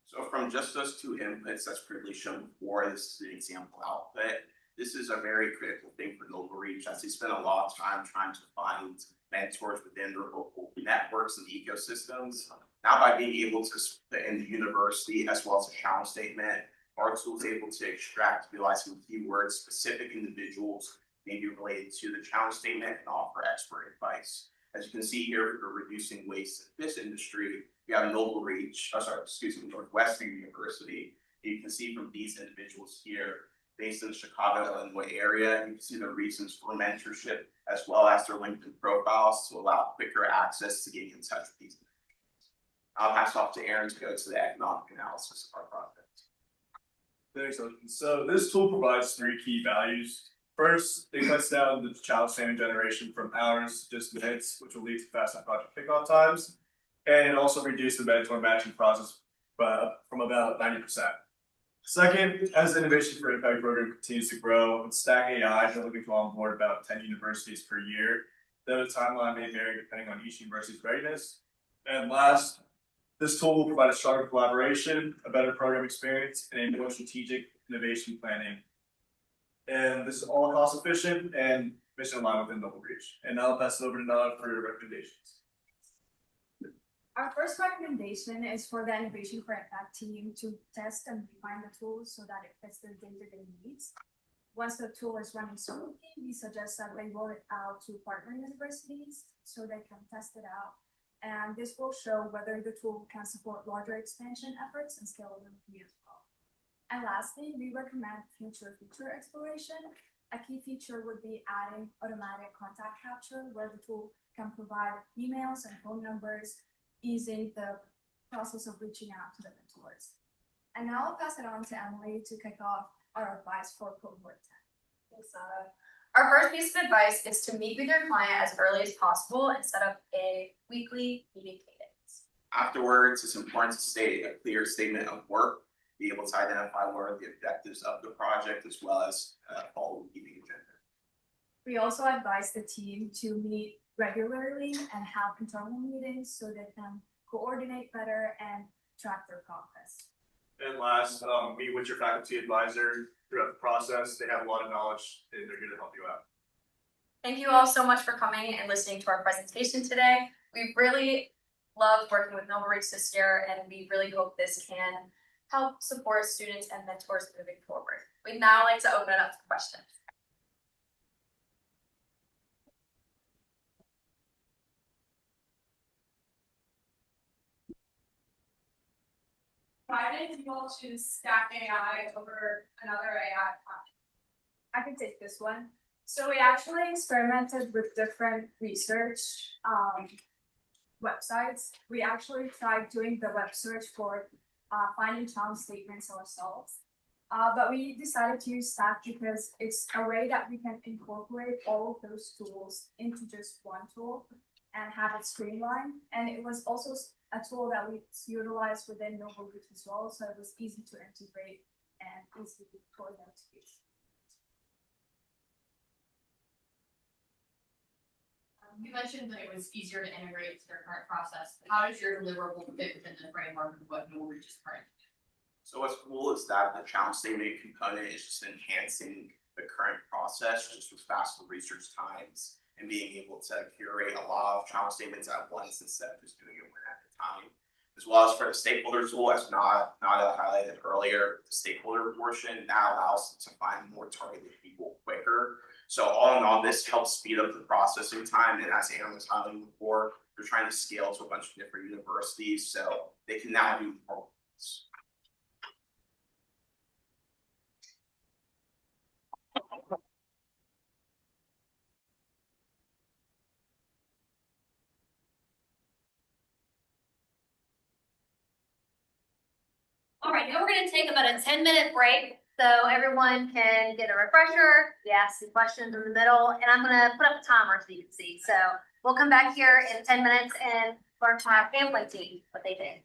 So from just those two inputs that's previously shown before, this is an example output. This is a very critical thing for NobleReach, as they spend a lot of time trying to find mentors within their local networks and ecosystems. Now by being able to put in the university as well as a challenge statement, our tool is able to extract, utilizing keywords, specific individuals may be related to the challenge statement and offer expert advice. As you can see here, for reducing waste in this industry, we have Northwestern University. You can see from these individuals here, based in the Chicago, Illinois area, you can see the reasons for mentorship, as well as their LinkedIn profiles to allow quicker access to getting in touch with these individuals. I'll pass off to Aaron to go to the economic analysis of our project. Thanks. So this tool provides three key values. First, it cuts down the challenge statement generation from hours to just minutes, which will lead to faster project kickoff times, and also reduce the mentor matching process from about 90%. Second, as the Innovation for Impact program continues to grow, with Stack AI, they're looking to onboard about 10 universities per year. Though the timeline may vary depending on each university's readiness. And last, this tool will provide a stronger collaboration, a better program experience, and a more strategic innovation planning. And this is all cost efficient and mission aligned within NobleReach. And now I'll pass it over to Nana for your recommendations. Our first recommendation is for the Innovation for Impact team to test and refine the tool so that it fits their day-to-day needs. Once the tool is running smoothly, we suggest that they roll it out to partner universities so they can test it out. And this will show whether the tool can support larger expansion efforts and scalability as well. And lastly, we recommend future feature exploration. A key feature would be adding automatic contact capture, where the tool can provide emails and phone numbers, easing the process of reaching out to the mentors. And now I'll pass it on to Emily to kick off our advice for Cohort 10. Thanks, Nada. Our first piece of advice is to meet with your client as early as possible and set up a weekly meeting cadence. Afterwards, it's important to state a clear statement of work, be able to identify what are the objectives of the project, as well as follow the meeting agenda. We also advise the team to meet regularly and have internal meetings so they can coordinate better and track their progress. And last, meet with your faculty advisor throughout the process. They have a lot of knowledge and they're here to help you out. Thank you all so much for coming and listening to our presentation today. We really loved working with NobleReach this year, and we really hope this can help support students and mentors moving forward. We'd now like to open it up to questions. Why did you all choose Stack AI over another AI platform? I can take this one. So we actually experimented with different research websites. We actually tried doing the web search for finding challenge statements ourselves. But we decided to use Stack because it's a way that we can incorporate all of those tools into just one tool and have it streamlined. And it was also a tool that we utilized within NobleReach as well, so it was easy to integrate and easy for them to use. You mentioned that it was easier to integrate to their current process. How does your deliverable fit within the framework of what NobleReach is currently? So what's cool is that the challenge statement component is just enhancing the current process, just with faster research times and being able to curate a lot of challenge statements at once instead of just doing it one at a time. As well as for the stakeholder tool, as Nada highlighted earlier, the stakeholder portion now allows them to find more targeted people quicker. So all in all, this helps speed up the processing time. And as Anna was highlighting before, we're trying to scale to a bunch of different universities, so they can now do more. All right, now we're gonna take about a 10-minute break, so everyone can get a refresher. We ask some questions in the middle, and I'm gonna put up a timer so you can see. So we'll come back here in 10 minutes and learn from our Pamplin team what they did.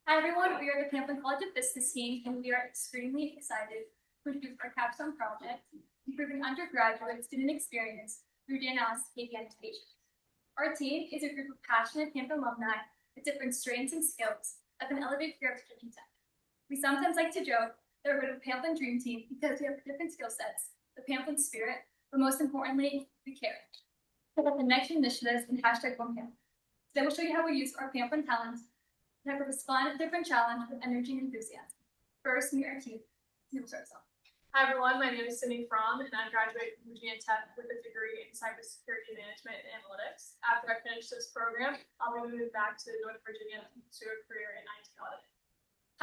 Hi everyone, we are the Pamplin College of Business team, and we are extremely excited to introduce our capstone project, improving undergraduate student experience through data analysis KPI annotation. Our team is a group of passionate Pamplin alumni with different strengths and skills that can elevate career extension tech. We sometimes like to joke that we're the Pamplin Dream Team because we have different skill sets, the Pamplin spirit, but most importantly, we care. So about the next initiatives and #OnePamplin. Today we'll show you how we use our Pamplin talents to have a fun, different challenge with energy and enthusiasm. First, meet our team. We'll start us off. Hi everyone, my name is Cindy Fromm and I graduated from Virginia Tech with a degree in cybersecurity management and analytics. After I finish this program, I'll be moving back to North Virginia to pursue a career in IT audit.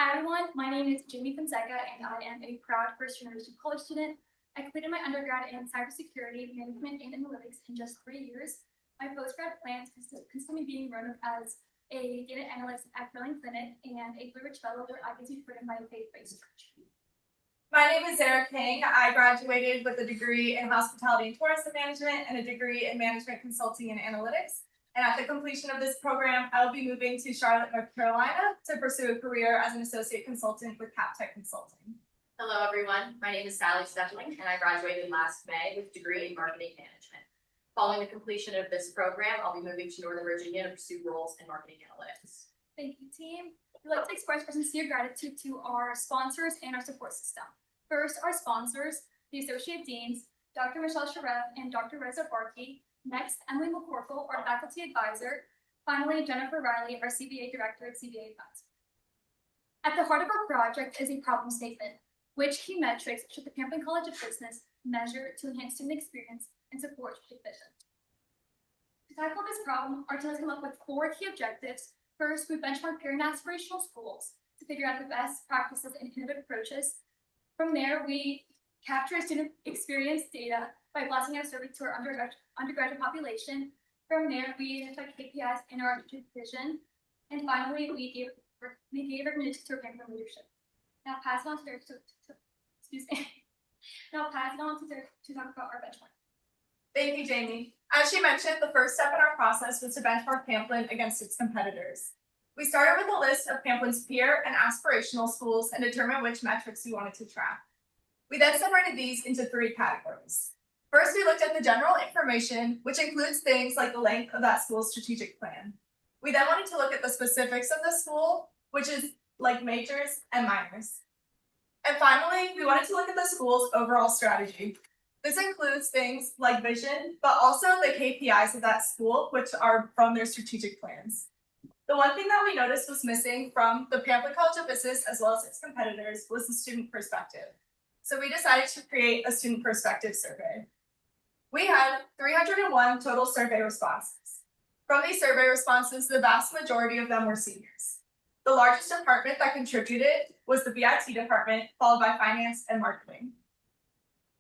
Hi everyone, my name is Jimmy Fonseca and I am a proud first generation college student. I completed my undergrad in cybersecurity management and analytics in just 3 years. My postgrad plans consist of me being run as a data analyst at Pamplin Clinic and a Blue Ridge Fellow where I get to be put in my faith-based church. My name is Sarah King. I graduated with a degree in hospitality and tourism management and a degree in management consulting and analytics. And at the completion of this program, I will be moving to Charlotte, North Carolina to pursue a career as an associate consultant with CapTech Consulting. Hello everyone, my name is Sally Steffling and I graduated last May with a degree in marketing management. Following the completion of this program, I'll be moving to Northern Virginia to pursue roles in marketing analytics. Thank you, team. We'd like to express our sincere gratitude to our sponsors and our support system. First, our sponsors, the Associate Deans, Dr. Michelle Sharev and Dr. Reza Barkey. Next, Emily McCorkle, our Faculty Advisor. Finally, Jennifer Riley, our CBA Director of CBA Funds. At the heart of our project is a problem statement. Which key metrics should the Pamplin College of Business measure to enhance student experience and support strategic vision? To tackle this problem, our team has come up with 4 key objectives. First, we benchmark peer and aspirational schools to figure out the best practices and innovative approaches. From there, we capture student experience data by blasting out survey to our undergraduate population. From there, we identify KPIs in our strategic vision. And finally, we gave recommendations to our Pamplin leadership. Now pass it on to Derek excuse me. Now pass it on to Derek to talk about our benchmark. Thank you, Jamie. As she mentioned, the first step in our process was to benchmark Pamplin against its competitors. We started with a list of Pamplin's peer and aspirational schools and determined which metrics we wanted to track. We then separated these into 3 categories. First, we looked at the general information, which includes things like the length of that school's strategic plan. We then wanted to look at the specifics of the school, which is like majors and minors. And finally, we wanted to look at the school's overall strategy. This includes things like vision, but also the KPIs of that school, which are from their strategic plans. The one thing that we noticed was missing from the Pamplin College of Business, as well as its competitors, was the student perspective. So we decided to create a student perspective survey. We had 301 total survey responses. From these survey responses, the vast majority of them were seniors. The largest department that contributed was the BIT department, followed by finance and marketing.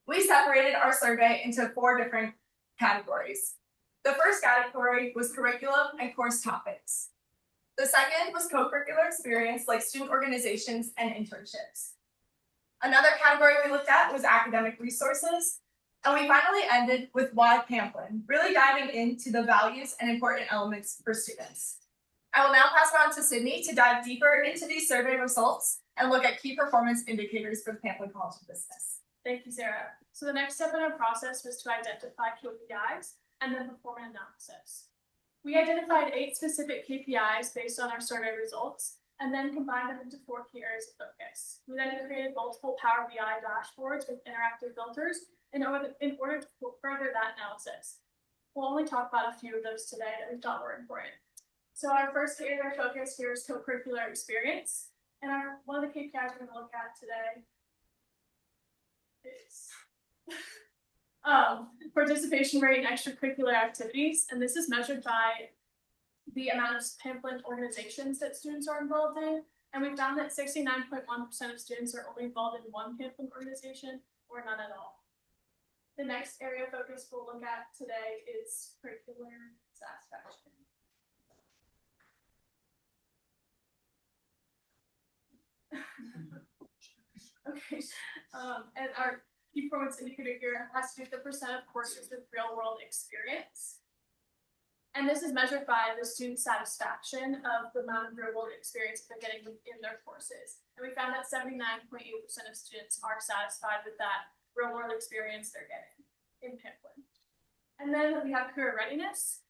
We separated our survey into 4 different categories. The first category was curriculum and course topics. The second was co-curricular experience like student organizations and internships. Another category we looked at was academic resources. And we finally ended with why Pamplin, really diving into the values and important elements for students. I will now pass it on to Sydney to dive deeper into these survey results and look at key performance indicators for the Pamplin College of Business. Thank you, Sarah. So the next step in our process was to identify KPIs and then perform an analysis. We identified 8 specific KPIs based on our survey results and then combined them into 4 key areas of focus. We then created multiple Power BI dashboards with interactive filters in order to further that analysis. We'll only talk about a few of those today that we thought were important. So our first area of focus here is co-curricular experience. And one of the KPIs we're going to look at today is participation rate in extracurricular activities. And this is measured by the amount of Pamplin organizations that students are involved in. And we found that 69.1% of students are only involved in one Pamplin organization or none at all. The next area of focus we'll look at today is curricular satisfaction. Okay, and our key performance indicator here has to do with the percent of courses with real world experience. And this is measured by the student satisfaction of the amount of real world experience they're getting in their courses. And we found that 79.8% of students are satisfied with that real world experience they're getting in Pamplin. And then we have career readiness.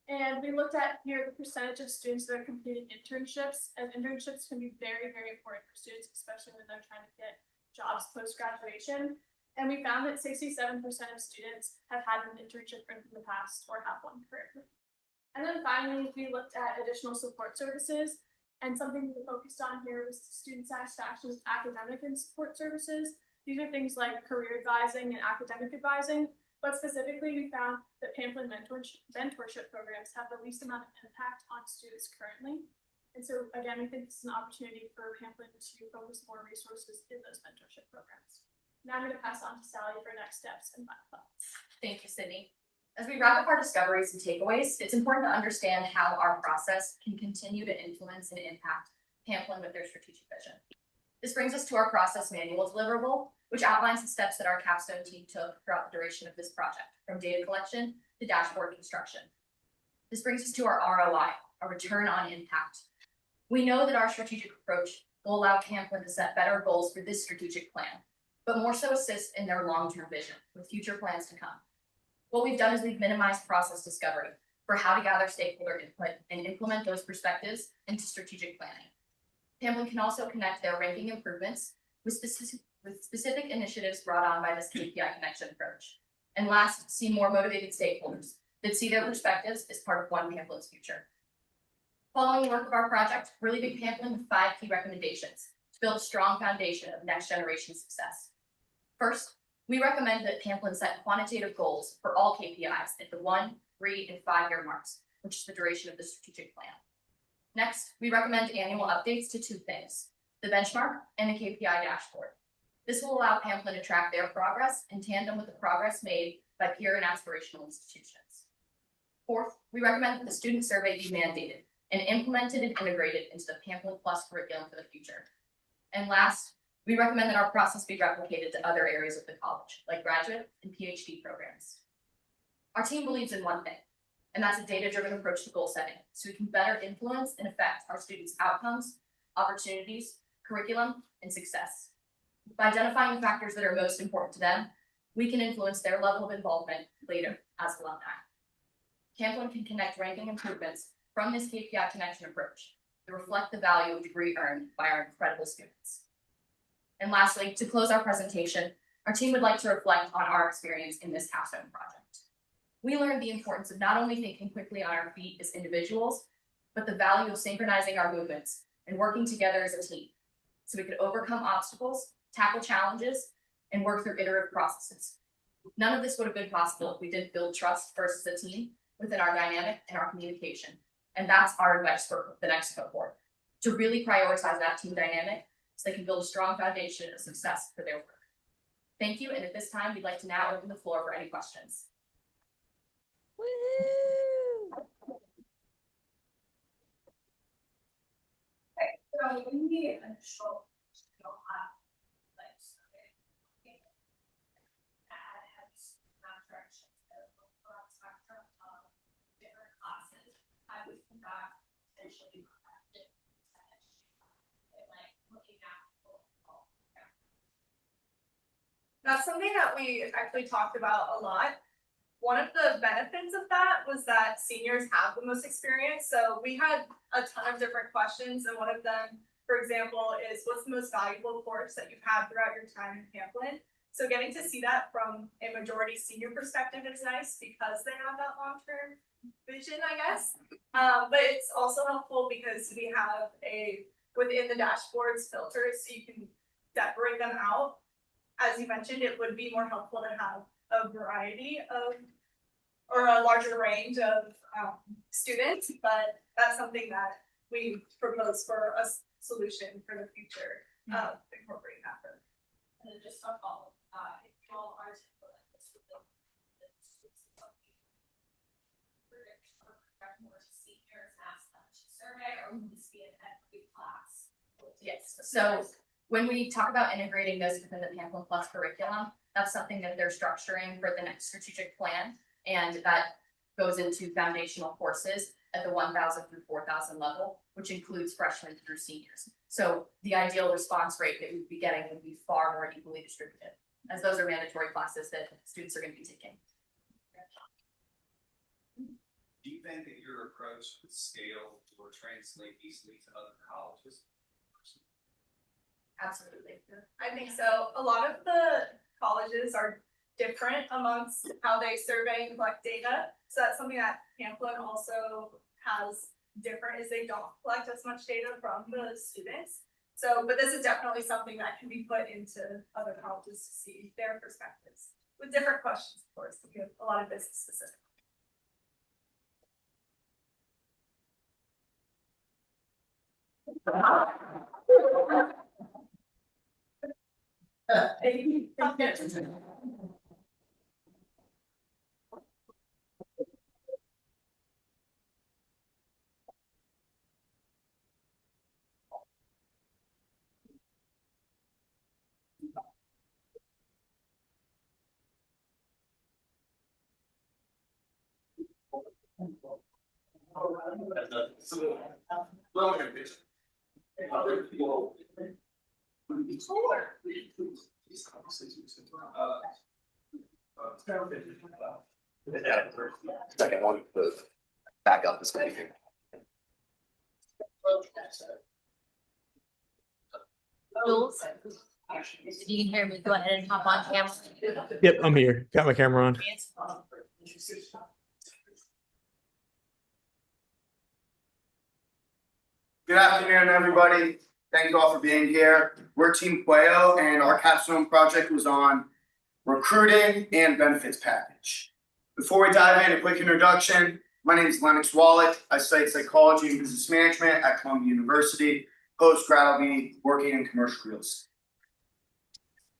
And we looked at here the percentage of students that are completing internships, and internships can be very, very important for students, especially when they're trying to get jobs post-graduation. And we found that 67% of students have had an internship in the past or have one currently. And then finally, we looked at additional support services. And something we focused on here was student satisfaction with academic and support services. These are things like career advising and academic advising. But specifically, we found that Pamplin mentorship programs have the least amount of impact on students currently. And so again, we think this is an opportunity for Pamplin to focus more resources in those mentorship programs. Now I'm going to pass on to Sally for next steps and final thoughts. Thank you, Sydney. As we wrap up our discoveries and takeaways, it's important to understand how our process can continue to influence and impact Pamplin with their strategic vision. This brings us to our process manual deliverable, which outlines the steps that our capstone team took throughout the duration of this project, from data collection to dashboard construction. This brings us to our ROI, a return on impact. We know that our strategic approach will allow Pamplin to set better goals for this strategic plan, but more so assist in their long-term vision with future plans to come. What we've done is we've minimized process discovery for how to gather stakeholder input and implement those perspectives into strategic planning. Pamplin can also connect their ranking improvements with specific initiatives brought on by this KPI connection approach. And last, see more motivated stakeholders that see their perspectives as part of one Pamplin's future. Following the work of our project, we're leaving Pamplin with 5 key recommendations to build a strong foundation of next generation success. First, we recommend that Pamplin set quantitative goals for all KPIs at the 1, 3, and 5-year marks, which is the duration of the strategic plan. Next, we recommend annual updates to 2 things, the benchmark and the KPI dashboard. This will allow Pamplin to track their progress in tandem with the progress made by peer and aspirational institutions. Fourth, we recommend that the student survey be mandated and implemented and integrated into the Pamplin Plus curriculum for the future. And last, we recommend that our process be replicated to other areas of the college, like graduate and PhD programs. Our team believes in one thing, and that's a data-driven approach to goal setting, so we can better influence and affect our students' outcomes, opportunities, curriculum, and success. By identifying the factors that are most important to them, we can influence their level of involvement later as alumni. Pamplin can connect ranking improvements from this KPI connection approach to reflect the value of degree earned by our incredible students. And lastly, to close our presentation, our team would like to reflect on our experience in this capstone project. We learned the importance of not only thinking quickly on our feet as individuals, but the value of synchronizing our movements and working together as a team, so we could overcome obstacles, tackle challenges, and work through iterative processes. None of this would have been possible if we didn't build trust first as a team within our dynamic and our communication. And that's our advice for the next cohort, to really prioritize that team dynamic so they can build a strong foundation of success for their work. Thank you, and at this time, we'd like to now open the floor for any questions. Okay, so in the initial That's something that we actually talked about a lot. One of the benefits of that was that seniors have the most experience. So we had a ton of different questions, and one of them, for example, is what's the most valuable course that you've had throughout your time in Pamplin? So getting to see that from a majority senior perspective is nice because they have that long-term vision, I guess. But it's also helpful because we have within the dashboards filters, so you can separate them out. As you mentioned, it would be more helpful to have a variety of, or a larger range of students, but that's something that we propose for a solution for the future of incorporating that. And then just a follow, if you all are to put this with the more seniors ask them to survey, or will this be an every class? Yes, so when we talk about integrating this within the Pamplin Plus curriculum, that's something that they're structuring for the next strategic plan, and that goes into foundational courses at the 1,000 through 4,000 level, which includes freshmen through seniors. So the ideal response rate that we'd be getting would be far more equally distributed, as those are mandatory classes that students are going to be taking. Do you think that your approach would scale or translate easily to other colleges? Absolutely. I think so. A lot of the colleges are different amongst how they survey and collect data. So that's something that Pamplin also has different, is they don't collect as much data from the students. So, but this is definitely something that can be put into other colleges to see their perspectives with different questions, of course. We have a lot of business specific. Second one, the backup is going to be. Jules, if you can hear me, go ahead and hop on camera. Yep, I'm here. Got my camera on. Good afternoon, everybody. Thank you all for being here. We're Team Pueo, and our capstone project was on recruiting and benefits package. Before we dive in, a quick introduction. My name is Lennox Wallach. I studied psychology and business management at Columbia University. Post-grad, I'll be working in commercial real estate.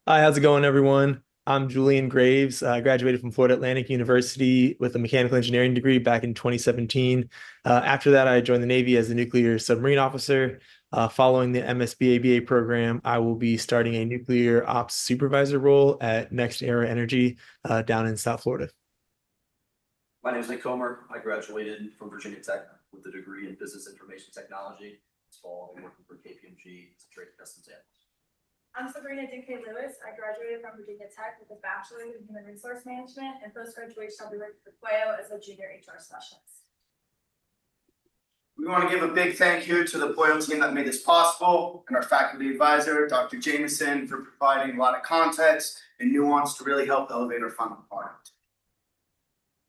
Hi, how's it going, everyone? I'm Julian Graves. I graduated from Florida Atlantic University with a mechanical engineering degree back in 2017. After that, I joined the Navy as a nuclear submarine officer. Following the MSBA-BA program, I will be starting a nuclear ops supervisor role at Next Era Energy down in South Florida. My name is Nick Comer. I graduated from Virginia Tech with a degree in business information technology. This fall, I'll be working for KPMG as a trade customs analyst. I'm Sabrina Dinkley Lewis. I graduated from Virginia Tech with a bachelor's in human resource management, and post-graduation I'll be working for Pueo as a junior HR specialist. We want to give a big thank you to the Pueo team that made this possible, and our faculty advisor, Dr. Jameson, for providing a lot of context and nuance to really help elevate our final product.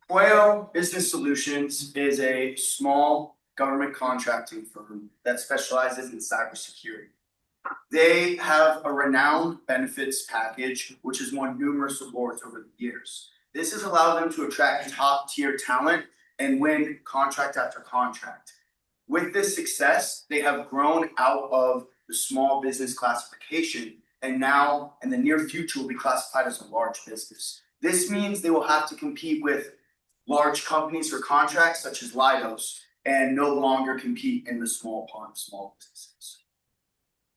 Pueo Business Solutions is a small government contracting firm that specializes in cybersecurity. They have a renowned benefits package, which has won numerous awards over the years. This has allowed them to attract top-tier talent and win contract after contract. With this success, they have grown out of the small business classification, and now in the near future will be classified as a large business. This means they will have to compete with large companies for contracts such as Leidos and no longer compete in the small pond of small businesses.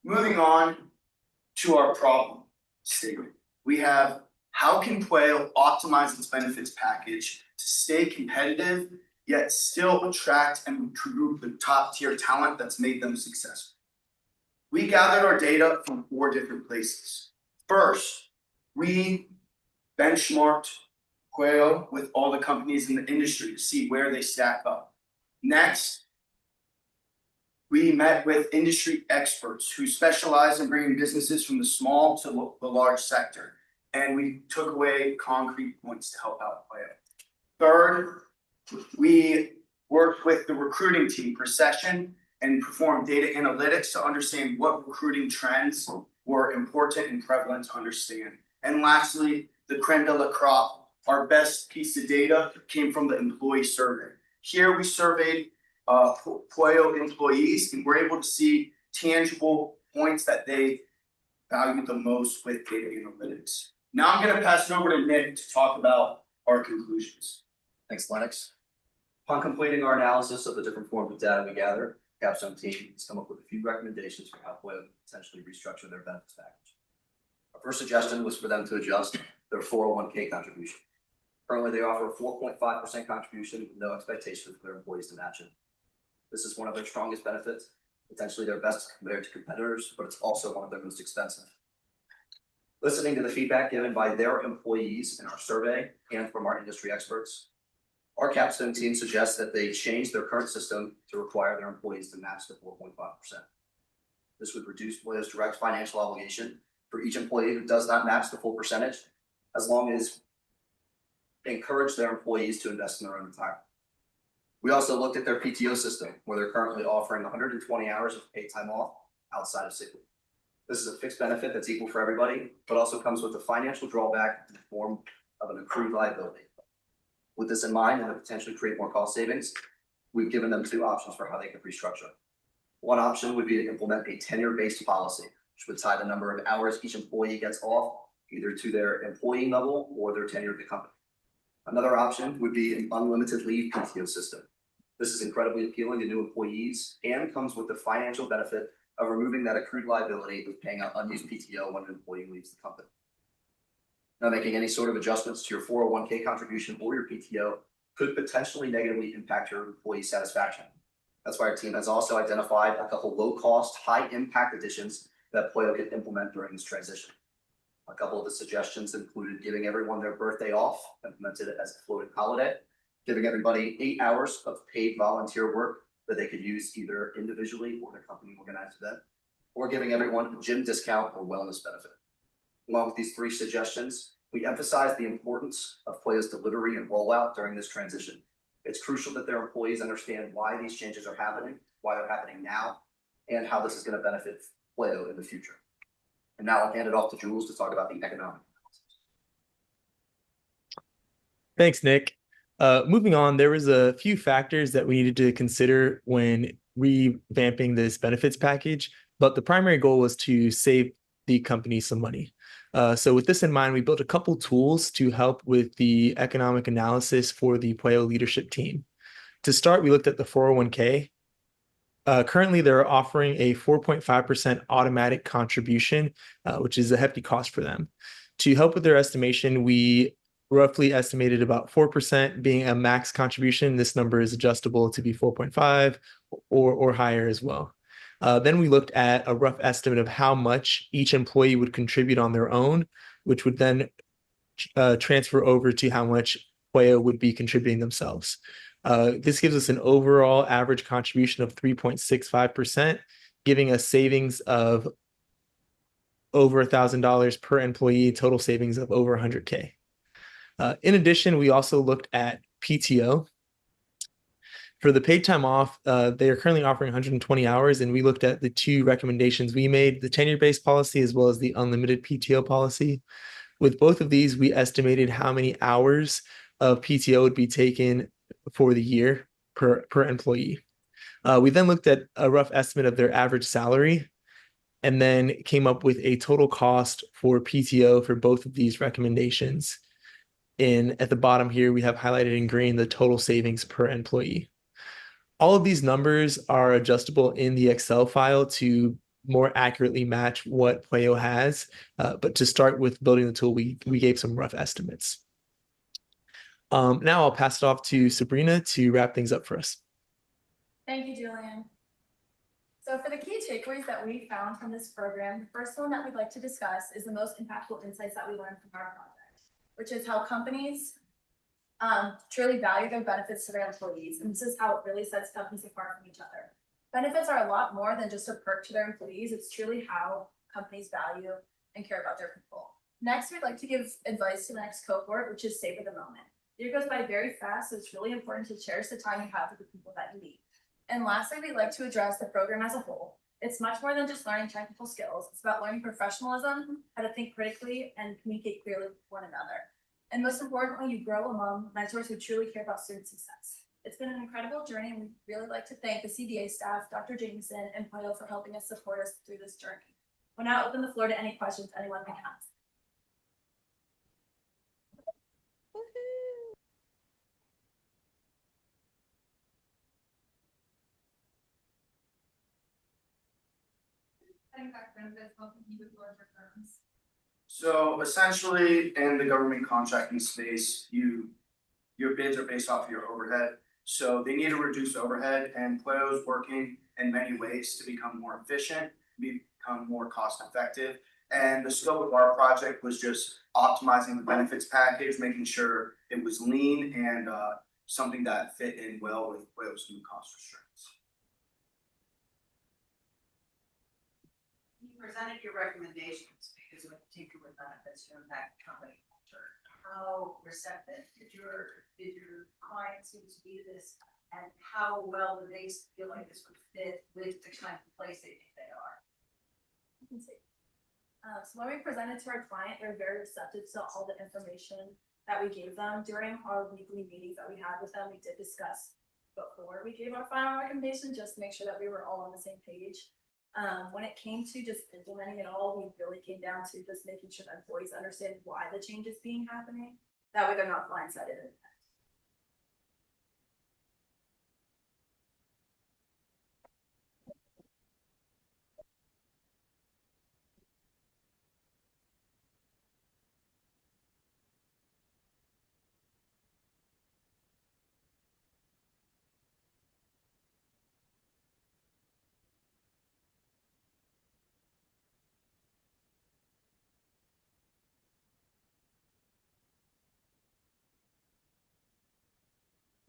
Moving on to our problem statement. We have how can Pueo optimize its benefits package to stay competitive, yet still attract and recruit the top tier talent that's made them successful. We gathered our data from 4 different places. First, we benchmarked Pueo with all the companies in the industry to see where they stack up. Next, we met with industry experts who specialize in bringing businesses from the small to the large sector, and we took away concrete points to help out Pueo. Third, we worked with the recruiting team per session and performed data analytics to understand what recruiting trends were important and prevalent to understand. And lastly, the creme de la crop, our best piece of data came from the employee survey. Here we surveyed Pueo employees, and we're able to see tangible points that they value the most with data analytics. Now I'm going to pass it over to Nick to talk about our conclusions. Thanks, Lennox. Upon completing our analysis of the different forms of data we gather, the capstone team has come up with a few recommendations for how Pueo can potentially restructure their benefits package. Our first suggestion was for them to adjust their 401k contribution. Currently, they offer a 4.5% contribution with no expectation for their employees to match it. This is one of their strongest benefits, potentially their best compared to competitors, but it's also one of their most expensive. Listening to the feedback given by their employees in our survey and from our industry experts, our capstone team suggests that they change their current system to require their employees to match the 4.5%. This would reduce Pueo's direct financial obligation for each employee who does not match the full percentage, as long as they encourage their employees to invest in their own retirement. We also looked at their PTO system, where they're currently offering 120 hours of paid time off outside of sick leave. This is a fixed benefit that's equal for everybody, but also comes with a financial drawback in the form of an accrued liability. With this in mind, and to potentially create more cost savings, we've given them 2 options for how they can restructure. One option would be to implement a tenure-based policy, which would tie the number of hours each employee gets off either to their employee level or their tenure at the company. Another option would be an unlimited leave PTO system. This is incredibly appealing to new employees and comes with the financial benefit of removing that accrued liability of paying out unused PTO when an employee leaves the company. Now, making any sort of adjustments to your 401k contribution or your PTO could potentially negatively impact your employee satisfaction. That's why our team has also identified a couple low-cost, high-impact additions that Pueo can implement during this transition. A couple of the suggestions included giving everyone their birthday off, implemented it as a floating holiday, giving everybody 8 hours of paid volunteer work that they could use either individually or the company organized event, or giving everyone a gym discount or wellness benefit. Along with these 3 suggestions, we emphasize the importance of Pueo's delivery and rollout during this transition. It's crucial that their employees understand why these changes are happening, why they're happening now, and how this is going to benefit Pueo in the future. And now I'll hand it off to Jules to talk about the economic analysis. Thanks, Nick. Moving on, there was a few factors that we needed to consider when revamping this benefits package, but the primary goal was to save the company some money. So with this in mind, we built a couple tools to help with the economic analysis for the Pueo leadership team. To start, we looked at the 401k. Currently, they're offering a 4.5% automatic contribution, which is a hefty cost for them. To help with their estimation, we roughly estimated about 4% being a max contribution. This number is adjustable to be 4.5 or higher as well. Then we looked at a rough estimate of how much each employee would contribute on their own, which would then transfer over to how much Pueo would be contributing themselves. This gives us an overall average contribution of 3.65%, giving us savings of over $1,000 per employee, total savings of over 100K. In addition, we also looked at PTO. For the paid time off, they are currently offering 120 hours, and we looked at the 2 recommendations we made, the tenure-based policy as well as the unlimited PTO policy. With both of these, we estimated how many hours of PTO would be taken for the year per employee. We then looked at a rough estimate of their average salary and then came up with a total cost for PTO for both of these recommendations. At the bottom here, we have highlighted in green the total savings per employee. All of these numbers are adjustable in the Excel file to more accurately match what Pueo has. But to start with building the tool, we gave some rough estimates. Now I'll pass it off to Sabrina to wrap things up for us. Thank you, Julian. So for the key takeaways that we found from this program, the first one that we'd like to discuss is the most impactful insights that we learned from our project, which is how companies truly value their benefits to their employees. And this is how it really sets companies apart from each other. Benefits are a lot more than just a perk to their employees. It's truly how companies value and care about their people. Next, we'd like to give advice to the next cohort, which is savor the moment. The year goes by very fast, so it's really important to cherish the time you have with the people that you meet. And lastly, we'd like to address the program as a whole. It's much more than just learning technical skills. It's about learning professionalism, how to think critically, and communicate clearly with one another. And most importantly, you grow among mentors who truly care about student success. It's been an incredible journey, and we'd really like to thank the CDA staff, Dr. Jameson, and Pueo for helping us support us through this journey. We'll now open the floor to any questions anyone may have. So essentially, in the government contracting space, your bids are based off of your overhead. So they need to reduce overhead, and Pueo is working in many ways to become more efficient, become more cost effective. And the scope of our project was just optimizing the benefits package, making sure it was lean and something that fit in well with Pueo's new cost restraints. You presented your recommendations because of particular benefits to impact company culture. How receptive did your clients seem to be to this, and how well do they feel like this would fit with the kind of place they think they are? So when we presented to our client, they were very receptive to all the information that we gave them. During our weekly meetings that we had with them, we did discuss before we gave our final recommendation, just to make sure that we were all on the same page. When it came to just implementing it all, we really came down to just making sure that employees understand why the change is being happening. That way they're not blindsided.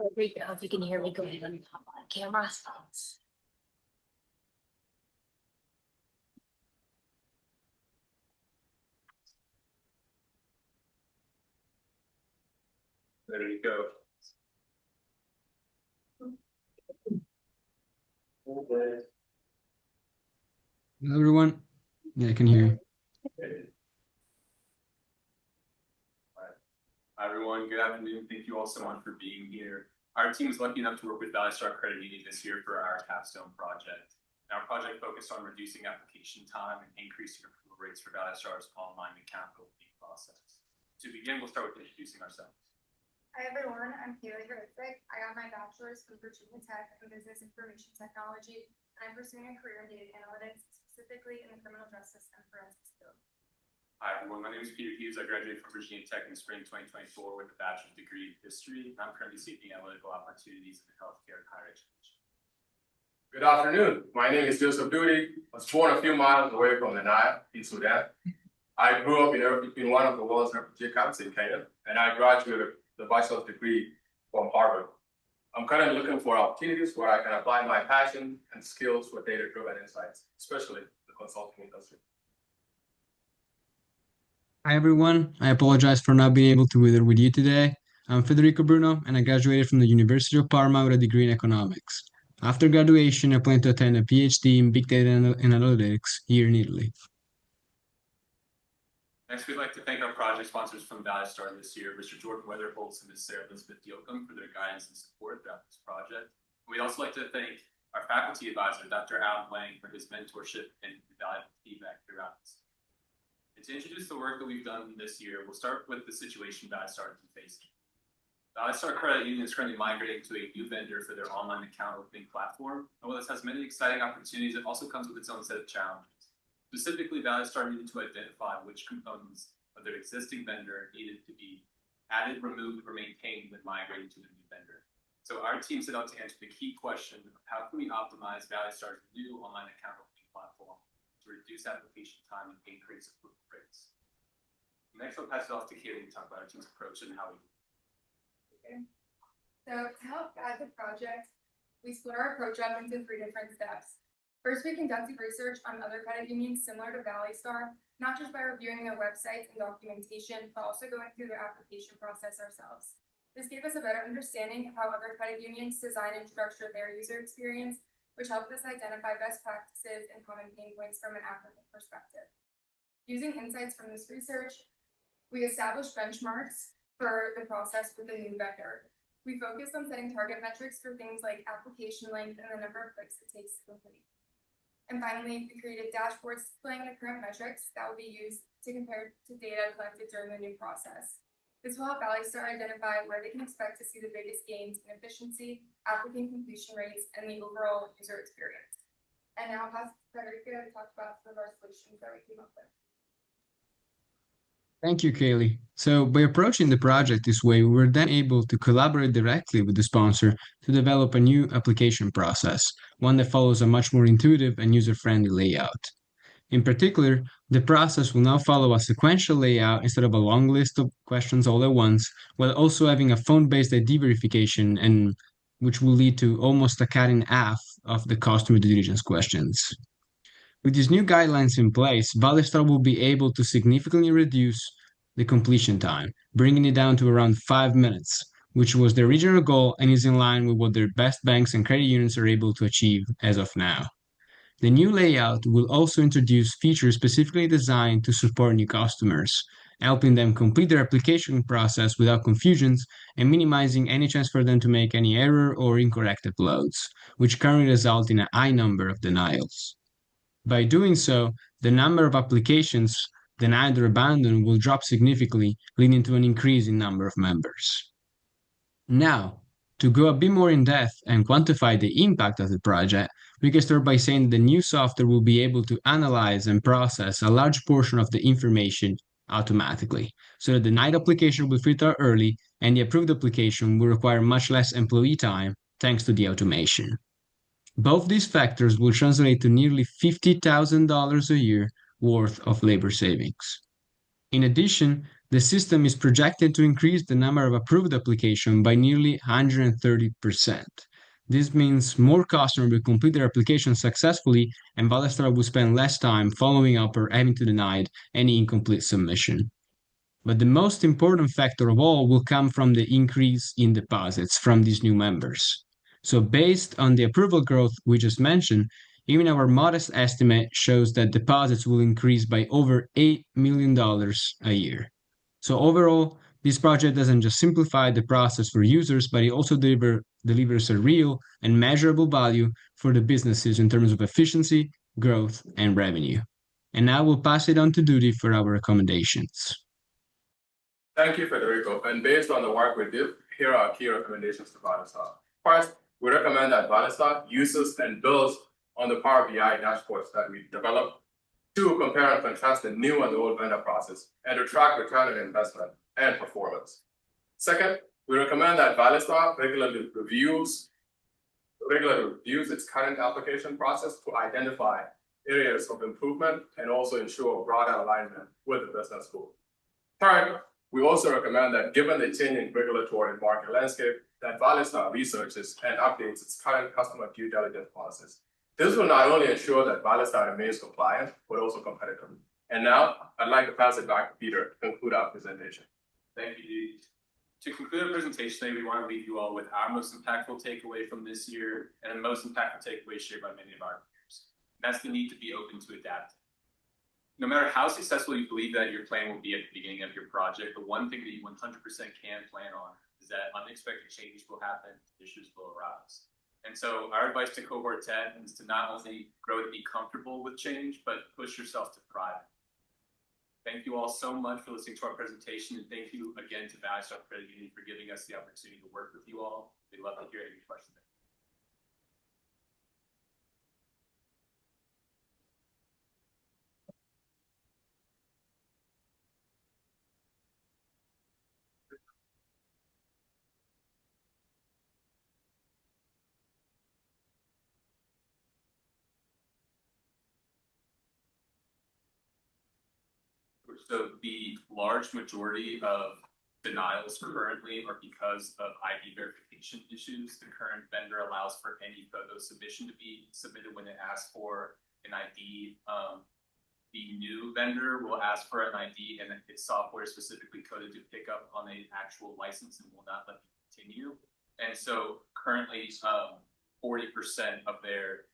There we go. If you can hear me, go ahead and hop on camera. There you go. Hello, everyone. Yeah, I can hear you. Hi, everyone. Good afternoon. Thank you all so much for being here. Our team is lucky enough to work with ValleyStar Credit Union this year for our capstone project. And our project focused on reducing application time and increasing approval rates for ValleyStar's online account opening process. To begin, we'll start with introducing ourselves. Hi everyone, I'm Kaylee Hurwitz. I got my bachelor's from Virginia Tech in Business Information Technology, and I'm pursuing a career in data analytics, specifically in the criminal justice and forensics field. Hi everyone, my name is Peter Hughes. I graduated from Virginia Tech in spring 2024 with a bachelor's degree in history. I'm currently seeking analytical opportunities in healthcare and higher education. Good afternoon. My name is Joseph Doody. I was born a few miles away from the Nile in Sudan. I grew up in one of the world's refugee camps in Kenya, and I graduated the bachelor's degree from Harvard. I'm currently looking for opportunities where I can apply my passion and skills for data-driven insights, especially the consulting industry. Hi, everyone. I apologize for not being able to be there with you today. I'm Federico Bruno, and I graduated from the University of Parma with a degree in economics. After graduation, I plan to attend a PhD in Big Data and Analytics here in Italy. Next, we'd like to thank our project sponsors from ValleyStar this year, Mr. Jordan Weatherholtz and Ms. Sarah Elizabeth Yoakum, for their guidance and support throughout this project. We'd also like to thank our faculty advisor, Dr. Alan Lang, for his mentorship and valuable feedback throughout this. And to introduce the work that we've done this year, we'll start with the situation ValleyStar has been facing. ValleyStar Credit Union is currently migrating to a new vendor for their online account opening platform. And while this has many exciting opportunities, it also comes with its own set of challenges. Specifically, ValleyStar needed to identify which components of their existing vendor needed to be added, removed, or maintained when migrating to the new vendor. So our team set out to answer the key question of how can we optimize ValleyStar's new online account opening platform to reduce application time and increase approval rates. Next, I'll pass it off to Kaylee to talk about our team's approach and how we. Okay. So to help guide the project, we split our approach up into 3 different steps. First, we conducted research on other credit unions similar to ValleyStar, not just by reviewing their websites and documentation, but also going through their application process ourselves. This gave us a better understanding of how other credit unions design and structure their user experience, which helped us identify best practices and common pain points from an applicant perspective. Using insights from this research, we established benchmarks for the process with the new vendor. We focused on setting target metrics for things like application length and the number of clicks it takes to complete. And finally, we created dashboards displaying the current metrics that will be used to compare to data collected during the new process. This will help ValleyStar identify where they can expect to see the biggest gains in efficiency, applicant completion rates, and the overall user experience. And now I'll pass to Federico to talk about some of our solutions that we came up with. Thank you, Kaylee. So by approaching the project this way, we were then able to collaborate directly with the sponsor to develop a new application process, one that follows a much more intuitive and user-friendly layout. In particular, the process will now follow a sequential layout instead of a long list of questions all at once, while also having a phone-based ID verification, and which will lead to almost a cut in half of the customer due diligence questions. With these new guidelines in place, ValleyStar will be able to significantly reduce the completion time, bringing it down to around 5 minutes, which was the original goal and is in line with what their best banks and credit unions are able to achieve as of now. The new layout will also introduce features specifically designed to support new customers, helping them complete their application process without confusions and minimizing any chance for them to make any error or incorrect uploads, which currently result in a high number of denials. By doing so, the number of applications denied or abandoned will drop significantly, leading to an increase in number of members. Now, to go a bit more in depth and quantify the impact of the project, we can start by saying the new software will be able to analyze and process a large portion of the information automatically, so the denied application will filter early and the approved application will require much less employee time thanks to the automation. Both these factors will translate to nearly $50,000 a year worth of labor savings. In addition, The system is projected to increase the number of approved applications by nearly 130%. This means more customers will complete their application successfully, and ValleyStar will spend less time following up or having to deny any incomplete submission. But the most important factor of all will come from the increase in deposits from these new members. So based on the approval growth we just mentioned, even our modest estimate shows that deposits will increase by over $8 million a year. So overall, this project doesn't just simplify the process for users, but it also delivers a real and measurable value for the businesses in terms of efficiency, growth, and revenue. And now we'll pass it on to Duty for our recommendations. Thank you, Federico. And based on the work we did, here are key recommendations to ValleyStar. First, we recommend that ValleyStar uses and builds on the Power BI dashboards that we developed to compare and contrast the new and the old vendor process and to track return on investment and performance. Second, we recommend that ValleyStar regularly reviews its current application process to identify areas of improvement and also ensure broader alignment with the business goal. Third, we also recommend that given the changing regulatory and market landscape, that ValleyStar researches and updates its current customer due diligence policies. This will not only ensure that ValleyStar remains compliant, but also competitive. And now, I'd like to pass it back to Peter to conclude our presentation. Thank you, Dee. To conclude our presentation today, we want to leave you all with our most impactful takeaway from this year and the most impactful takeaway shared by many of our peers. And that's the need to be open to adapt. No matter how successful you believe that your plan will be at the beginning of your project, the one thing that you 100% can plan on is that unexpected change will happen, issues will arise. And so our advice to Cohort 10 is to not only grow to be comfortable with change, but push yourself to thrive. Thank you all so much for listening to our presentation, and thank you again to ValleyStar Credit Union for giving us the opportunity to work with you all. We'd love to hear any questions. So the large majority of denials currently are because of ID verification issues. The current vendor allows for any photo submission to be submitted when it asks for an ID. The new vendor will ask for an ID, and its software is specifically coded to pick up on an actual license and will not let you continue. And so currently 40% of their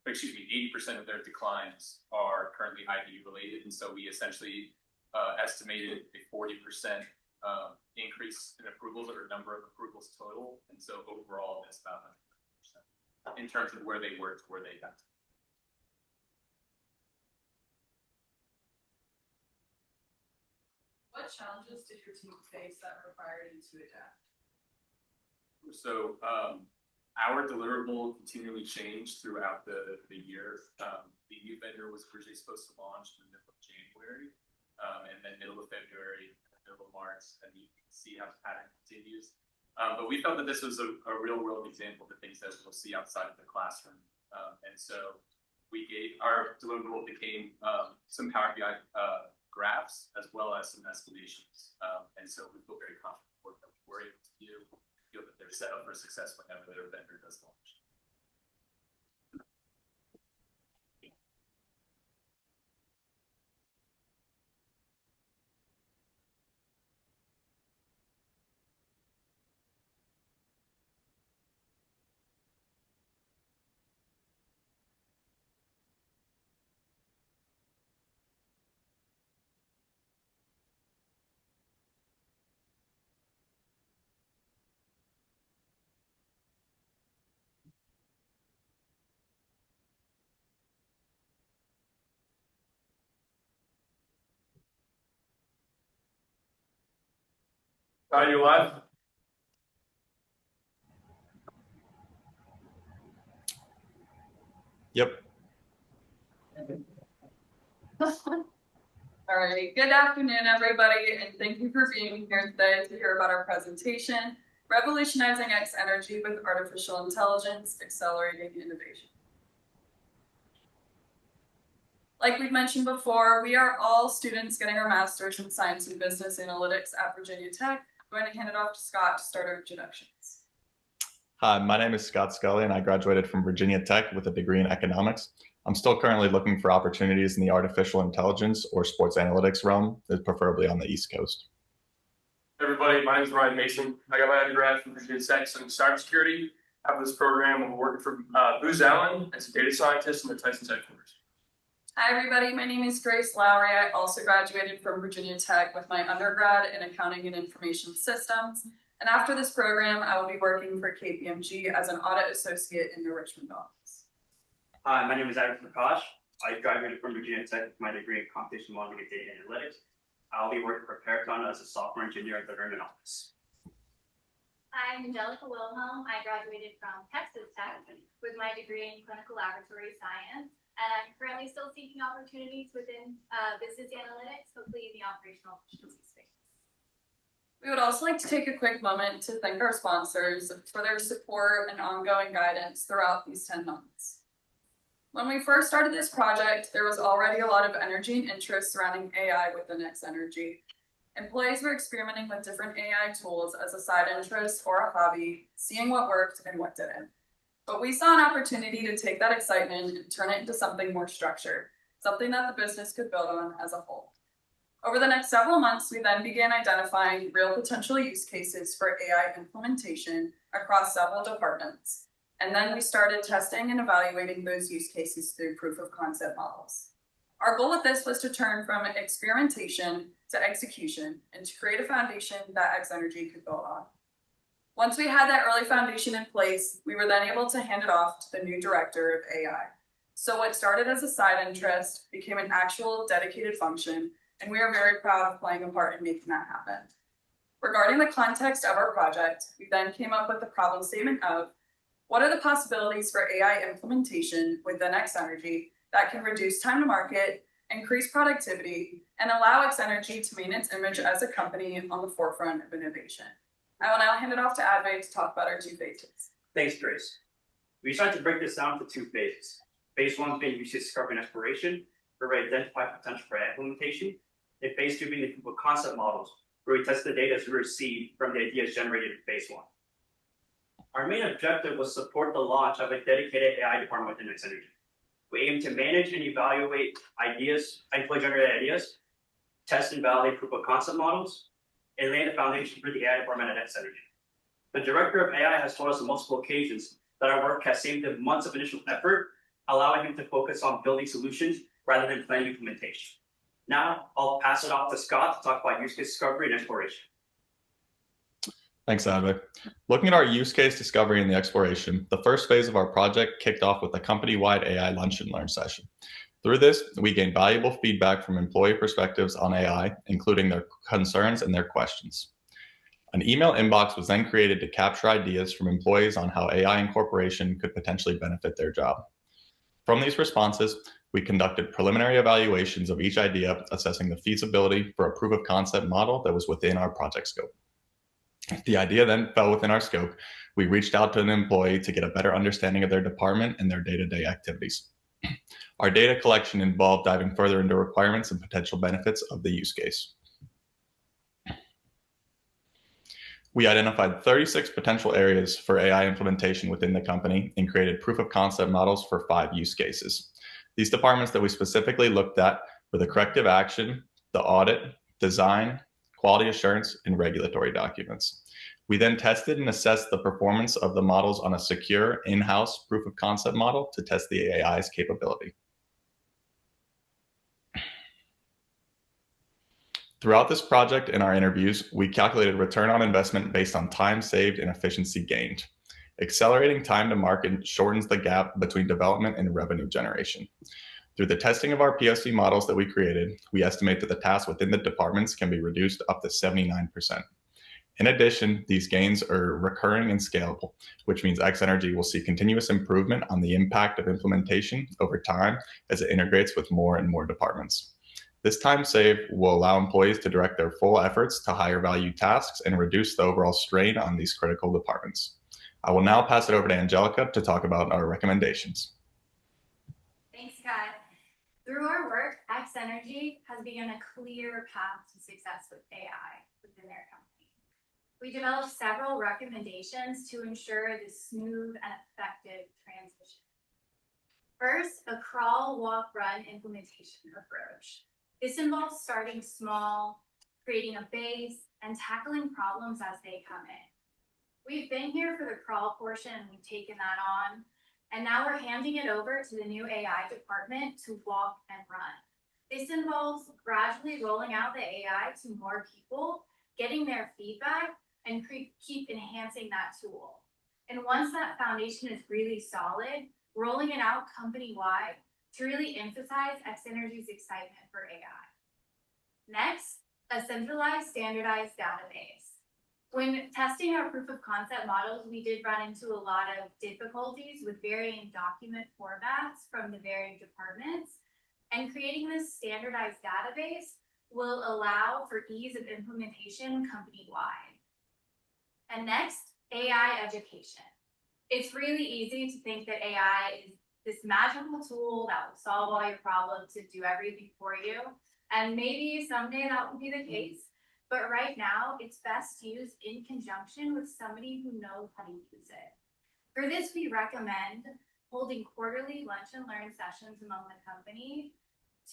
80% of their declines are currently ID related. And so we essentially estimated a 40% increase in approvals or number of approvals total. And so overall, that's about 100% in terms of where they were to where they got to. What challenges did your team face that required you to adapt? So our deliverable continually changed throughout the year. The new vendor was originally supposed to launch in the middle of January, and then middle of February, middle of March, and you can see how the pattern continues. But we felt that this was a real world example of the things that we'll see outside of the classroom. And so we gave our deliverable became some Power BI graphs as well as some estimations. And so we feel very confident with what we're able to do. Feel that they're set up for success whenever their vendor does launch. Are you live? Yep. All right, good afternoon, everybody, and thank you for being here today to hear about our presentation, Revolutionizing X Energy with Artificial Intelligence, Accelerating Innovation. Like we've mentioned before, we are all students getting our master's in science and business analytics at Virginia Tech. I'm going to hand it off to Scott to start our introductions. Hi, my name is Scott Scully, and I graduated from Virginia Tech with a degree in economics. I'm still currently looking for opportunities in the artificial intelligence or sports analytics realm, preferably on the East Coast. Hey everybody, my name is Ryan Mason. I got my undergrad from Virginia Tech studying cybersecurity. After this program, I'm working for Booz Allen as a data scientist in the Tyson's headquarters. Hi everybody, my name is Grace Lowry. I also graduated from Virginia Tech with my undergrad in accounting and information systems. And after this program, I will be working for KPMG as an audit associate in the Richmond office. Hi, my name is Adam Prakash. I graduated from Virginia Tech with my degree in computational modeling and data analytics. I'll be working for Paragon as a software engineer at the Richmond office. I'm Angelica Wilhelm. I graduated from Texas Tech with my degree in clinical laboratory science, and I'm currently still seeking opportunities within business analytics, hopefully in the operational efficiency space. We would also like to take a quick moment to thank our sponsors for their support and ongoing guidance throughout these 10 months. When we first started this project, there was already a lot of energy and interest surrounding AI within X Energy. Employees were experimenting with different AI tools as a side interest or a hobby, seeing what worked and what didn't. But we saw an opportunity to take that excitement and turn it into something more structured, something that the business could build on as a whole. Over the next several months, we then began identifying real potential use cases for AI implementation across several departments. And then we started testing and evaluating those use cases through proof of concept models. Our goal with this was to turn from experimentation to execution and to create a foundation that X Energy could build on. Once we had that early foundation in place, we were then able to hand it off to the new director of AI. So what started as a side interest became an actual dedicated function, and we are very proud of playing a part in making that happen. Regarding the context of our project, we then came up with the problem statement of what are the possibilities for AI implementation within X Energy that can reduce time to market, increase productivity, and allow X Energy to maintain its image as a company on the forefront of innovation. I will now hand it off to Advay to talk about our 2 phases. Thanks, Grace. We decided to break this down into 2 phases. Phase 1 being use case discovery and exploration, where we identify potential for implementation, and phase 2 being the proof of concept models, where we test the data we received from the ideas generated in phase 1. Our main objective was to support the launch of a dedicated AI department within X Energy. We aim to manage and evaluate ideas, employee-generated ideas, test and validate proof of concept models, and lay the foundation for the AI department at X Energy. The director of AI has told us on multiple occasions that our work has saved him months of initial effort, allowing him to focus on building solutions rather than planning implementation. Now, I'll pass it off to Scott to talk about use case discovery and exploration. Thanks, Advay. Looking at our use case discovery and the exploration, the first phase of our project kicked off with a company-wide AI lunch and learn session. Through this, we gained valuable feedback from employee perspectives on AI, including their concerns and their questions. An email inbox was then created to capture ideas from employees on how AI incorporation could potentially benefit their job. From these responses, we conducted preliminary evaluations of each idea, assessing the feasibility for a proof of concept model that was within our project scope. The idea then fell within our scope. We reached out to an employee to get a better understanding of their department and their day-to-day activities. Our data collection involved diving further into requirements and potential benefits of the use case. We identified 36 potential areas for AI implementation within the company and created proof of concept models for 5 use cases. These departments that we specifically looked at were the corrective action, the audit, design, quality assurance, and regulatory documents. We then tested and assessed the performance of the models on a secure in-house proof of concept model to test the AI's capability. Throughout this project and our interviews, we calculated return on investment based on time saved and efficiency gained. Accelerating time to market shortens the gap between development and revenue generation. Through the testing of our POC models that we created, we estimate that the tasks within the departments can be reduced up to 79%. In addition, these gains are recurring and scalable, which means X Energy will see continuous improvement on the impact of implementation over time as it integrates with more and more departments. This time saved will allow employees to direct their full efforts to higher value tasks and reduce the overall strain on these critical departments. I will now pass it over to Angelica to talk about our recommendations. Thanks, Scott. Through our work, X Energy has begun a clear path to success with AI within their company. We developed several recommendations to ensure the smooth and effective transition. First, a crawl, walk, run implementation approach. This involves starting small, creating a base, and tackling problems as they come in. We've been here for the crawl portion, and we've taken that on, and now we're handing it over to the new AI department to walk and run. This involves gradually rolling out the AI to more people, getting their feedback, and keep enhancing that tool. And once that foundation is really solid, rolling it out company-wide to really emphasize X Energy's excitement for AI. Next, a centralized standardized database. When testing our proof of concept models, we did run into a lot of difficulties with varying document formats from the varying departments, and creating this standardized database will allow for ease of implementation company-wide. And next, AI education. It's really easy to think that AI is this magical tool that will solve all your problems and do everything for you. And maybe someday that will be the case. But right now, it's best used in conjunction with somebody who knows how to use it. For this, we recommend holding quarterly lunch and learn sessions among the company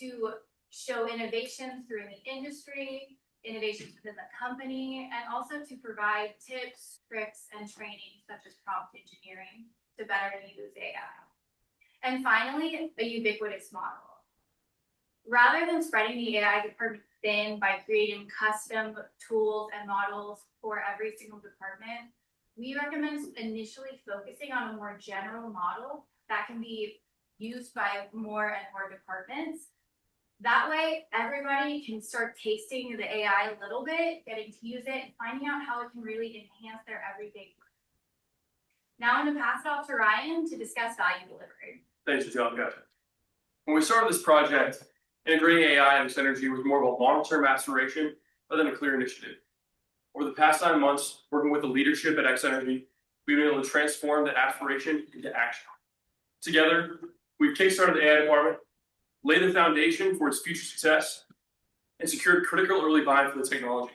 to show innovations through the industry, innovations within the company, and also to provide tips, tricks, and training such as prompt engineering to better use AI. And finally, a ubiquitous model. Rather than spreading the AI department thin by creating custom tools and models for every single department, we recommend initially focusing on a more general model that can be used by more and more departments. That way, everybody can start tasting the AI a little bit, getting to use it, and finding out how it can really enhance their everyday work. Now I'm going to pass it off to Ryan to discuss value delivery. Thanks, Angelica. When we started this project, integrating AI and X Energy was more of a long-term aspiration rather than a clear initiative. Over the past 9 months, working with the leadership at X Energy, we've been able to transform that aspiration into action. Together, we've kickstarted the AI department, laid the foundation for its future success, and secured critical early buy-in for the technology.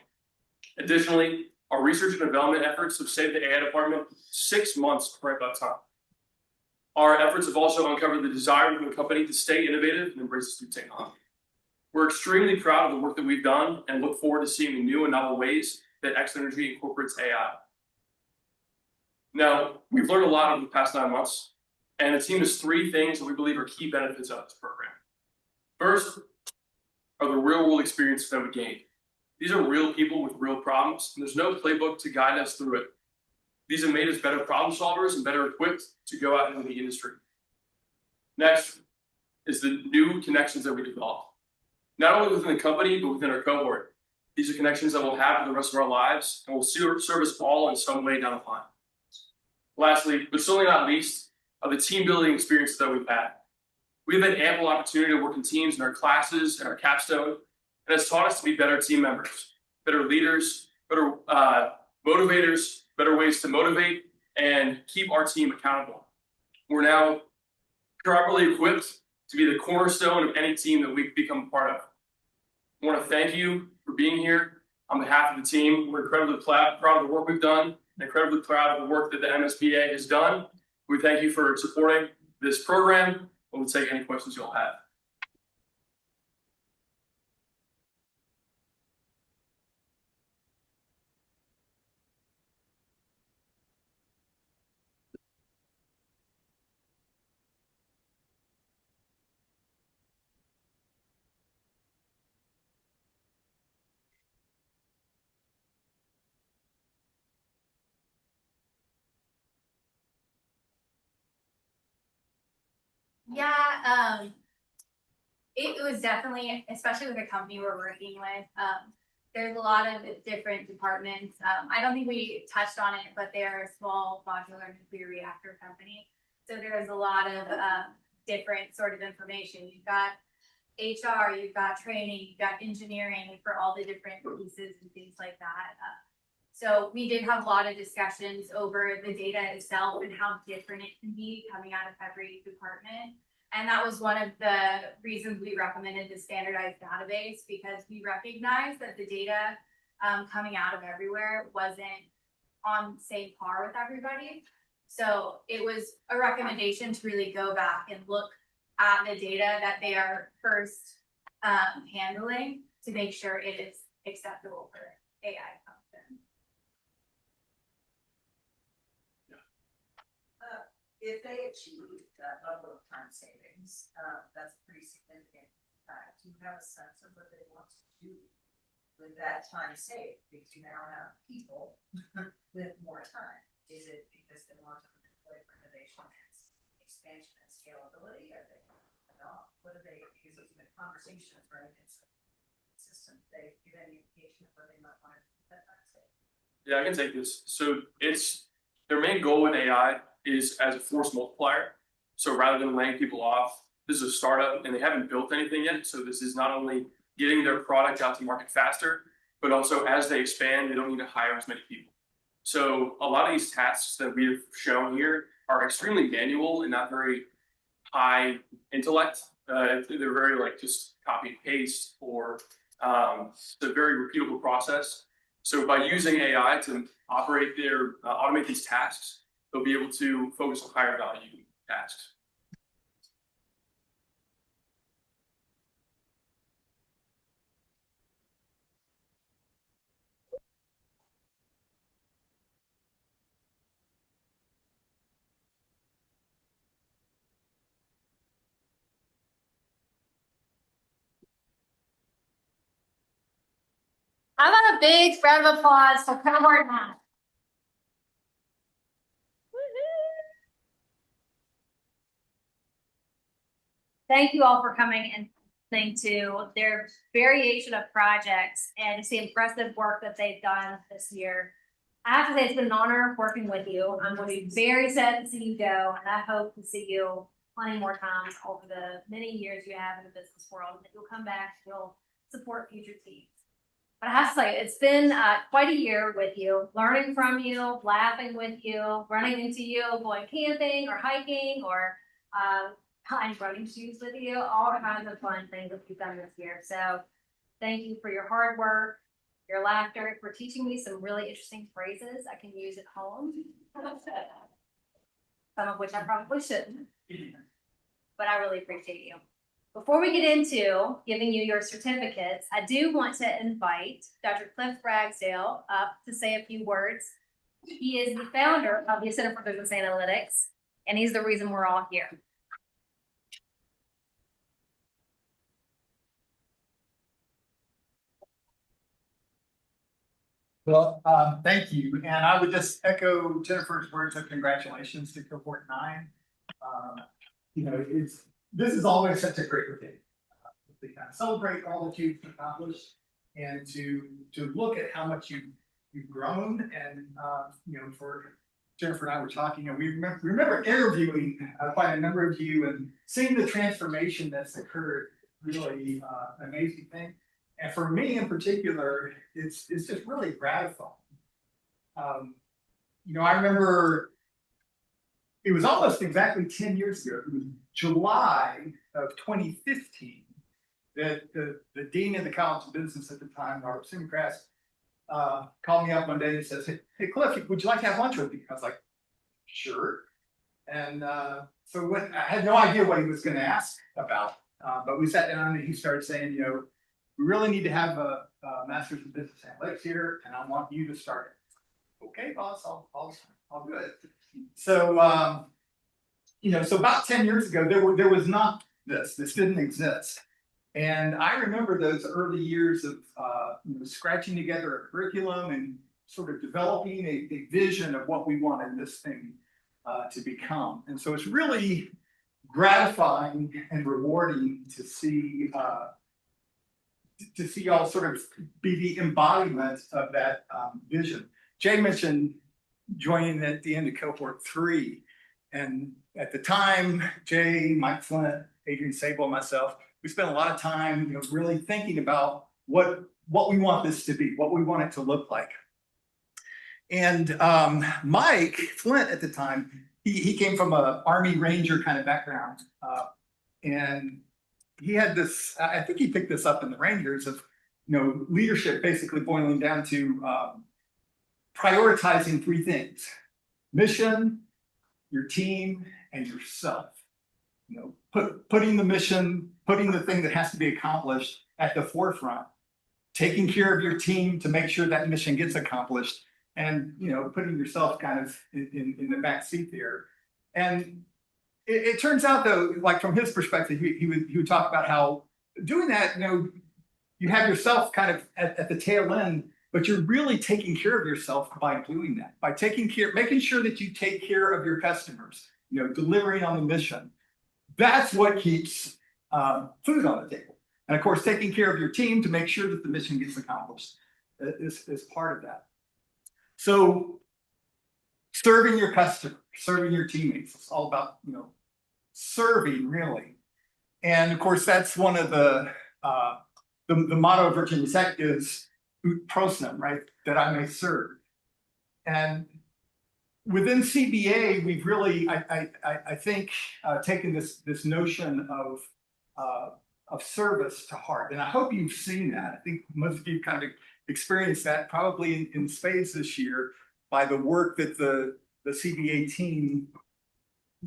Additionally, our research and development efforts have saved the AI department 6 months right about time. Our efforts have also uncovered the desire of the company to stay innovative and embrace this new technology. We're extremely proud of the work that we've done and look forward to seeing the new and novel ways that X Energy incorporates AI. Now, we've learned a lot over the past 9 months, and the team has 3 things that we believe are key benefits of this program. First are the real-world experiences that we gained. These are real people with real problems, and there's no playbook to guide us through it. These have made us better problem solvers and better equipped to go out into the industry. Next is the new connections that we developed. Not only within the company, but within our cohort. These are connections that we'll have for the rest of our lives and will serve us all in some way down the line. Lastly, but certainly not least, are the team building experiences that we've had. We've had ample opportunity to work in teams in our classes and our capstone, and it's taught us to be better team members, better leaders, better motivators, better ways to motivate and keep our team accountable. We're now properly equipped to be the cornerstone of any team that we become a part of. I want to thank you for being here on behalf of the team. We're incredibly proud of the work we've done and incredibly proud of the work that the MSBA has done. We thank you for supporting this program, and we'll take any questions you'll have. Yeah, it was definitely, especially with the company we're working with, there's a lot of different departments. I don't think we touched on it, but they're a small modular nuclear reactor company. So there's a lot of different sort of information. You've got HR, you've got training, you've got engineering for all the different pieces and things like that. So we did have a lot of discussions over the data itself and how different it can be coming out of every department. And that was one of the reasons we recommended the standardized database, because we recognize that the data coming out of everywhere wasn't on same par with everybody. So it was a recommendation to really go back and look at the data that they are first handling to make sure it is acceptable for AI function. If they achieve that level of time savings, that's pretty significant. Do you have a sense of what they want to do with that time saved? Because you now have people with more time. Is it because they want to deploy for innovation and expansion and scalability? Are they not? What are they? Because it's been conversations, right? It's system. They give any indication of where they might want to do that time saved. Yeah, I can take this. So it's their main goal with AI is as a force multiplier. So rather than laying people off, this is a startup and they haven't built anything yet. So this is not only getting their product out to market faster, but also as they expand, they don't need to hire as many people. So a lot of these tasks that we have shown here are extremely manual and not very high intellect. They're very like just copy and paste, or it's a very repeatable process. So by using AI to automate these tasks, they'll be able to focus on higher value tasks. How about a big round of applause for Cohort 9? Thank you all for coming and listening to their variation of projects and to see impressive work that they've done this year. I have to say it's been an honor working with you. I'm going to be very sad to see you go, and I hope to see you plenty more times over the many years you have in the business world, and that you'll come back and you'll support future teams. But I have to say, it's been quite a year with you, learning from you, laughing with you, running into you, going camping or hiking, or buying running shoes with you, all kinds of fun things that we've done this year. So thank you for your hard work, your laughter, for teaching me some really interesting phrases I can use at home. Some of which I probably shouldn't, but I really appreciate you. Before we get into giving you your certificates, I do want to invite Dr. Cliff Ragsdale up to say a few words. He is the founder of the Center for Business Analytics, and he's the reason we're all here. Well, thank you. And I would just echo Jennifer's words of congratulations to Cohort 9. This is always such a great day to kind of celebrate all that you've accomplished and to look at how much you've grown. And for Jennifer and I were talking, and we remember interviewing quite a number of you and seeing the transformation that's occurred. Really amazing thing. And for me in particular, it's just really gratifying. I remember it was almost exactly 10 years ago. It was July of 2015 that the dean of the College of Business at the time, Robert Simcrass, called me up one day and says, "Hey Cliff, would you like to have lunch with me?" I was like, "Sure." And so I had no idea what he was going to ask about, but we sat down and he started saying, "We really need to have a master's in business analytics here, and I want you to start it." "Okay, boss, I'll do it." So, so about 10 years ago, there was not this didn't exist. And I remember those early years of scratching together a curriculum and sort of developing a vision of what we wanted this thing to become. And so it's really gratifying and rewarding to see y'all sort of be the embodiment of that vision. Jay mentioned joining at the end of Cohort 3. And at the time, Jay, Mike Flint, Adrian Sable, and myself, we spent a lot of time really thinking about what we want this to be, what we want it to look like. And Mike Flint at the time, he came from an Army Ranger kind of background. And he had this, I think he picked this up in the Rangers of, leadership basically boiling down to prioritizing three things: mission, your team, and yourself. Putting the mission, putting the thing that has to be accomplished at the forefront, taking care of your team to make sure that mission gets accomplished, and putting yourself kind of in the back seat there. And it turns out, though, like from his perspective, he would talk about how doing that, you have yourself kind of at the tail end, but you're really taking care of yourself by doing that, by making sure that you take care of your customers, delivering on the mission. That's what keeps food on the table. And of course, taking care of your team to make sure that the mission gets accomplished is part of that. So serving your customers, serving your teammates, it's all about, serving really. And of course, that's one of the motto of Virginia Tech is ut prosim, right? That I may serve. And within CBA, we've really, I think, taken this notion of service to heart. And I hope you've seen that. I think most of you kind of experienced that probably in spades this year by the work that the CBA team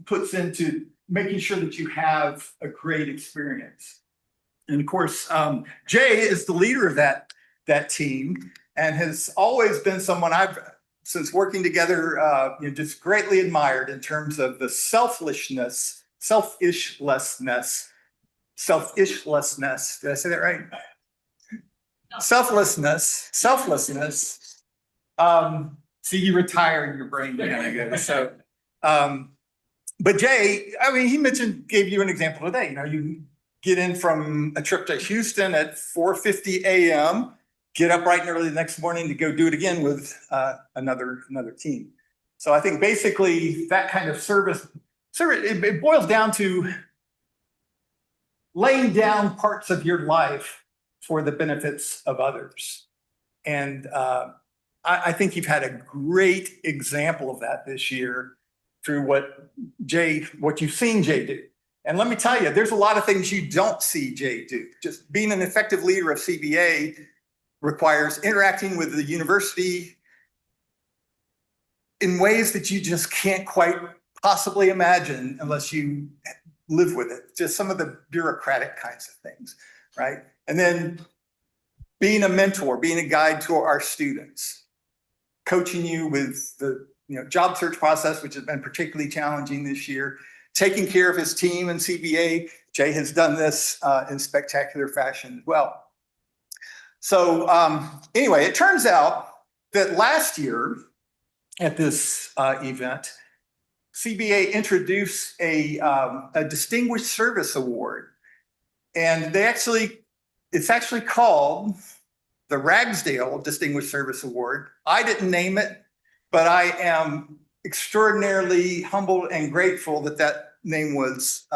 puts into making sure that you have a great experience. And of course, Jay is the leader of that team and has always been someone I've, since working together, just greatly admired in terms of the selfishness. Did I say that right? Selflessness. See, you retire in your brain. So, but Jay, I mean, gave you an example today. You get in from a trip to Houston at 4:50 a.m., get up bright and early the next morning to go do it again with another team. So I think basically that kind of service, it boils down to laying down parts of your life for the benefits of others. And I think you've had a great example of that this year through what you've seen Jay do. And let me tell you, there's a lot of things you don't see Jay do. Just being an effective leader of CBA requires interacting with the university in ways that you just can't quite possibly imagine unless you live with it. Just some of the bureaucratic kinds of things, right? And then being a mentor, being a guide to our students, coaching you with the job search process, which has been particularly challenging this year, taking care of his team in CBA. Jay has done this in spectacular fashion as well. So anyway, it turns out that last year at this event, CBA introduced a Distinguished Service Award. And it's actually called the Ragsdale Distinguished Service Award. I didn't name it, but I am extraordinarily humbled and grateful that name was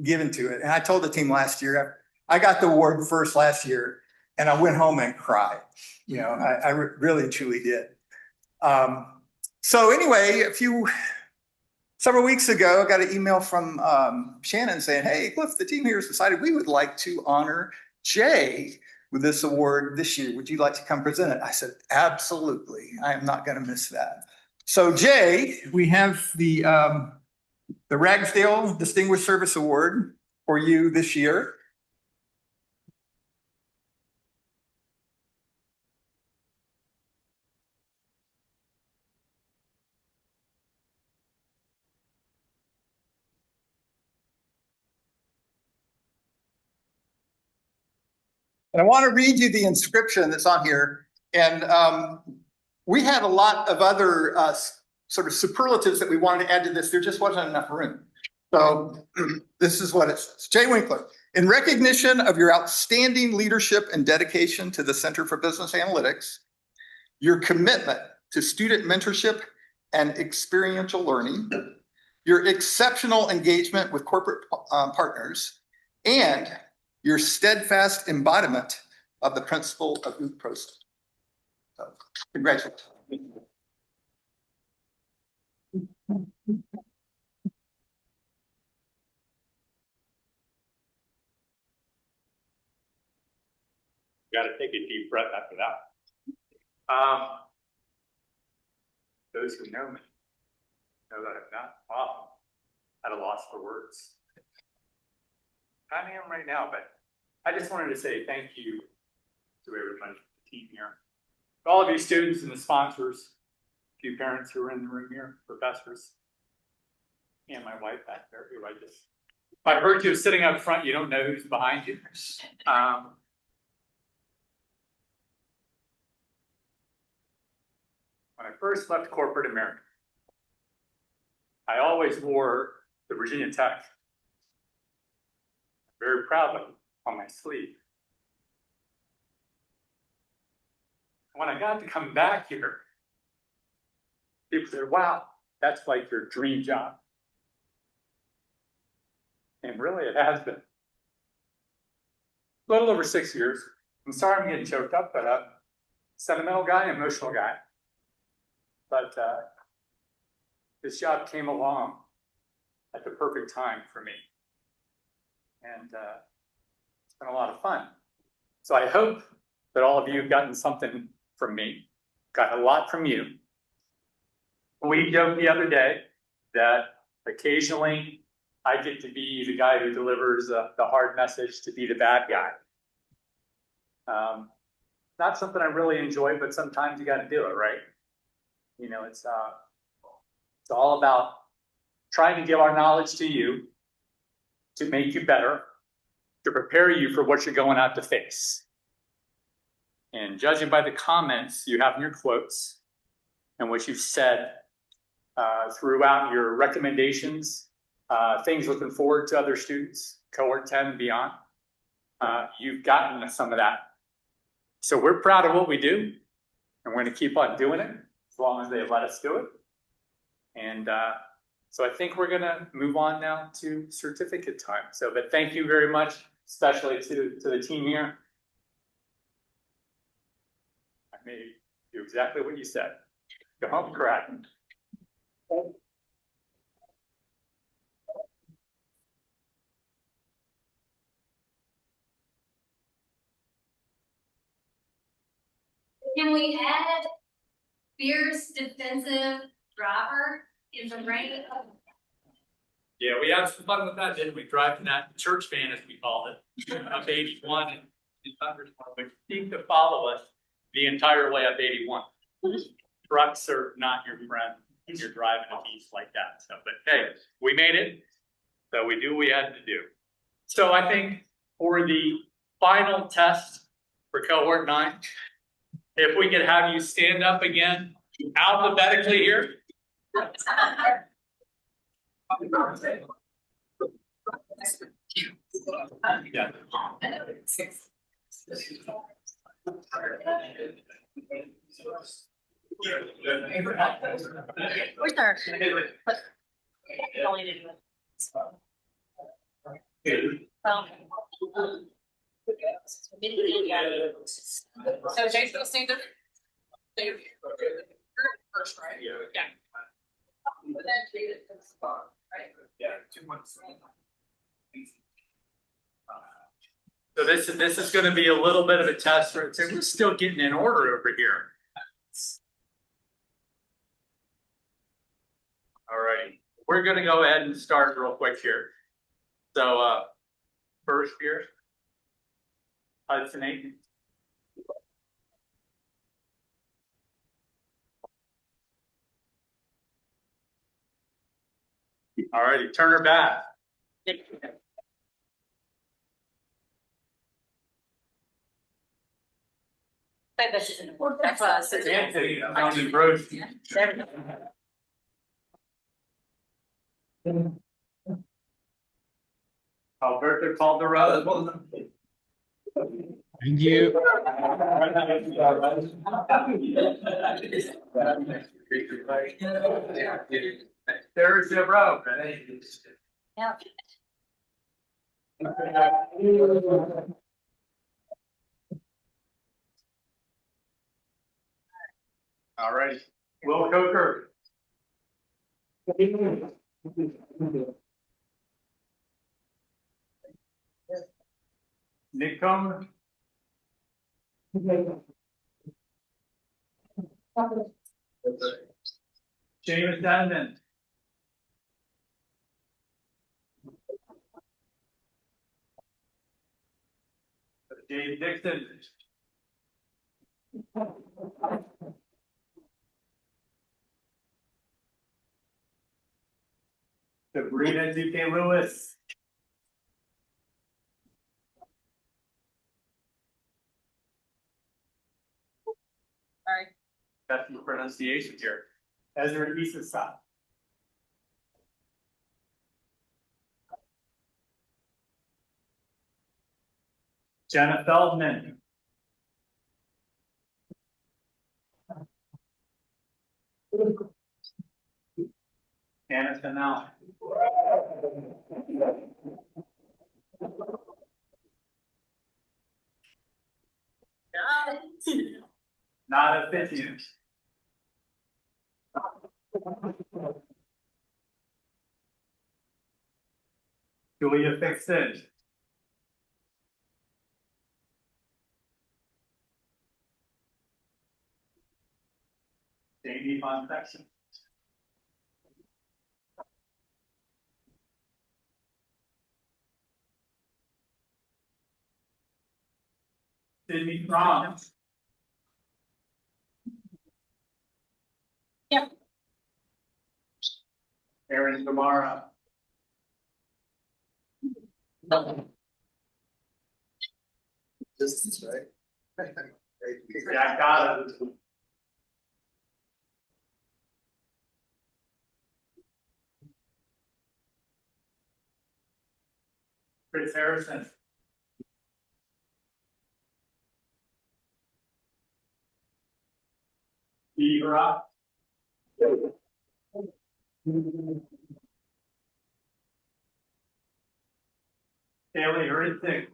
given to it. And I told the team last year, I got the award first last year, and I went home and cried. I really truly did. So anyway, several weeks ago, I got an email from Shannon saying, "Hey, Cliff, the team here has decided we would like to honor Jay with this award this year. Would you like to come present it?" I said, "Absolutely. I am not going to miss that." So Jay, we have the Ragsdale Distinguished Service Award for you this year. And I want to read you the inscription that's on here. And we had a lot of other sort of superlatives that we wanted to add to this. There just wasn't enough room. So this is what it says. Jay Winkler, in recognition of your outstanding leadership and dedication to the Center for Business Analytics, your commitment to student mentorship and experiential learning, your exceptional engagement with corporate partners, and your steadfast embodiment of the principle of ut prosim. So, congratulations. gotta take a deep breath after that. Those who know me know that I'm not often at a loss for words. I am right now, but I just wanted to say thank you to everybody, the team here, to all of you students and the sponsors, a few parents who are in the room here, professors, and my wife back there, who by virtue of sitting up front, you don't know who's behind you. When I first left corporate America, I always wore the Virginia Tech very proudly on my sleeve. When I got to come back here, people said, wow, that's like your dream job. And really, it has been. A little over 6 years. I'm sorry I'm getting choked up, but I'm a sentimental guy, emotional guy. But this job came along at the perfect time for me. And it's been a lot of fun. So I hope that all of you have gotten something from me, got a lot from you. We joked the other day that occasionally I get to be the guy who delivers the hard message to be the bad guy. Not something I really enjoy, but sometimes you got to do it, right? You know, it's all about trying to give our knowledge to you to make you better, to prepare you for what you're going out to face. And judging by the comments you have in your quotes and what you've said throughout your recommendations, things looking forward to other students, cohort 10 and beyond, you've gotten some of that. So we're proud of what we do, and we're going to keep on doing it as long as they let us do it. And so I think we're going to move on now to certificate time. So, but thank you very much, especially to the team here. I may do exactly what you said. Go home, correct. Can we add fierce defensive driver in the rain? Yeah, we had some fun with that, didn't we? Driving that church van, as we called it, up 81 and thunderstorm, which seemed to follow us the entire way up 81. Trucks are not your friend when you're driving a beast like that. So, but hey, we made it. So we do what we had to do. So I think for the final test for cohort 9, if we could have you stand up again alphabetically here. Yeah. Where's our? So Jake's gonna stand up. First, right? Yeah. But then Jake can spot, right? Yeah, 2 months. So this is going to be a little bit of a test. Right? So we're still getting in order over here. All right, we're going to go ahead and start real quick here. So first here, Hudson 8. All righty, turn her back. Anthony, County Road. Alberto Calderon. Thank you. There's your road. Yeah. All right, Will Coker. Nick Comer. James Denman. Dave Dixon. Sabrina DK Lewis. Sorry. That's the pronunciation here. Ezra Isasa. Jenna Feldman. Anna Canal. Not efficient. Julia Fixon. Jamie Von Section. Sydney Fromm. Yep. Aaron Gamara. Distance, right? Jack Goddard. Chris Harrison. Steve Rock. Haley Hurtig.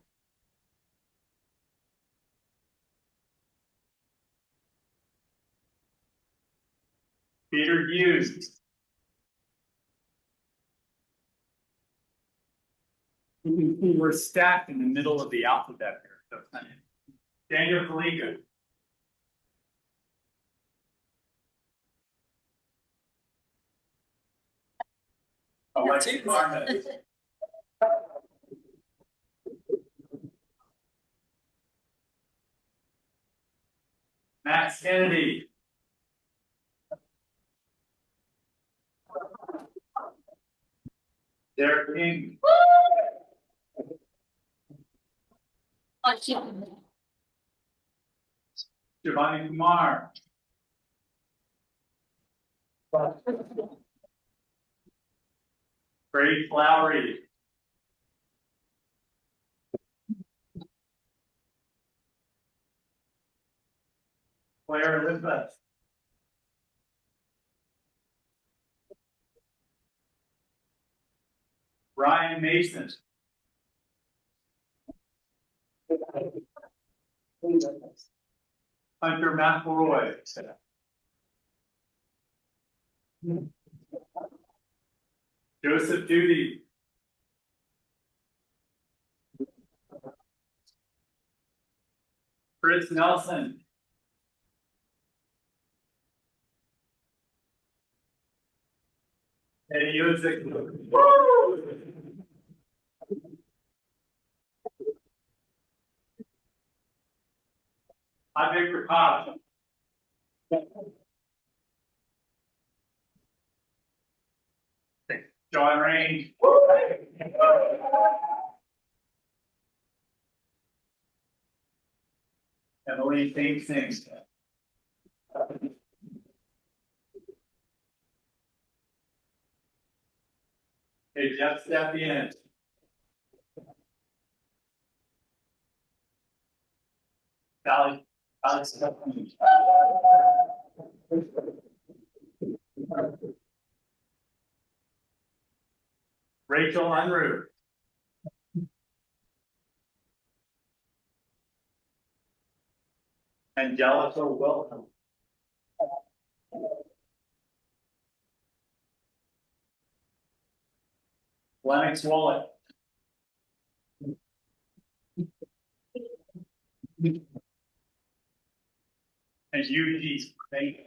Peter Hughes. We're stacked in the middle of the alphabet here. So, Daniel Kaliga. Alexis Marmot. Max Kennedy. Derek King. Giovanni Kumar. Craig Flowery. Claire Elizabeth. Ryan Mason. Hunter McElroy. Joseph Duty. Chris Nelson. Eddie Uzik. Hi, Victor Koch. John Rain. Emily Singh. Hey, Jeff Stepien. Sally Stepien. Rachel Unruh. Angelica Wilhelm. Lennox Wallet. And you, Keith, thank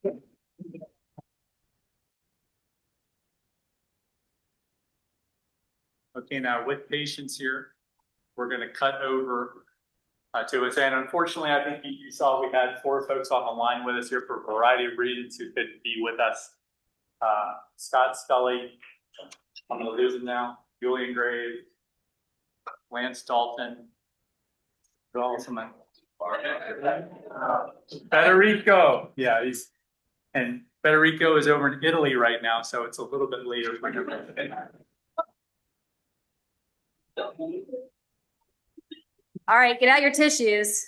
you. Okay, now with patience here, we're gonna cut over to us. And unfortunately, I think you saw we had 4 folks on the line with us here for a variety of reasons who couldn't be with us. Scott Scully, I'm gonna lose him now, Julian Graves, Lance Dalton, Federico, yeah, and Federico is over in Italy right now, so it's a little bit later for him. All right, get out your tissues.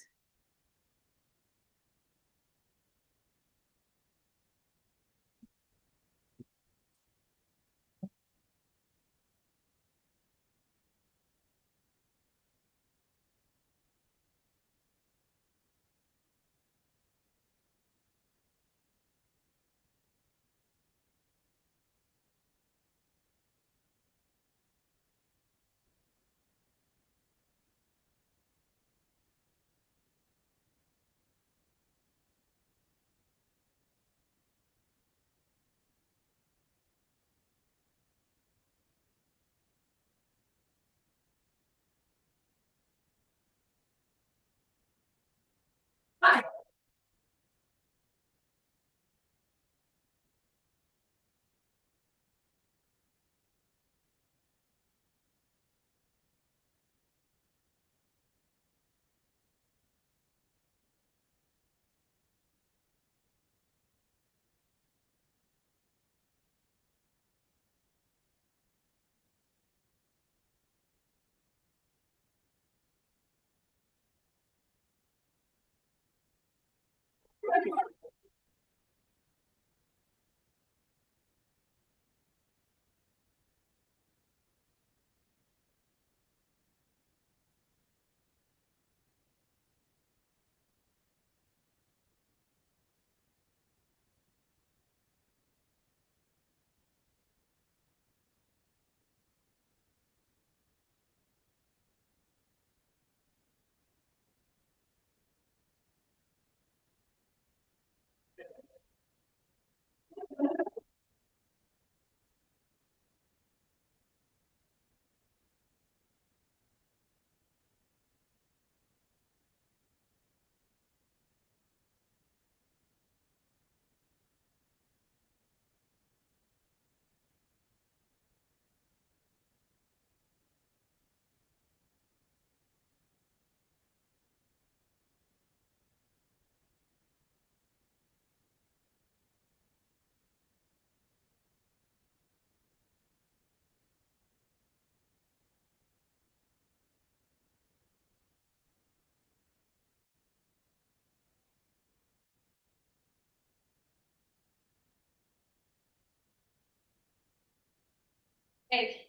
Okay,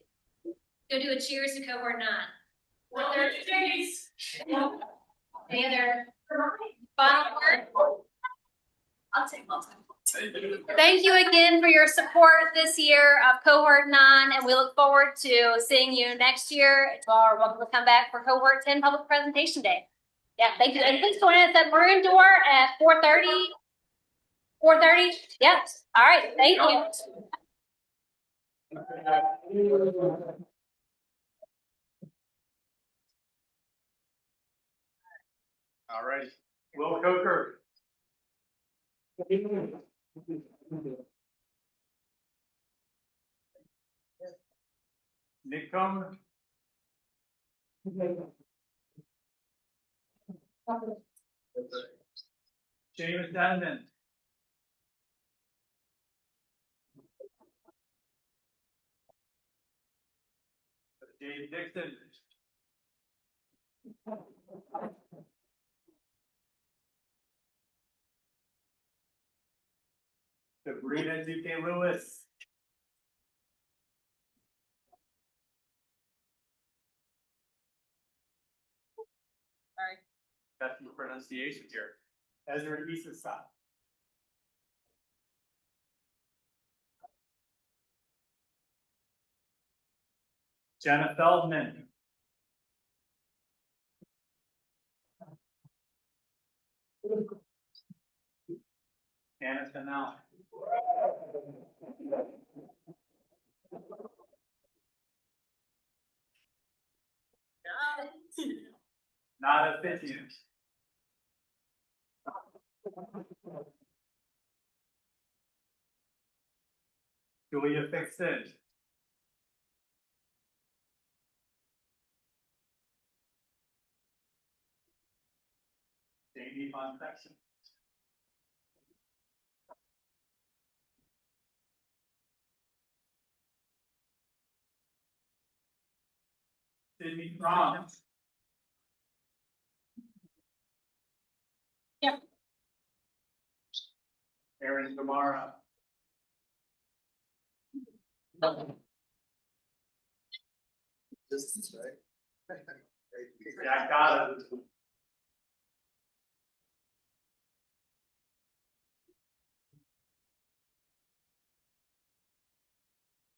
go do a cheers to cohort 9. What other cheers? Any other final word? I'll take my time. Thank you again for your support this year of cohort 9, and we look forward to seeing you next year. You are welcome to come back for cohort 10 public presentation day. Yeah, thank you. And please join us at maroon door at 4:30. 4:30? Yes. All right. Thank you. All right, Will Coker. Nick Comer. James Denman. Dave Dixon. Sabrina DK Lewis. Sorry. That's the pronunciation here. Ezra Isasa. Jenna Feldman. Anna's been out. Not efficient. Julia fixed it. Jamie on section. Sydney Ron. Yep. Aaron Gamara. Distance, right? Yeah, I got it.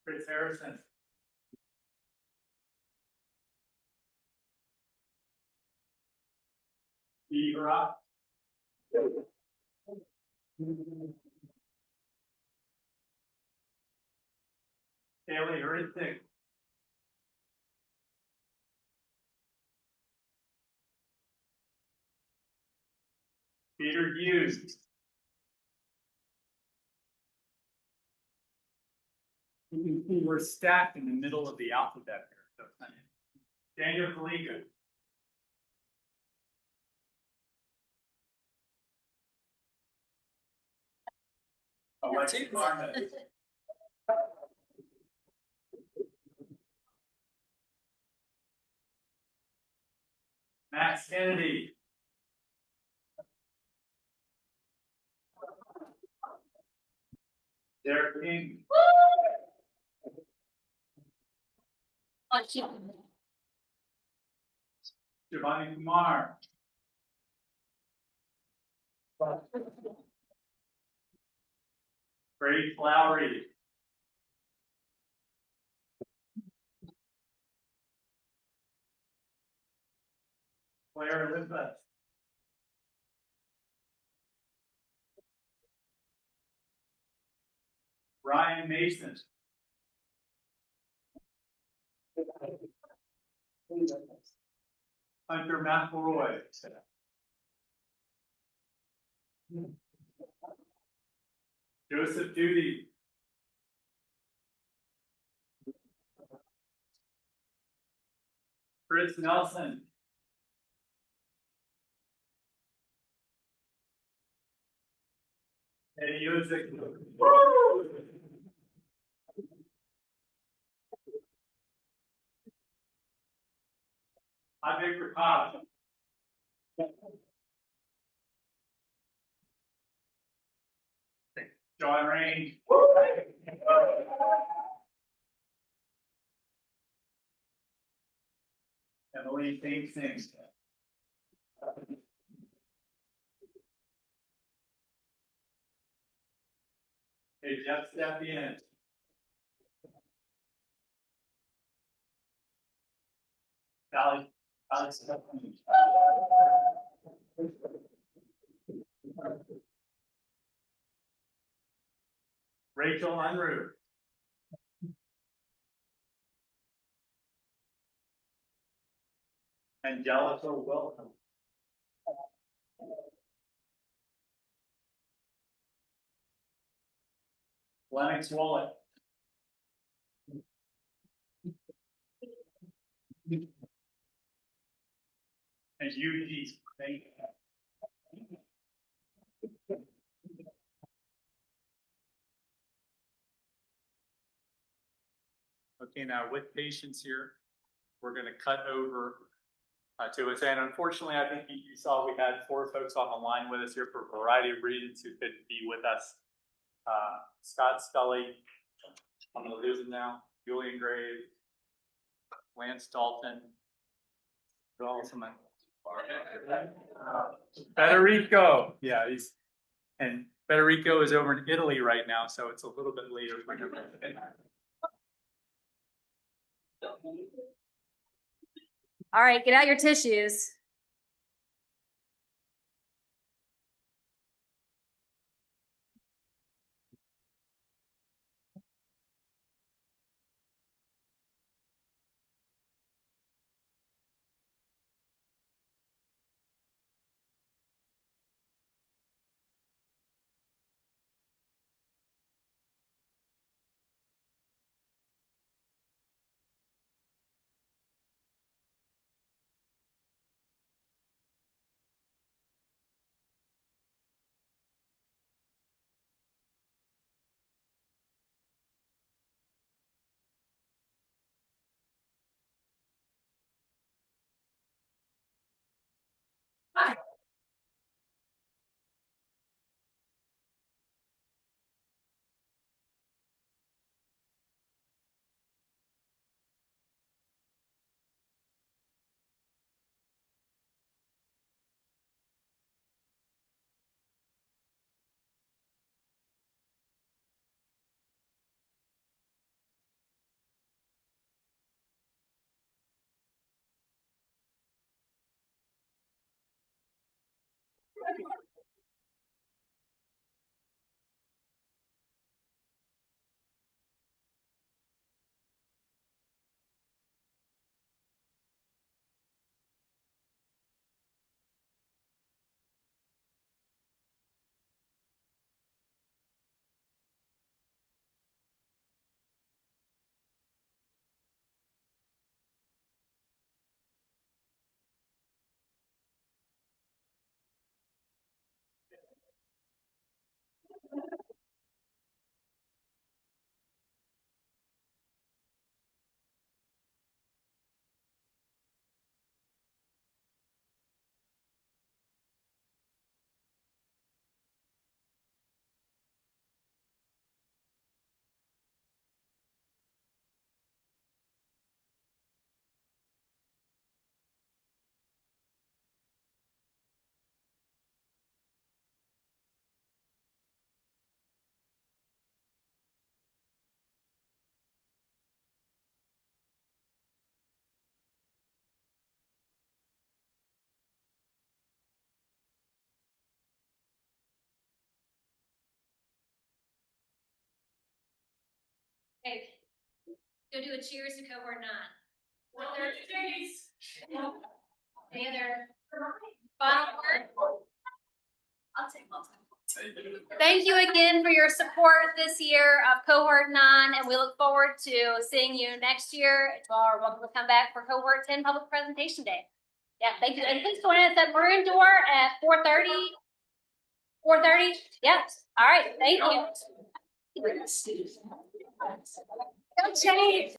Chris Harrison. Steve Rock. Haley Hurtig. Peter Hughes. We're stacked in the middle of the alphabet here. So Daniel Kaliga. Alexis Marmot. Max Kennedy. Derek King. Giovanni Kumar. Brady Flowery. Claire Elizabeth. Ryan Mason. Hunter McElroy. Joseph Duty. Chris Nelson. Eddie Uzik. Hi, Victor Cobb. John Rain. Emily Singh. Hey, Jeff, step in. Valley step in. Rachel Unruh. Angelica Wilson. Lennox Wallet. And Eugene. Thank you. Okay, now with patience here, we're going to cut over to it. And unfortunately, I think you saw we had 4 folks on the line with us here for a variety of reasons who couldn't be with us. Scott Scully, I'm going to lose him now. Julian Graves, Lance Dalton, Federico. Yeah, and Federico is over in Italy right now, so it's a little bit later for him. All right, get out your tissues. Okay. Go do a cheers to Cohort 9. Any other final word? I'll take one. Thank you again for your support this year of Cohort 9, and we look forward to seeing you next year. You are welcome to come back for Cohort 10 Public Presentation Day. Yeah, thank you. And please join us at Maroon Door at 4:30. 4:30? Yes. All right. Thank you. Don't change.